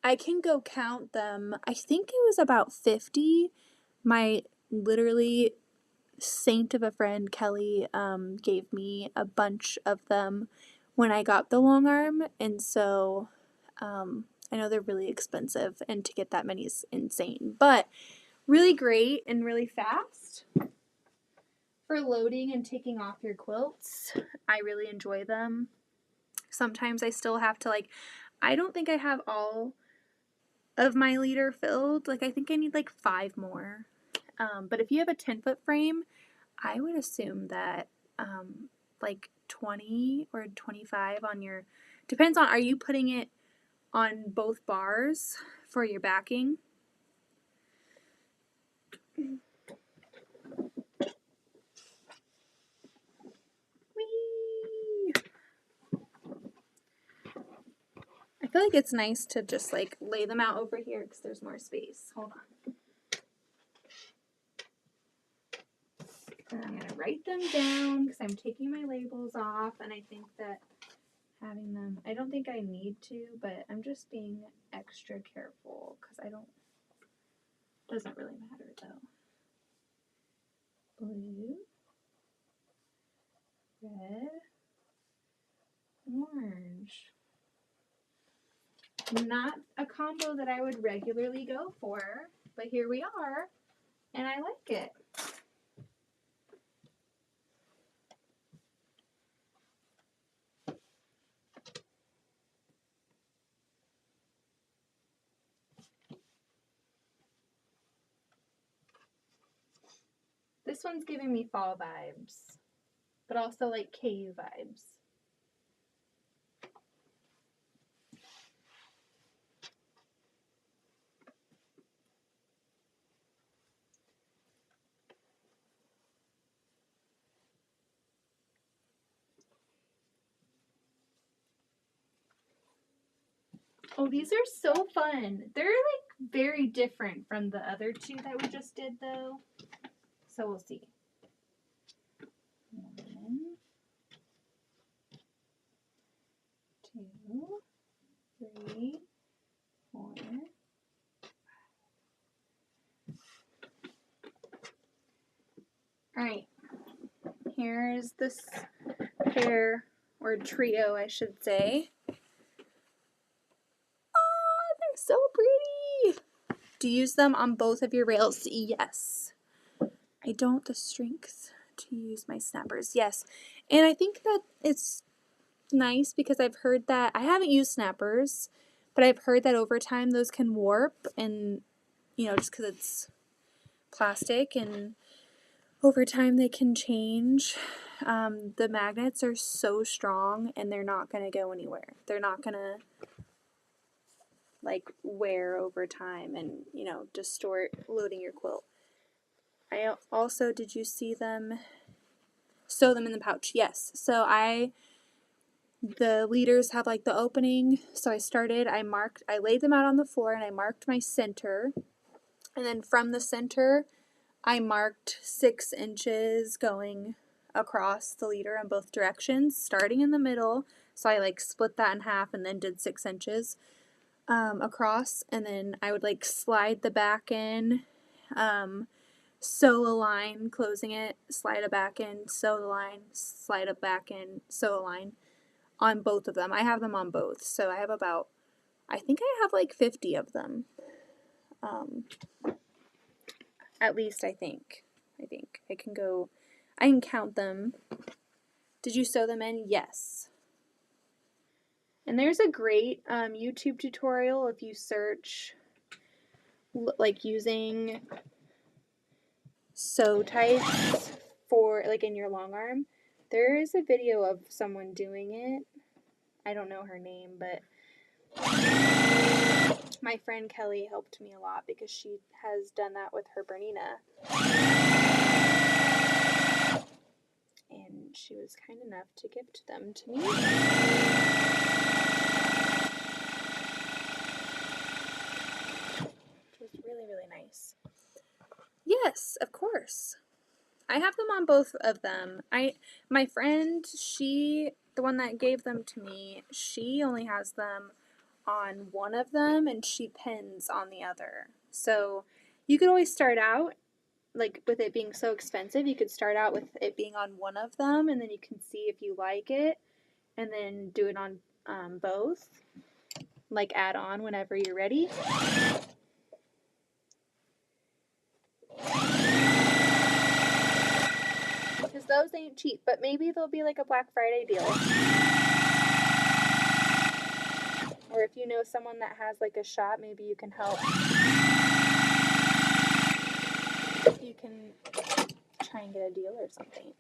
I can go count them. I think it was about 50. My literally saint of a friend, Kelly, gave me a bunch of them when I got the long arm. And so I know they're really expensive, and to get that many is insane. But really great and really fast for loading and taking off your quilts. I really enjoy them. Sometimes I still have to I don't think I have all of my liter filled. Like I think I need like 5 more. But if you have a 10-foot frame, I would assume that like 20 or 25 on your, depends on, are you putting it on both bars for your backing? Whee! I feel like it's nice to just like lay them out over here because there's more space. Hold on. And I'm going to write them down because I'm taking my labels off, and I think that having them, I don't think I need to, but I'm just being extra careful because doesn't really matter though. Blue, red, orange. Not a combo that I would regularly go for, but here we are, and I like it. This one's giving me fall vibes, but also like KU vibes. Oh, these are so fun. They're like very different from the other two that we just did though. So we'll see. 1, 2, 3, 4. Alright. Here's this pair, or trio I should say. They're so pretty. Do you use them on both of your rails? Yes. I don't have the strength to use my snappers. Yes. And I think that it's nice because I've heard that, I haven't used snappers, but I've heard that over time those can warp, and just because it's plastic, and over time they can change. The magnets are so strong and they're not going to go anywhere. They're not going to like wear over time and, you know, distort loading your quilt. I also, did you see them sew them in the pouch? Yes. So the leaders have like the opening. So I laid them out on the floor and I marked my center. And then from the center, I marked 6 inches going across the leader in both directions, starting in the middle. So I like split that in half and then did 6 inches across. And then I would like slide the back in, sew a line, closing it, slide it back in, sew the line, slide it back in, sew a line on both of them. I have them on both. So I think I have like 50 of them. At least I think I can count them. Did you sew them in? Yes. And there's a great YouTube tutorial if you search like using sew types for like in your long arm. There is a video of someone doing it. I don't know her name, but my friend Kelly helped me a lot because she has done that with her Bernina. And she was kind enough to gift them to me. Which was really, really nice. Yes, of course. I have them on both of them. My friend, the one that gave them to me, she only has them on one of them and she pins on the other. So you could always start out, like with it being so expensive, you could start out with it being on one of them and then you can see if you like it and then do it on both, like add on whenever you're ready. Because those ain't cheap, but maybe there'll be like a Black Friday deal. Or if you know someone that has like a shop, maybe you can help. You can try and get a deal or something.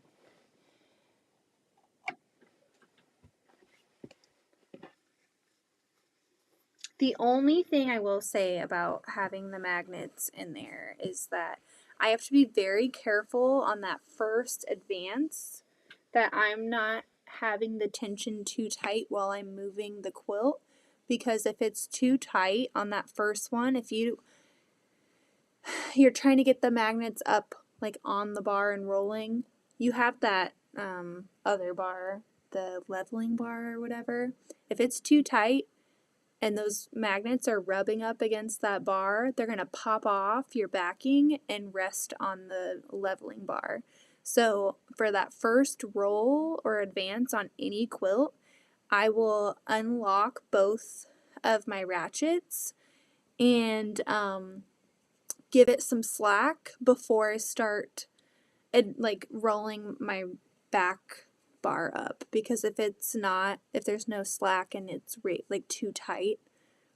The only thing I will say about having the magnets in there is that I have to be very careful on that first advance that I'm not having the tension too tight while I'm moving the quilt, because if it's too tight on that first one, if you're trying to get the magnets up like on the bar and rolling, you have that other bar, the leveling bar or whatever. If it's too tight and those magnets are rubbing up against that bar, they're going to pop off your backing and rest on the leveling bar. So for that first roll or advance on any quilt, I will unlock both of my ratchets and give it some slack before I start like rolling my back bar up, because if there's no slack and it's like too tight,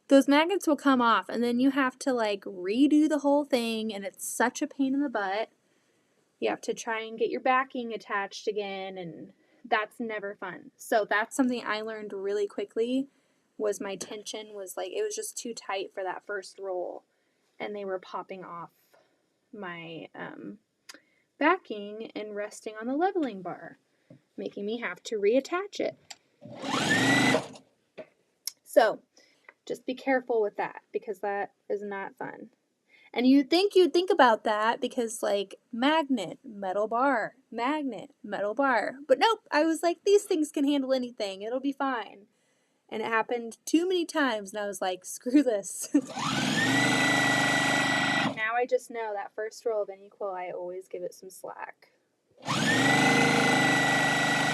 those magnets will come off and then you have to like redo the whole thing and it's such a pain in the butt. You have to try and get your backing attached again and that's never fun. So that's something I learned really quickly, was my tension was like, it was just too tight for that first roll and they were popping off my backing and resting on the leveling bar, making me have to reattach it. So just be careful with that because that is not fun. And you'd think about that because like magnet, metal bar, magnet, metal bar. But nope, I was like, these things can handle anything. It'll be fine. And it happened too many times and I was like, screw this. Now I just know that first roll of any quilt, I always give it some slack.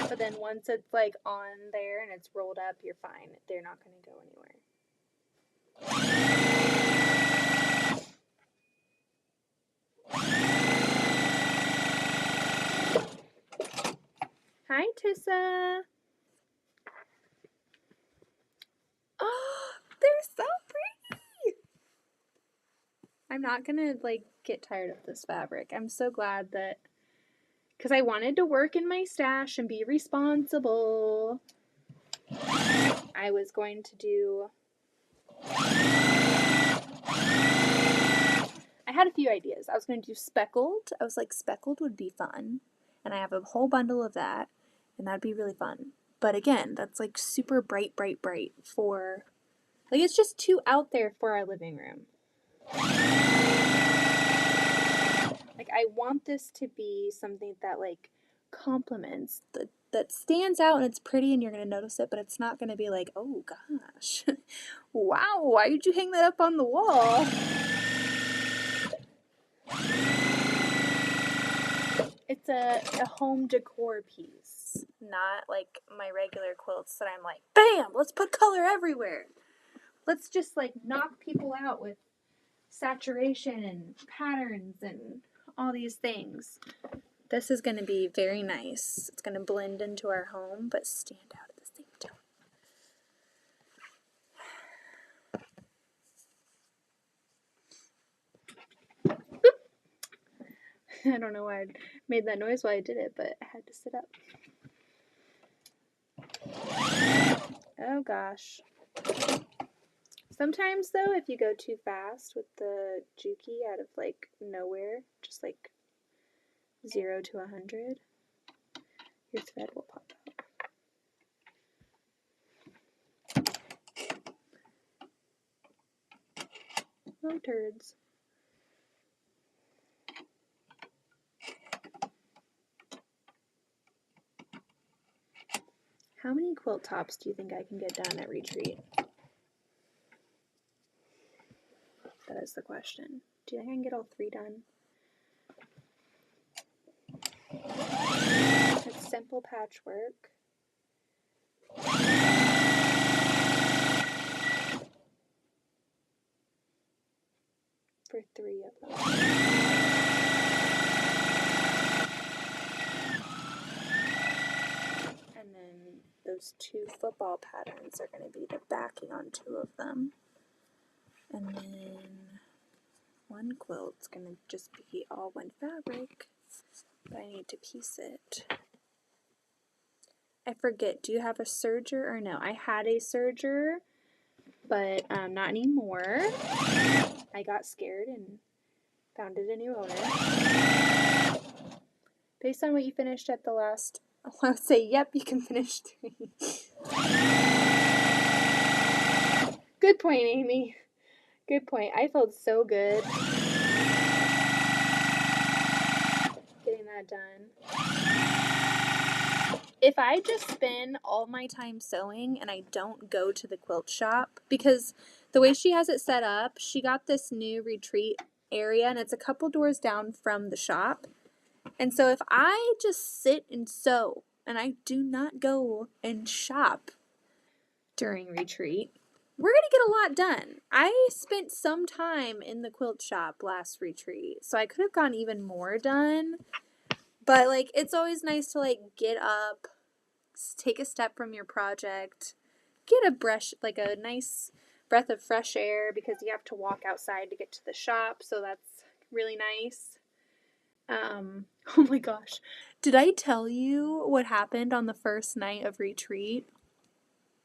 But then once it's like on there and it's rolled up, you're fine. They're not going to go anywhere. Hi, Tissa. Oh, they're so pretty. I'm not going to like get tired of this fabric. I'm so glad that because I wanted to work in my stash and be responsible. I was going to do... I had a few ideas. I was going to do speckled. I was like, speckled would be fun. And I have a whole bundle of that. And that'd be really fun. But again, that's like super bright for... Like, it's just too out there for our living room. Like, I want this to be something that, like, complements, that stands out and it's pretty and you're going to notice it, but it's not going to be like, oh gosh, wow, why did you hang that up on the wall? It's a home decor piece, not like my regular quilts that I'm like, bam, let's put color everywhere. Let's just like knock people out with saturation and patterns and all these things. This is going to be very nice. It's going to blend into our home, but stand out at the same time. I don't know why I made that noise while I did it, but I had to sit up. Oh gosh. Sometimes though, if you go too fast with the juki out of like nowhere, just like 0 to 100, your thread will pop out. Oh, turds. How many quilt tops do you think I can get done at retreat? That is the question. Do you think I can get all 3 done? It's simple patchwork. For 3 of them. And then those 2 football patterns are going to be the backing on 2 of them. And then 1 quilt's going to just be all 1 fabric, but I need to piece it. I forget, do you have a serger or no? I had a serger, but not anymore. I got scared and found it a new owner. Based on what you finished at the last, I would say, yep, you can finish 3. Good point, Amy. Good point. I felt so good getting that done. If I just spend all my time sewing and I don't go to the quilt shop, because the way she has it set up, she got this new retreat area and it's a couple doors down from the shop. And so if I just sit and sew and I do not go and shop during retreat, we're going to get a lot done. I spent some time in the quilt shop last retreat, so I could have gotten even more done. But like, it's always nice to like get up, take a step from your project, get a nice breath of fresh air because you have to walk outside to get to the shop, so that's really nice. Oh my gosh. Did I tell you what happened on the first night of retreat?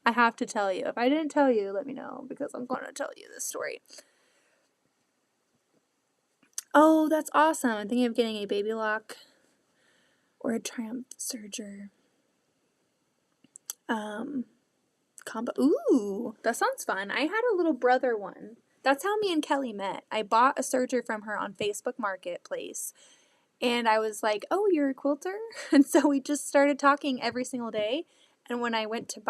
I have to tell you. If I didn't tell you, let me know because I'm going to tell you this story. Oh, that's awesome. I'm thinking of getting a baby lock or a Triumph serger. Combo. Ooh, that sounds fun. I had a little brother one. That's how me and Kelly met. I bought a serger from her on Facebook Marketplace. And I was like, oh, you're a quilter? And so we just started talking every single day. And when I went to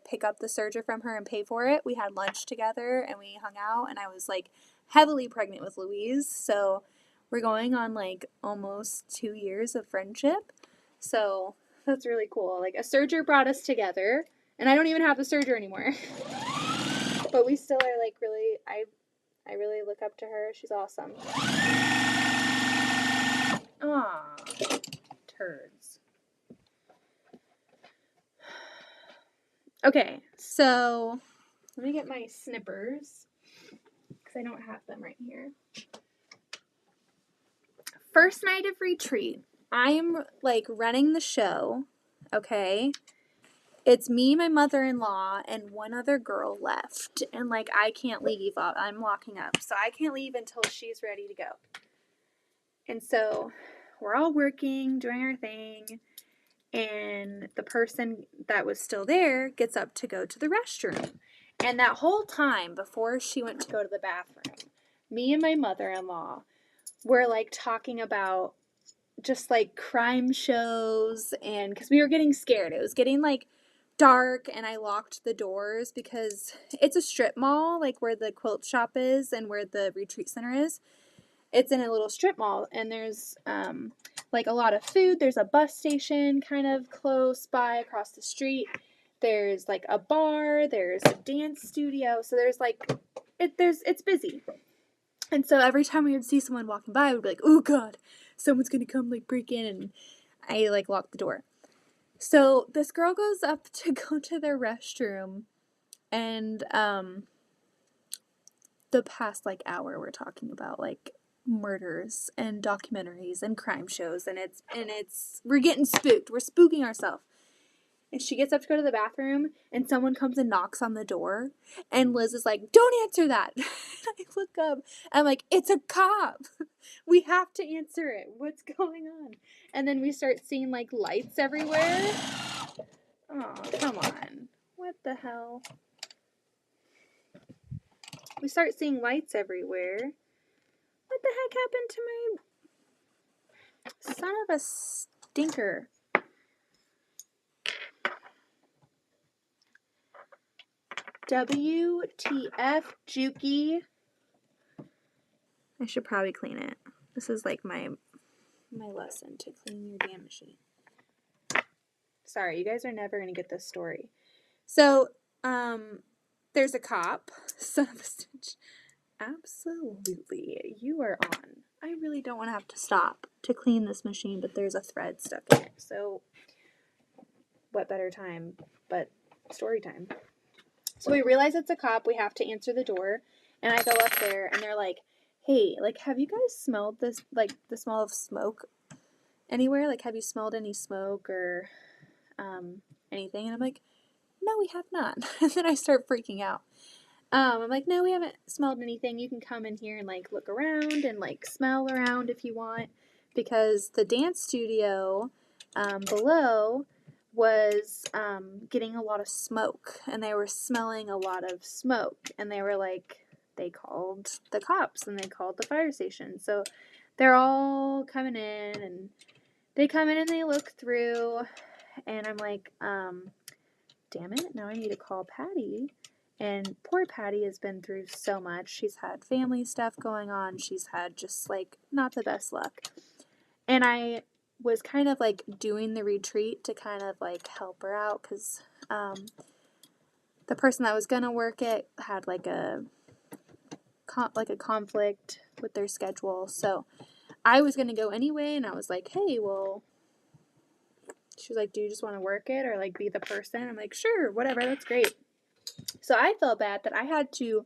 pick up the serger from her and pay for it, we had lunch together and we hung out. And I was like heavily pregnant with Louise. So we're going on like almost 2 years of friendship. So that's really cool. Like a serger brought us together. And I don't even have the serger anymore. But we still are like really, I really look up to her. She's awesome. Aw, turds. Okay, so let me get my snippers because I don't have them right here. First night of retreat, I am like running the show, okay? It's me, my mother-in-law, and one other girl left. And like I can't leave. I'm locking up. So I can't leave until she's ready to go. And so we're all working, doing our thing. And the person that was still there gets up to go to the restroom. And that whole time before she went to go to the bathroom, me and my mother-in-law were like talking about just like crime shows, and because we were getting scared. It was getting like dark, and I locked the doors because it's a strip mall, like where the quilt shop is and where the retreat center is. It's in a little strip mall, and there's like a lot of food. There's a bus station kind of close by across the street. There's like a bar. There's a dance studio. So there's like it's busy. And so every time we would see someone walking by, I would be like, oh God, someone's going to come like break in. And I like lock the door. So this girl goes up to go to their restroom, and the past like hour we're talking about like murders and documentaries and crime shows, and it's we're getting spooked. We're spooking ourselves. And she gets up to go to the bathroom, and someone comes and knocks on the door. And Liz is like, don't answer that. And I look up. I'm like, it's a cop. We have to answer it. What's going on? And then we start seeing, like, lights everywhere. Oh, come on. What the hell? We start seeing lights everywhere. What the heck happened to my... Son of a stinker. WTF, Juki. I should probably clean it. This is like my lesson to clean your damn machine. Sorry, you guys are never going to get this story. So, there's a cop. Son of a stitch. Absolutely. You are on. I really don't want to have to stop to clean this machine, but there's a thread stuck in it. So, what better time but story time. So we realize it's a cop. We have to answer the door. And I go up there, and they're like, hey, like, have you guys smelled this, like, the smell of smoke anywhere? Like, have you smelled any smoke or anything? And I'm like, no, we have not. And then I start freaking out. I'm like, no, we haven't smelled anything. You can come in here and, like, look around and, like, smell around if you want. Because the dance studio below was getting a lot of smoke. And they were smelling a lot of smoke. And they were like, they called the cops and they called the fire station. So they're all coming in, and they come in and they look through. And I'm like, damn it, now I need to call Patty. And poor Patty has been through so much. She's had family stuff going on. She's had just, like, not the best luck. And I was kind of, like, doing the retreat to kind of, like, help her out because the person that was going to work it had, like, a conflict with their schedule. So I was going to go anyway, and I was like, hey, well, she was like, do you just want to work it or, like, be the person? I'm like, sure, whatever, that's great. So I felt bad that I had to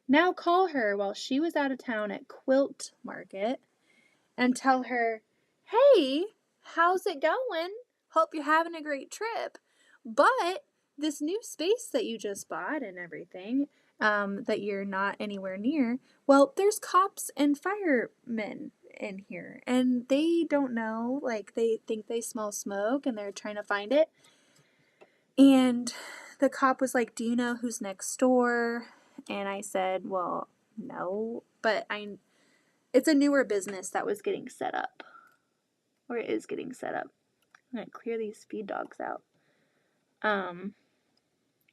now call her while she was out of town at Quilt Market and tell her, hey, how's it going? Hope you're having a great trip. But this new space that you just bought and everything, that you're not anywhere near, well, there's cops and firemen in here, and they don't know, like, they think they smell smoke and they're trying to find it. And the cop was like, do you know who's next door? And I said, well, no, but it's a newer business that was getting set up, or it is getting set up. I'm going to clear these feed dogs out.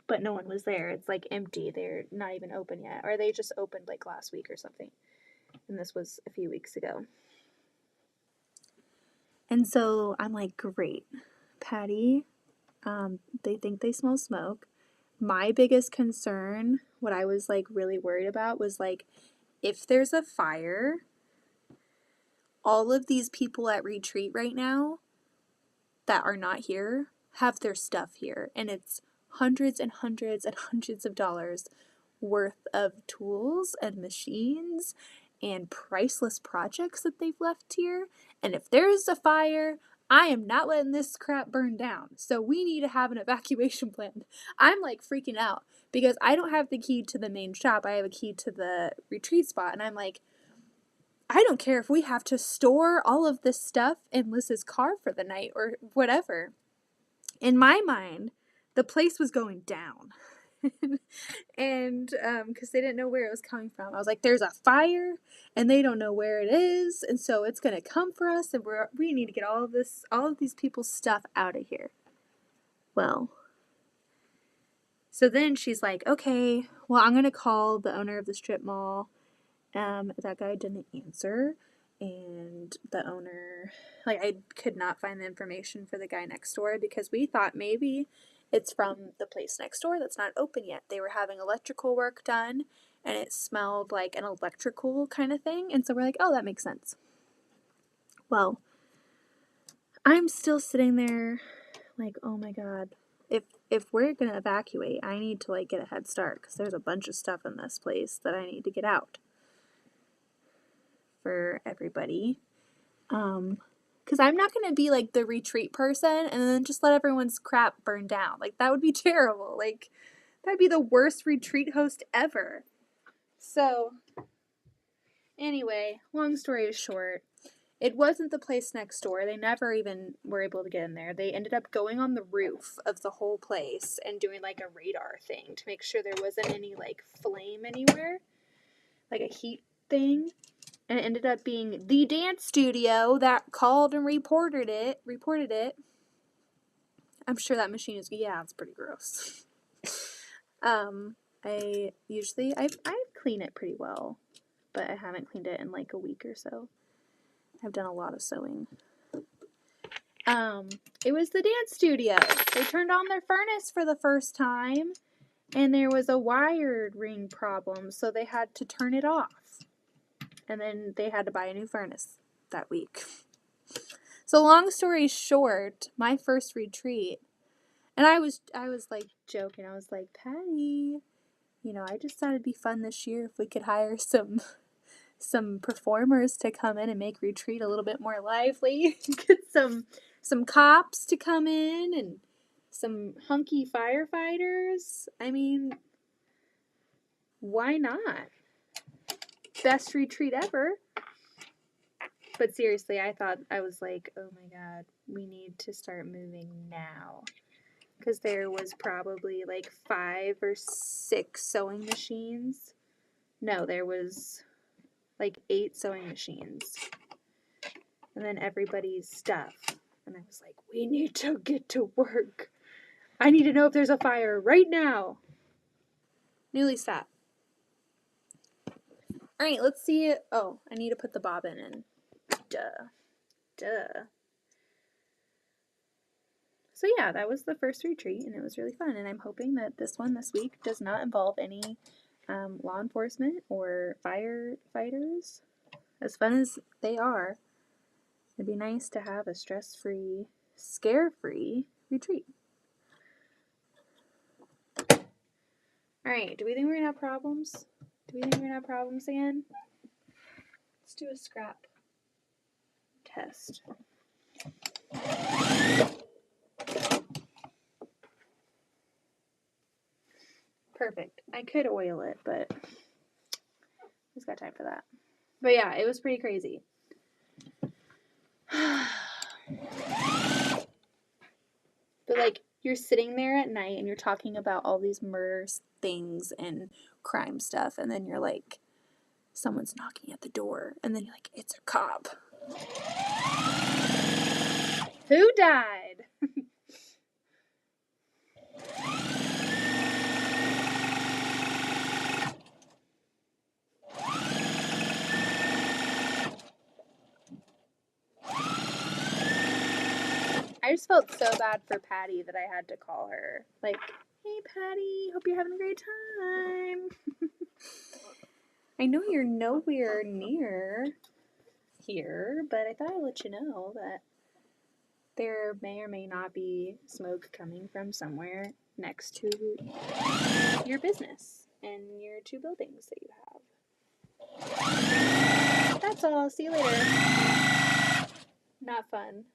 But no one was there. It's like empty. They're not even open yet, or they just opened like last week or something. And this was a few weeks ago. And so I'm like, great, Patty, they think they smell smoke. My biggest concern, what I was like really worried about was like, if there's a fire, all of these people at retreat right now that are not here have their stuff here. And it's hundreds and hundreds and hundreds of dollars worth of tools and machines and priceless projects that they've left here. And if there's a fire, I am not letting this crap burn down. So we need to have an evacuation plan. I'm like freaking out because I don't have the key to the main shop. I have a key to the retreat spot. And I'm like, I don't care if we have to store all of this stuff in Liz's car for the night or whatever. In my mind, the place was going down. And because they didn't know where it was coming from. I was like, there's a fire and they don't know where it is, and so it's gonna come for us, and we need to get all of these people's stuff out of here. Well, so then she's like, okay, well, I'm gonna call the owner of the strip mall. That guy didn't answer, and the owner, like, I could not find the information for the guy next door because we thought maybe it's from the place next door that's not open yet. They were having electrical work done, and it smelled like an electrical kind of thing, and so we're like, oh, that makes sense. Well, I'm still sitting there like, oh my god, if we're gonna evacuate, I need to like get a head start because there's a bunch of stuff in this place that I need to get out for everybody. Because I'm not going to be like the retreat person and then just let everyone's crap burn down. Like, that would be terrible. Like, that'd be the worst retreat host ever. So, anyway, long story short, it wasn't the place next door. They never even were able to get in there. They ended up going on the roof of the whole place and doing like a radar thing to make sure there wasn't any like flame anywhere, like a heat thing. And it ended up being the dance studio that called and reported it. I'm sure that machine is, yeah, it's pretty gross. I clean it pretty well, but I haven't cleaned it in like a week or so. I've done a lot of sewing. It was the dance studio. They turned on their furnace for the first time, and there was a wired ring problem, so they had to turn it off. And then they had to buy a new furnace that week. So long story short, my first retreat, and I was like joking. I was like, Patty, I just thought it'd be fun this year if we could hire some performers to come in and make retreat a little bit more lively. Get some cops to come in and some hunky firefighters. I mean, why not? Best retreat ever. But seriously, I was like, oh my god, we need to start moving now. Because there was probably like 5 or 6 sewing machines. No, there was like 8 sewing machines. And then everybody's stuff. And I was like, we need to get to work. I need to know if there's a fire right now. Newly, stop. Alright, let's see it. Oh, I need to put the bobbin in. Duh. So yeah, that was the first retreat, and it was really fun. And I'm hoping that this one this week does not involve any law enforcement or firefighters. As fun as they are, it'd be nice to have a stress-free, scare-free retreat. Alright, do we think we're gonna have problems? Again? Let's do a scrap test. Perfect. I could oil it, but who's got time for that? But yeah, it was pretty crazy. But like, you're sitting there at night and you're talking about all these murder things and crime stuff, and then you're like, someone's knocking at the door, and then you're like, it's a cop. Who died? I just felt so bad for Patty that I had to call her. Like, hey Patty, hope you're having a great time. I know you're nowhere near here, but I thought I'd let you know that there may or may not be smoke coming from somewhere next to your business and your 2 buildings that you have. That's all. See you later. Not fun.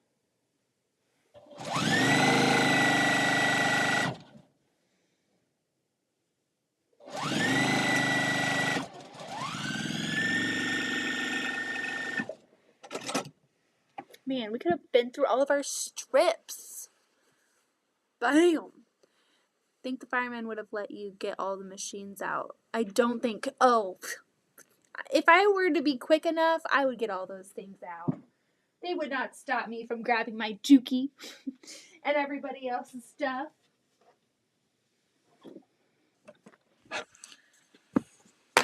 Man, we could have been through all of our strips. Bam! Think the fireman would have let you get all the machines out. I don't think. Oh, if I were to be quick enough, I would get all those things out. They would not stop me from grabbing my Juki and everybody else's stuff. I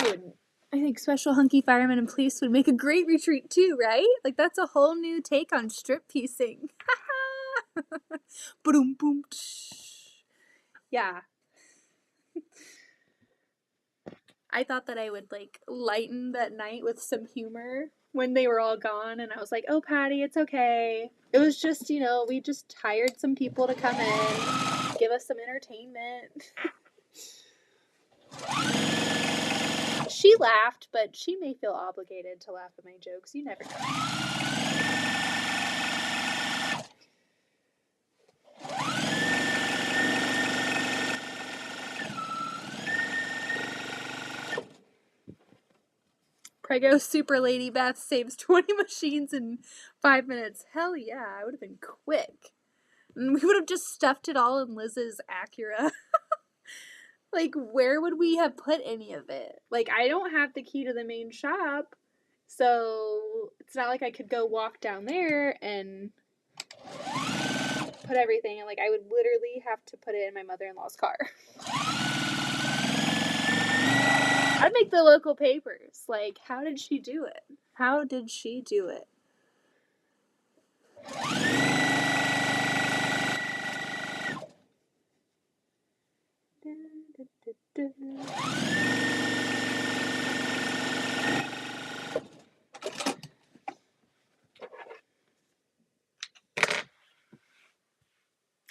wouldn't. I think Special Hunky Firemen and Police would make a great retreat too, right? Like, that's a whole new take on strip piecing. Boom, boom. Yeah. I thought that I would, like, lighten that night with some humor when they were all gone, and I was like, oh, Patty, it's okay. It was just, you know, we just hired some people to come in, give us some entertainment. She laughed, but she may feel obligated to laugh at my jokes. You never know. Prego Super Lady Beth saves 20 machines in 5 minutes. Hell yeah, I would have been quick. And we would have just stuffed it all in Liz's Acura. Like, where would we have put any of it? Like, I don't have the key to the main shop, so it's not like I could go walk down there and put everything. Like, I would literally have to put it in my mother-in-law's car. I'd make the local papers. Like, how did she do it? How did she do it?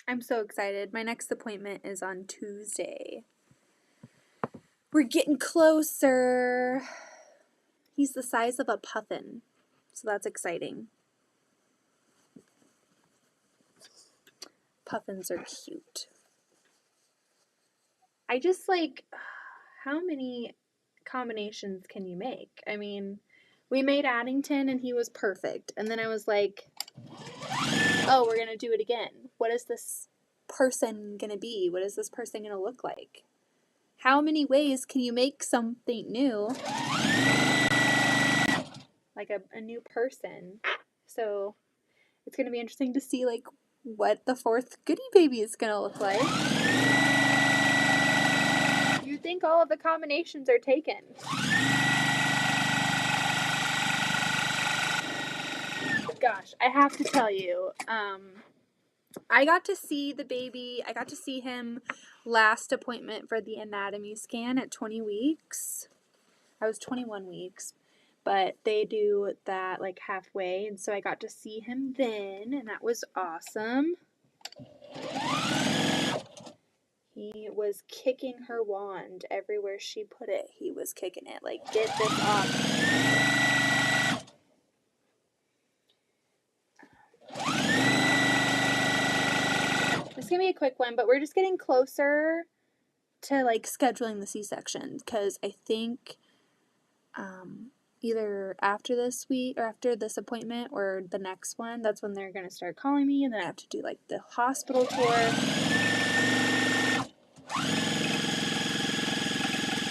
I'm so excited. My next appointment is on Tuesday. We're getting closer. He's the size of a puffin, so that's exciting. Puffins are cute. I just like, how many combinations can you make? I mean, we made Addington and he was perfect. And then I was like, oh, we're going to do it again. What is this person going to be? What is this person going to look like? How many ways can you make something new? Like a new person. So it's going to be interesting to see like what the fourth Goody Baby is going to look like. You think all of the combinations are taken. Gosh, I have to tell you, I got to see the baby. I got to see him last appointment for the anatomy scan at 20 weeks. I was 21 weeks, but they do that like halfway, and so I got to see him then, and that was awesome. He was kicking her wand everywhere she put it. He was kicking it like, get this off. It's gonna be a quick one, but we're just getting closer to like scheduling the C-section because I think either after this week or after this appointment or the next one, that's when they're gonna start calling me, and then I have to do like the hospital tour.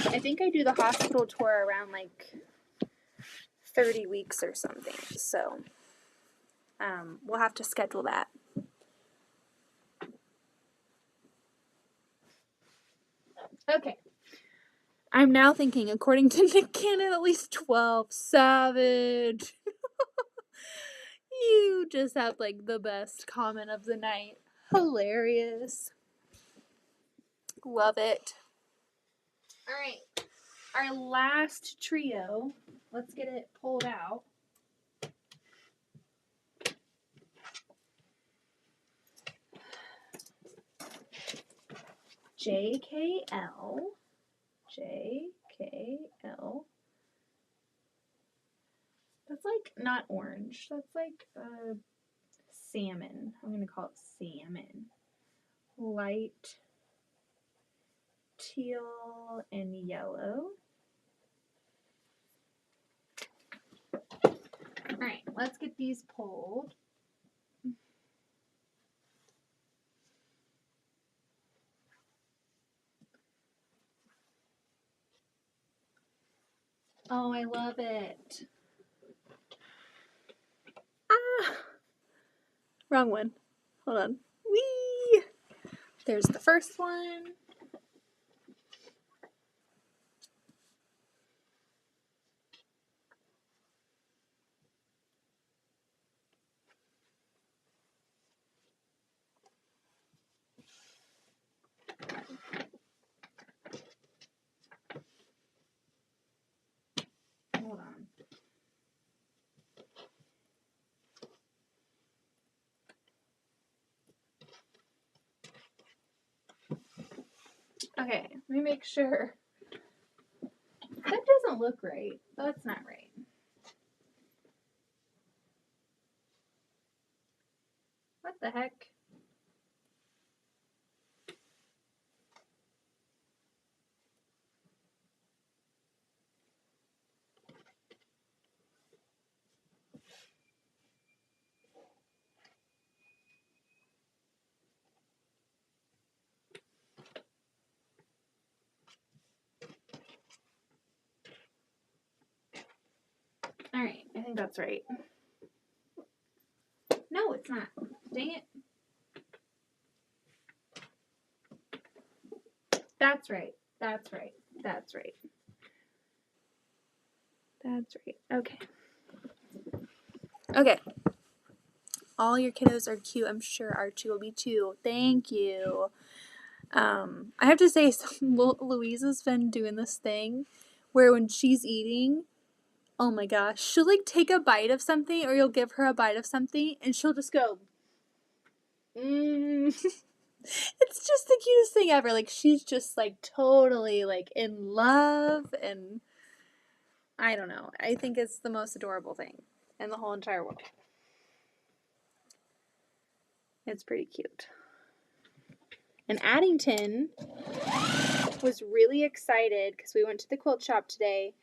I think I do the hospital tour around like 30 weeks or something, so we'll have to schedule that. Okay. I'm now thinking, according to Nick Cannon, at least 12. Savage. You just have like the best comment of the night. Hilarious. Love it. All right. Our last trio. Let's get it pulled out. JKL. JKL. That's like not orange. That's like salmon. I'm going to call it salmon. Light teal and yellow. All right, let's get these pulled. Oh, I love it. Ah! Wrong one. Hold on. Whee! There's the first one. Hold on. Okay, let me make sure. That doesn't look right. That's not right. What the heck? All right, I think that's right. No, it's not. Dang it. That's right. That's right. That's right. That's right. Okay. Okay. All your kiddos are cute. I'm sure Archie will be too. Thank you. I have to say, Louisa's been doing this thing where when she's eating, oh my gosh, she'll like take a bite of something, or you'll give her a bite of something, and she'll just go, It's just the cutest thing ever. Like, she's just like totally like in love, and I don't know. I think it's the most adorable thing in the whole entire world. It's pretty cute. And Addington was really excited because we went to the quilt shop today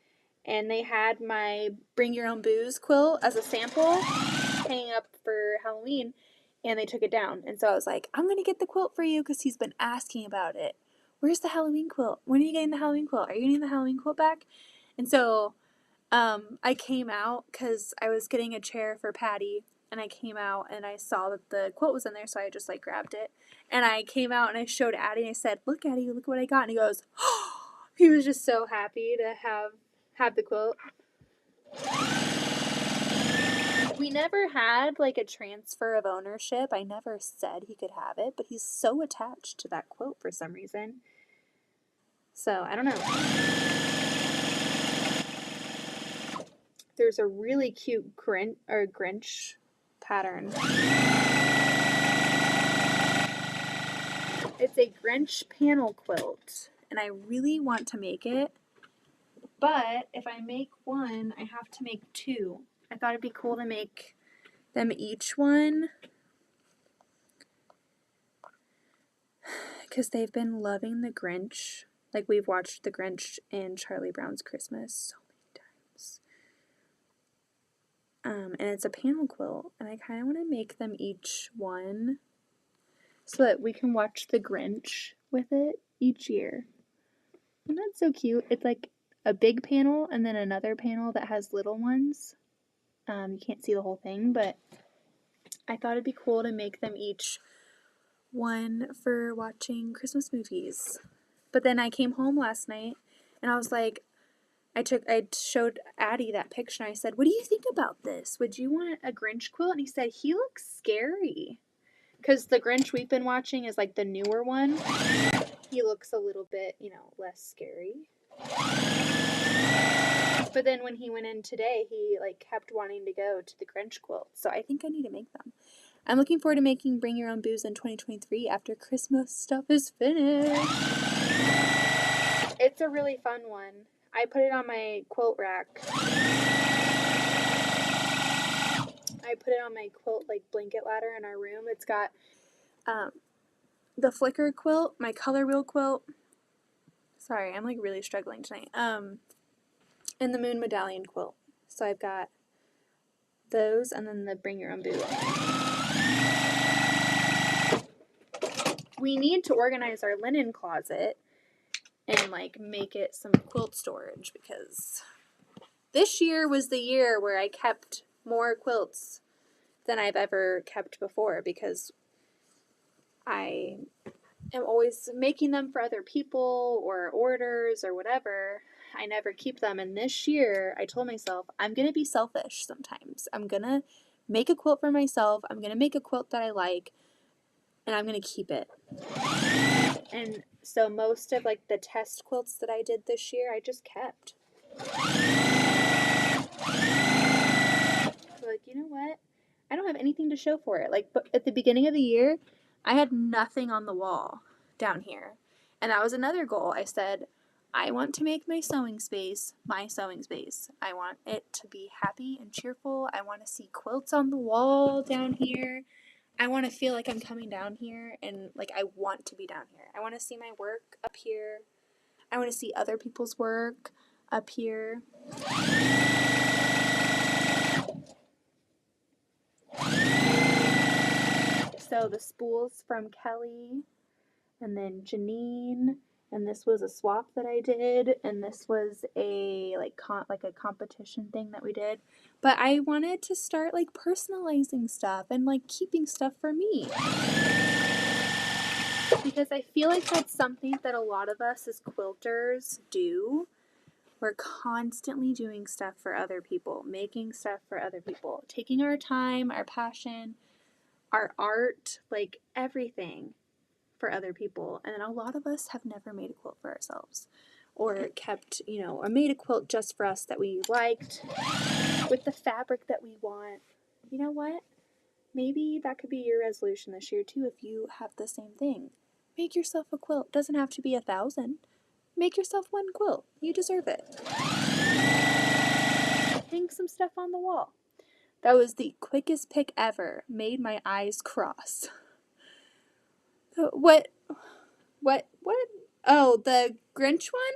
and they had my Bring Your Own Booze quilt as a sample hanging up for Halloween, and they took it down. And so I was like, I'm going to get the quilt for you because he's been asking about it. Where's the Halloween quilt? When are you getting the Halloween quilt? Are you getting the Halloween quilt back? And so I came out because I was getting a chair for Patty, and I came out and I saw that the quilt was in there, so I just like grabbed it. And I came out and I showed Addie and I said, "Look, Addie, look what I got." And he goes, "Oh!" He was just so happy to have the quilt. We never had like a transfer of ownership. I never said he could have it, but he's so attached to that quilt for some reason. So I don't know. There's a really cute Grinch pattern. It's a Grinch panel quilt, and I really want to make it. But if I make one, I have to make two. I thought it'd be cool to make them each one, because they've been loving the Grinch. Like, we've watched the Grinch and Charlie Brown's Christmas so many times. And it's a panel quilt, and I kind of want to make them each one so that we can watch the Grinch with it each year. Isn't that so cute? It's like a big panel and then another panel that has little ones. You can't see the whole thing, but I thought it'd be cool to make them each one for watching Christmas movies. But then I came home last night and I was like, I showed Addie that picture and I said, "What do you think about this? Would you want a Grinch quilt?" And he said, "He looks scary." Because the Grinch we've been watching is like the newer one. He looks a little bit, less scary. But then when he went in today, he like kept wanting to go to the Grinch quilt. So I think I need to make them. I'm looking forward to making Bring Your Own Booze in 2023 after Christmas stuff is finished. It's a really fun one. I put it on my quilt rack. I put it on my quilt like blanket ladder in our room. It's got the flicker quilt, my color wheel quilt. Sorry, I'm like really struggling tonight. And the moon medallion quilt. So I've got those and then the bring your own boot. We need to organize our linen closet and like make it some quilt storage, because this year was the year where I kept more quilts than I've ever kept before, because I am always making them for other people or orders or whatever. I never keep them. And this year I told myself I'm going to be selfish sometimes. I'm going to make a quilt for myself. I'm going to make a quilt that I like, and I'm going to keep it. And so most of like the test quilts that I did this year, I just kept. So like, you know what? I don't have anything to show for it. Like, but at the beginning of the year, I had nothing on the wall down here. And that was another goal. I said, I want to make my sewing space my sewing space. I want it to be happy and cheerful. I want to see quilts on the wall down here. I want to feel like I'm coming down here, and like I want to be down here. I want to see my work up here. I want to see other people's work up here. So the spools from Kelly, and then Janine, and this was a swap that I did, and this was a like a competition thing that we did. But I wanted to start like personalizing stuff and like keeping stuff for me, because I feel like that's something that a lot of us as quilters do. We're constantly doing stuff for other people, making stuff for other people, taking our time, our passion, our art, like everything for other people. And then a lot of us have never made a quilt for ourselves, or kept, or made a quilt just for us that we liked with the fabric that we want. You know what? Maybe that could be your resolution this year too, if you have the same thing. Make yourself a quilt. It doesn't have to be 1,000. Make yourself one quilt. You deserve it. Hang some stuff on the wall. That was the quickest pick ever. Made my eyes cross. What? Oh, the Grinch one?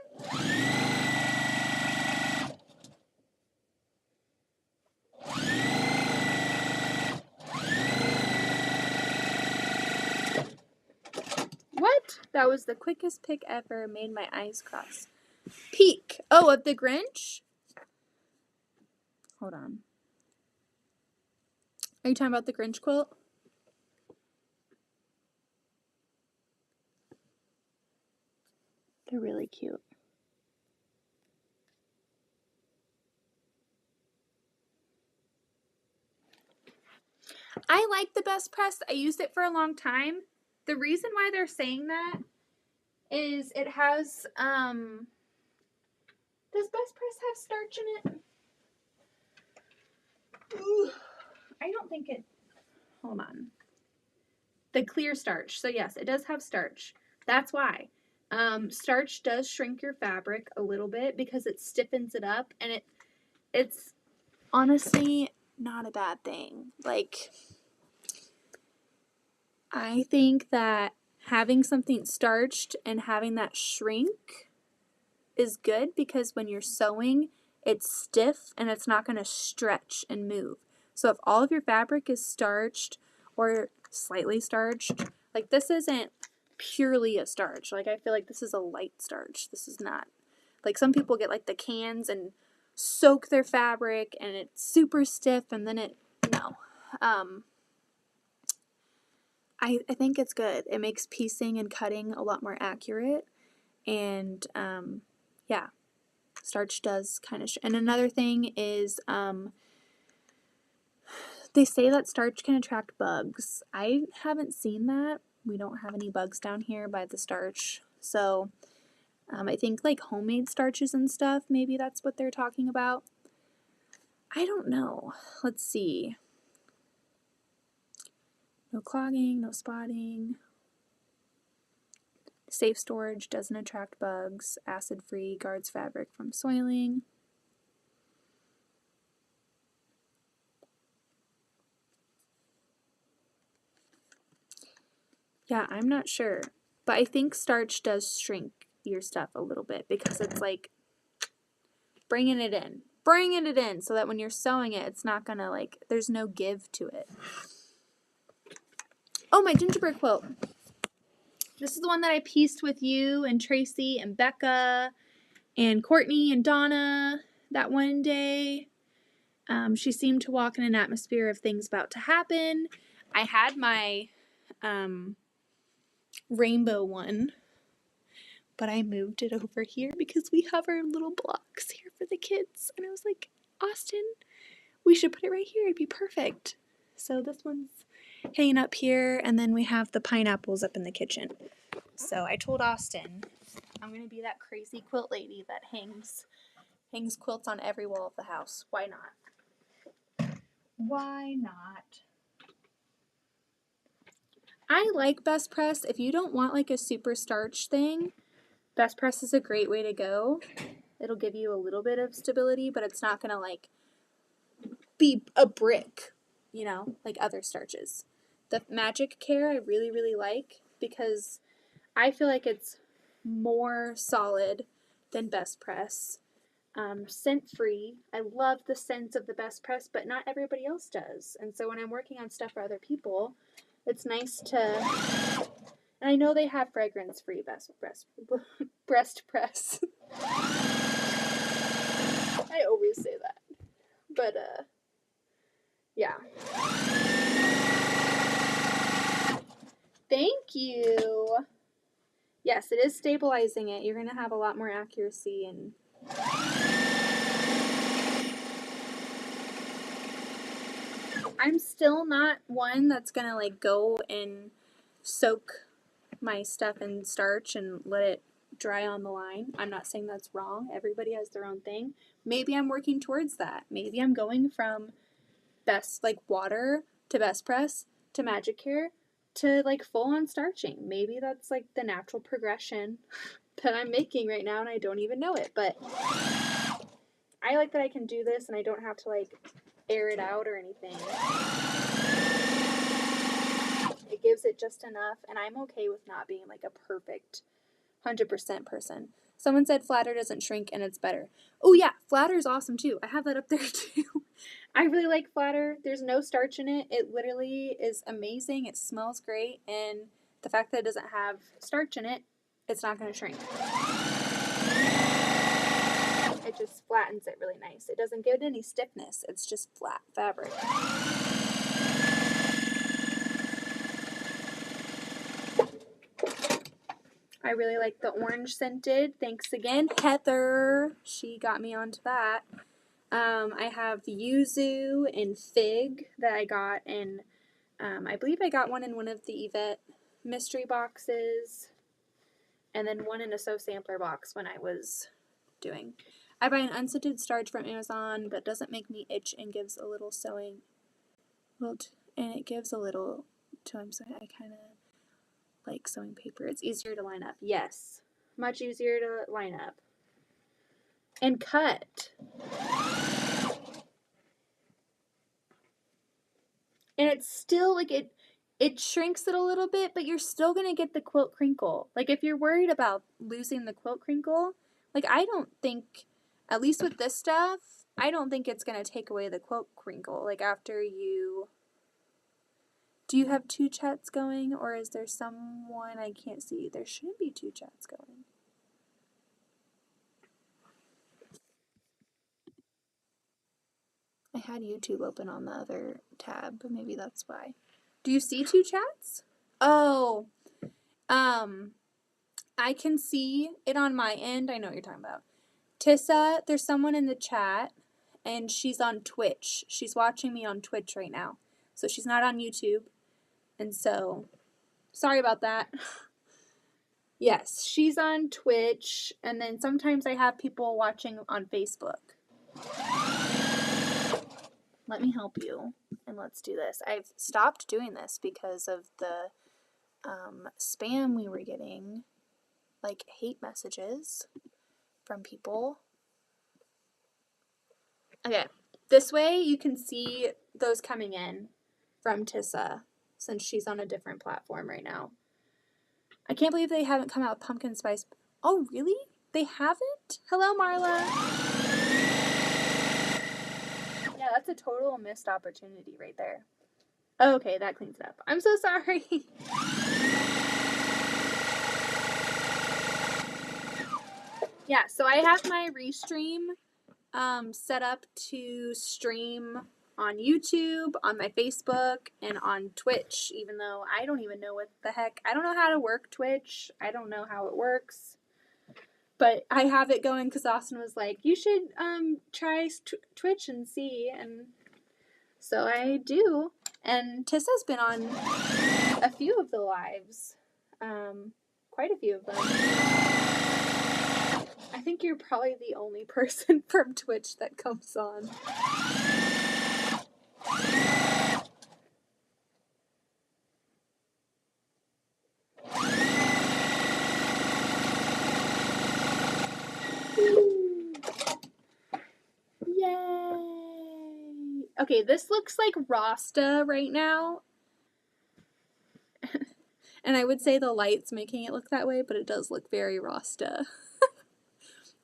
What? That was the quickest pick ever. Made my eyes cross. Peek. Oh, of the Grinch? Hold on. Are you talking about the Grinch quilt? They're really cute. I like the Best Press. I used it for a long time. The reason why they're saying that is it has, does Best Press have starch in it? Ooh, I don't think it, hold on. The clear starch. So yes, it does have starch. That's why. Starch does shrink your fabric a little bit because it stiffens it up, and it's honestly not a bad thing. Like, I think that having something starched and having that shrink is good, because when you're sewing, it's stiff and it's not going to stretch and move. So if all of your fabric is starched or slightly starched, like this isn't purely a starch. Like I feel like this is a light starch. This is not. Like some people get like the cans and soak their fabric and it's super stiff, and then no. I think it's good. It makes piecing and cutting a lot more accurate, and yeah, starch does kind of. And another thing is, they say that starch can attract bugs. I haven't seen that. We don't have any bugs down here by the starch, so I think like homemade starches and stuff, maybe that's what they're talking about. I don't know. Let's see. No clogging, no spotting. Safe storage, doesn't attract bugs. Acid-free, guards fabric from soiling. Yeah, I'm not sure. But I think starch does shrink your stuff a little bit because it's like bringing it in. Bringing it in so that when you're sewing it, it's not gonna like, there's no give to it. Oh, my gingerbread quilt. This is the one that I pieced with you and Tracy and Becca and Courtney and Donna that one day. She seemed to walk in an atmosphere of things about to happen. I had my rainbow one, but I moved it over here because we have our little blocks here for the kids. And I was like, Austin, we should put it right here. It'd be perfect. So this one's hanging up here, and then we have the pineapples up in the kitchen. So I told Austin, I'm going to be that crazy quilt lady that hangs quilts on every wall of the house. Why not? Why not? I like Best Press. If you don't want like a super starch thing, Best Press is a great way to go. It'll give you a little bit of stability, but it's not going to like be a brick, you know, like other starches. The Magic Care I really, really like because I feel like it's more solid than Best Press. Scent free. I love the scents of the Best Press, but not everybody else does. And so when I'm working on stuff for other people, it's nice to, and I know they have fragrance free breast press. I always say that. But yeah. Thank you. Yes, it is stabilizing it. You're going to have a lot more accuracy and I'm still not one that's going to like go and soak my stuff in starch and let it dry on the line. I'm not saying that's wrong. Everybody has their own thing. Maybe I'm working towards that. Maybe I'm going from best like water to Best Press to Magic Care to like full on starching. Maybe that's like the natural progression that I'm making right now and I don't even know it. But I like that I can do this and I don't have to like air it out or anything. It gives it just enough, and I'm okay with not being like a perfect 100% person. Someone said flatter doesn't shrink and it's better. Oh yeah, flatter is awesome too. I have that up there too. I really like flatter. There's no starch in it. It literally is amazing. It smells great, and the fact that it doesn't have starch in it, it's not going to shrink. It just flattens it really nice. It doesn't give it any stiffness. It's just flat fabric. I really like the orange scented. Thanks again, Heather. She got me onto that. I have yuzu and fig that I got in, I believe I got one in one of the Yvette mystery boxes, and then one in a Sew Sampler box when I was doing. I buy an unscented starch from Amazon that doesn't make me itch and gives a little sewing, and it gives a little to I kind of like sewing paper. It's easier to line up. Yes, much easier to line up and cut. And it's still like it shrinks it a little bit, but you're still going to get the quilt crinkle. Like if you're worried about losing the quilt crinkle, like I don't think, at least with this stuff, I don't think it's going to take away the quilt crinkle. Like after you, do you have two chats going, or is there someone I can't see? There shouldn't be two chats going. I had YouTube open on the other tab, but maybe that's why. Do you see two chats? Oh, I can see it on my end. I know what you're talking about. Tissa, there's someone in the chat, and she's on Twitch. She's watching me on Twitch right now. So she's not on YouTube. And so, sorry about that. Yes, she's on Twitch, and then sometimes I have people watching on Facebook. Let me help you, and let's do this. I've stopped doing this because of the spam we were getting, like hate messages from people. Okay, this way you can see those coming in from Tissa, since she's on a different platform right now. I can't believe they haven't come out with pumpkin spice. Oh, really? They haven't? Hello, Marla. Yeah, that's a total missed opportunity right there. Okay, that cleans it up. I'm so sorry. Yeah, so I have my Restream set up to stream on YouTube, on my Facebook, and on Twitch, even though I don't even know what the heck. I don't know how to work Twitch. I don't know how it works. But I have it going because Austin was like, you should try Twitch and see. And so I do. And Tissa's been on a few of the lives. Quite a few of them. I think you're probably the only person from Twitch that comes on. Yay! Okay, this looks like Rasta right now. And I would say the light's making it look that way, but it does look very Rasta.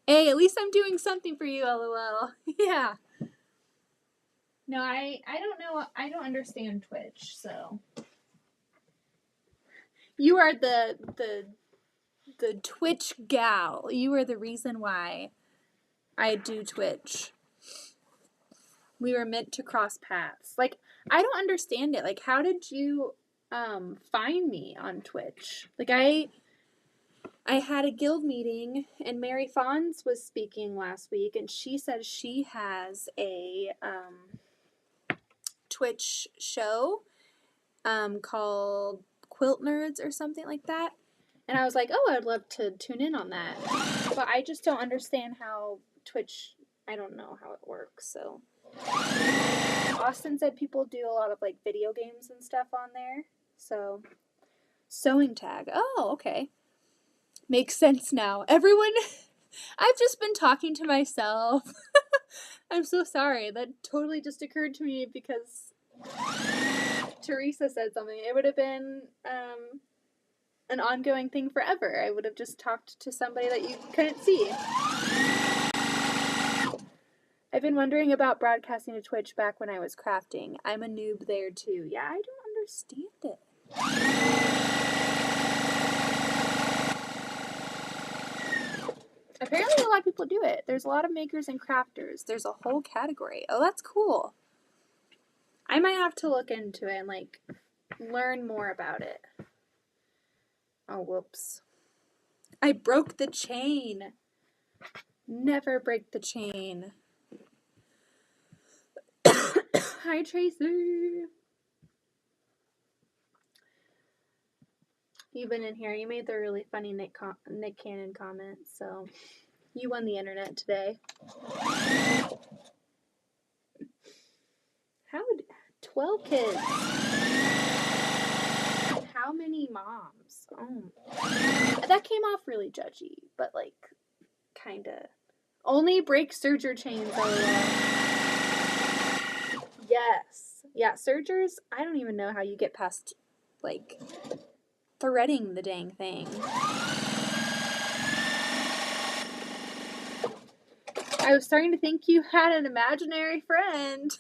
Hey, at least I'm doing something for you, LOL. Yeah. No, I don't know. I don't understand Twitch, so. You are the Twitch gal. You are the reason why I do Twitch. We were meant to cross paths. Like, I don't understand it. Like, how did you find me on Twitch? Like, I had a guild meeting, and Mary Fons was speaking last week, and she said she has a Twitch show called Quilt Nerds or something like that. And I was like, oh, I'd love to tune in on that. But I just don't understand how Twitch, I don't know how it works, so. Austin said people do a lot of like video games and stuff on there. So, sewing tag. Oh, okay. Makes sense now. Everyone, I've just been talking to myself. I'm so sorry. That totally just occurred to me because Teresa said something. It would have been an ongoing thing forever. I would have just talked to somebody that you couldn't see. I've been wondering about broadcasting to Twitch back when I was crafting. I'm a noob there too. Yeah, I don't understand it. Apparently a lot of people do it. There's a lot of makers and crafters. There's a whole category. Oh, that's cool. I might have to look into it and like learn more about it. Oh, whoops. I broke the chain. Never break the chain. Hi, Tracy. You've been in here. You made the really funny Nick Cannon comment, so you won the internet today. How 12 kids? How many moms? Oh, that came off really judgy, but like, kinda. Only break serger chains. Yes. Yeah, sergers, I don't even know how you get past, like, threading the dang thing. I was starting to think you had an imaginary friend.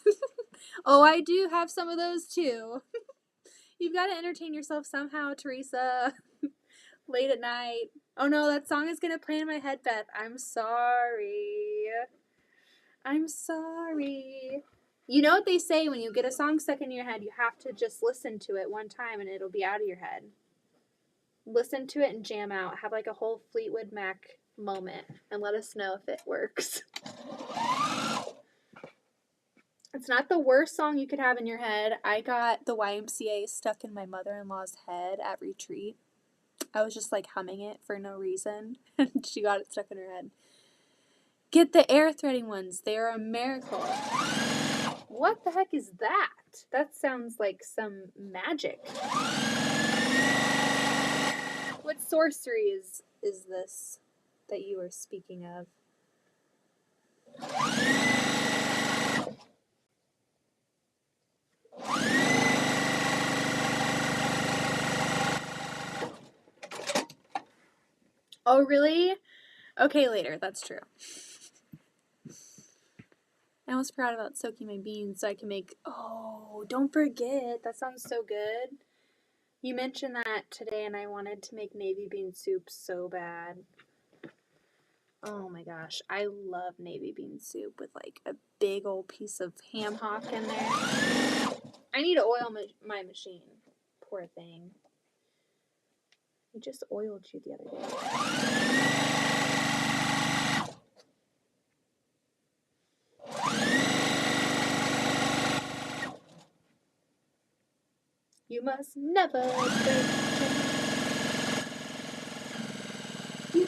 Oh, I do have some of those too. You've got to entertain yourself somehow, Teresa. Late at night. Oh no, that song is going to play in my head, Beth. I'm sorry. I'm sorry. You know what they say, when you get a song stuck in your head, you have to just listen to it one time and it'll be out of your head. Listen to it and jam out. Have like a whole Fleetwood Mac moment and let us know if it works. It's not the worst song you could have in your head. I got the YMCA stuck in my mother-in-law's head at retreat. I was just like humming it for no reason, and she got it stuck in her head. Get the air threading ones. They are a miracle. What the heck is that? That sounds like some magic. What sorcery is this that you are speaking of? Oh, really? Okay, later. That's true. I almost forgot about soaking my beans so I can make. Oh, don't forget. That sounds so good. You mentioned that today, and I wanted to make navy bean soup so bad. Oh my gosh, I love navy bean soup with like a big old piece of ham hock in there. I need to oil my machine. Poor thing. I just oiled you the other day. You must never break you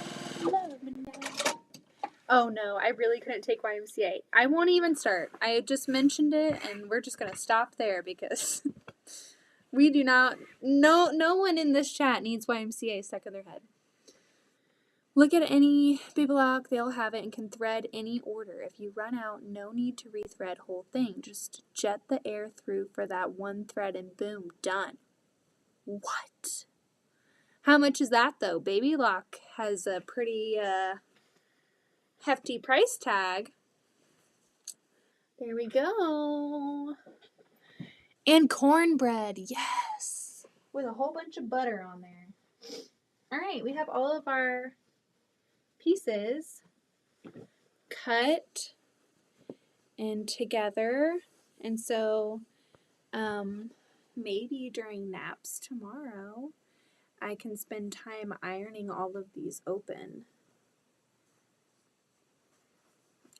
love me now. Oh no, I really couldn't take YMCA. I won't even start. I just mentioned it and we're just gonna stop there because we do not no one in this chat needs YMCA stuck in their head. Look at any biblock, they'll have it and can thread any order. If you run out, no need to rethread whole thing. Just jet the air through for that one thread and boom, done. What? How much is that though? Baby Lock has a pretty hefty price tag. There we go. And cornbread, yes. With a whole bunch of butter on there. All right, we have all of our pieces cut and together. And so maybe during naps tomorrow, I can spend time ironing all of these open.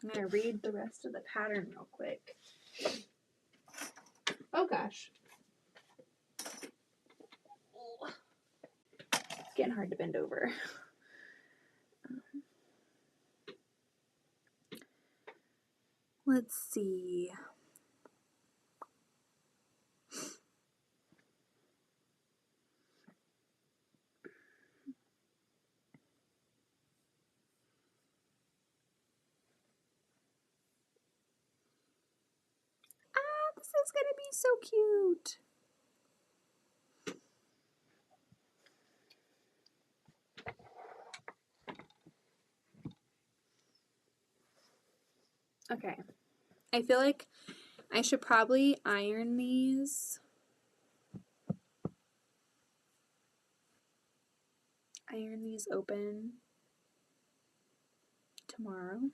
I'm going to read the rest of the pattern real quick. Oh gosh. It's getting hard to bend over. Let's see. This is going to be so cute. Okay. I feel like I should probably iron these. Iron these open tomorrow.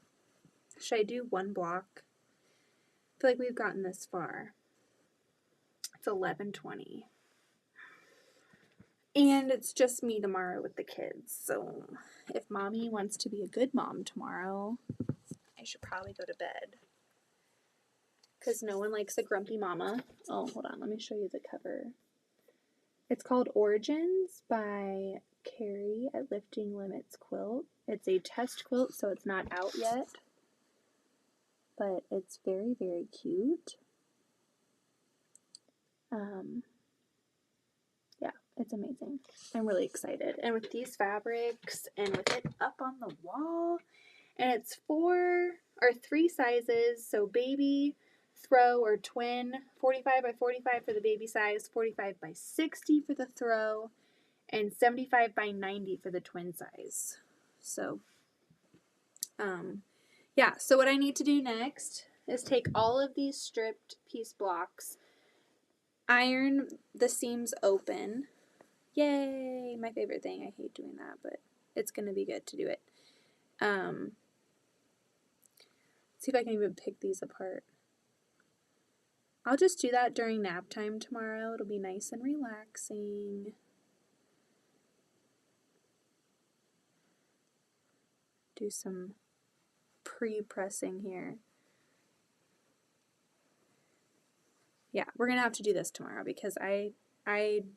Should I do one block? I feel like we've gotten this far. It's 11:20. And it's just me tomorrow with the kids. So if mommy wants to be a good mom tomorrow, I should probably go to bed. Because no one likes a grumpy mama. Oh, hold on. Let me show you the cover. It's called Origins by Carrie at Lifting Limits Quilt. It's a test quilt, so it's not out yet. But it's very, very cute. Yeah, it's amazing. I'm really excited. And with these fabrics and with it up on the wall, and it's 3 sizes, so baby, throw, or twin, 45 by 45 for the baby size, 45 by 60 for the throw, and 75 by 90 for the twin size. So, yeah, so what I need to do next is take all of these stripped piece blocks, iron the seams open. Yay, my favorite thing. I hate doing that, but it's going to be good to do it. See if I can even pick these apart. I'll just do that during nap time tomorrow. It'll be nice and relaxing. Do some pre-pressing here. Yeah, we're going to have to do this tomorrow because I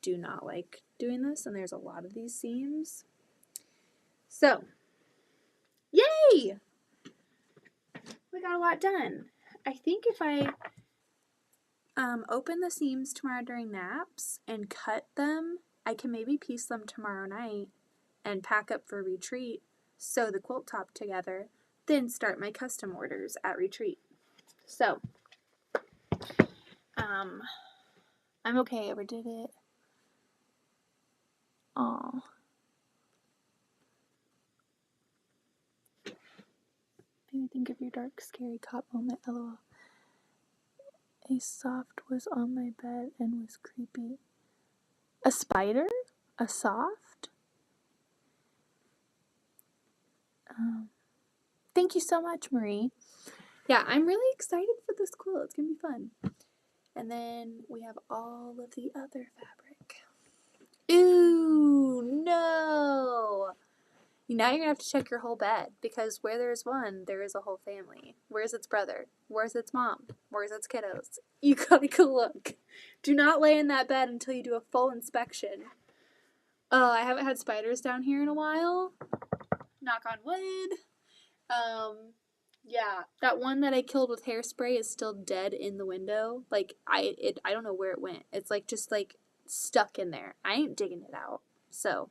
do not like doing this, and there's a lot of these seams. So, yay! We got a lot done. I think if I open the seams tomorrow during naps and cut them, I can maybe piece them tomorrow night and pack up for retreat, sew the quilt top together, then start my custom orders at retreat. So, I'm okay, I overdid it. Aw. think of your dark, scary cop moment, lol. A soft was on my bed and was creepy. A spider? A soft? Thank you so much, Marie. Yeah, I'm really excited for this quilt. It's gonna be fun. And then we have all of the other fabric. Ooh, no! Now you're gonna have to check your whole bed, because where there's one, there is a whole family. Where's its brother? Where's its mom? Where's its kiddos? You gotta go look. Do not lay in that bed until you do a full inspection. Oh, I haven't had spiders down here in a while. Knock on wood. Yeah, that one that I killed with hairspray is still dead in the window. Like, I don't know where it went. It's like just like stuck in there. I ain't digging it out. So,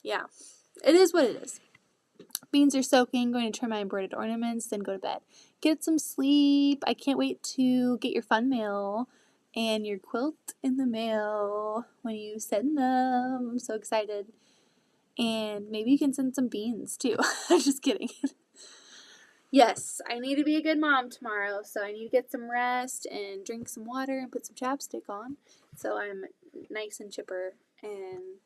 yeah, it is what it is. Beans are soaking, going to trim my embroidered ornaments, then go to bed. Get some sleep. I can't wait to get your fun mail and your quilt in the mail when you send them. I'm so excited. And maybe you can send some beans too. I'm just kidding. Yes, I need to be a good mom tomorrow, so I need to get some rest and drink some water and put some chapstick on so I'm nice and chipper, and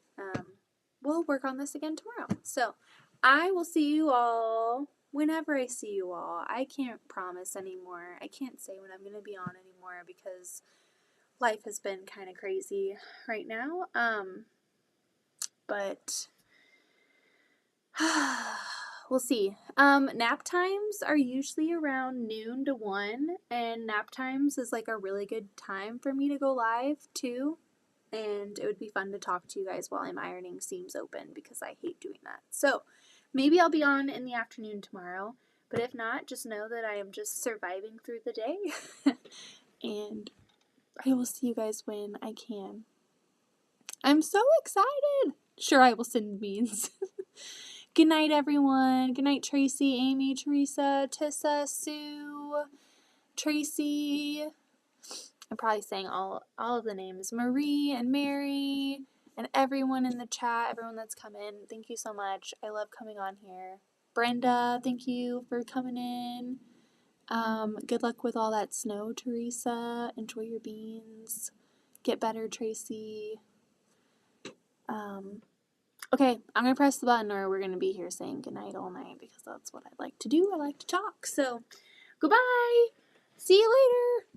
we'll work on this again tomorrow. So I will see you all whenever I see you all. I can't promise anymore. I can't say when I'm going to be on anymore because life has been kind of crazy right now. But we'll see. Nap times are usually around noon to 1, and nap times is like a really good time for me to go live too. And it would be fun to talk to you guys while I'm ironing seams open because I hate doing that. So maybe I'll be on in the afternoon tomorrow, but if not, just know that I am just surviving through the day. And I will see you guys when I can. I'm so excited! Sure, I will send beans. Good night, everyone. Good night, Tracy, Amy, Teresa, Tessa, Sue, Tracy. I'm probably saying all of the names. Marie and Mary and everyone in the chat, everyone that's come in. Thank you so much. I love coming on here. Brenda, thank you for coming in. Good luck with all that snow, Teresa. Enjoy your beans. Get better, Tracy. Okay, I'm going to press the button or we're going to be here saying goodnight all night because that's what I like to do. I like to talk. So, goodbye. See you later.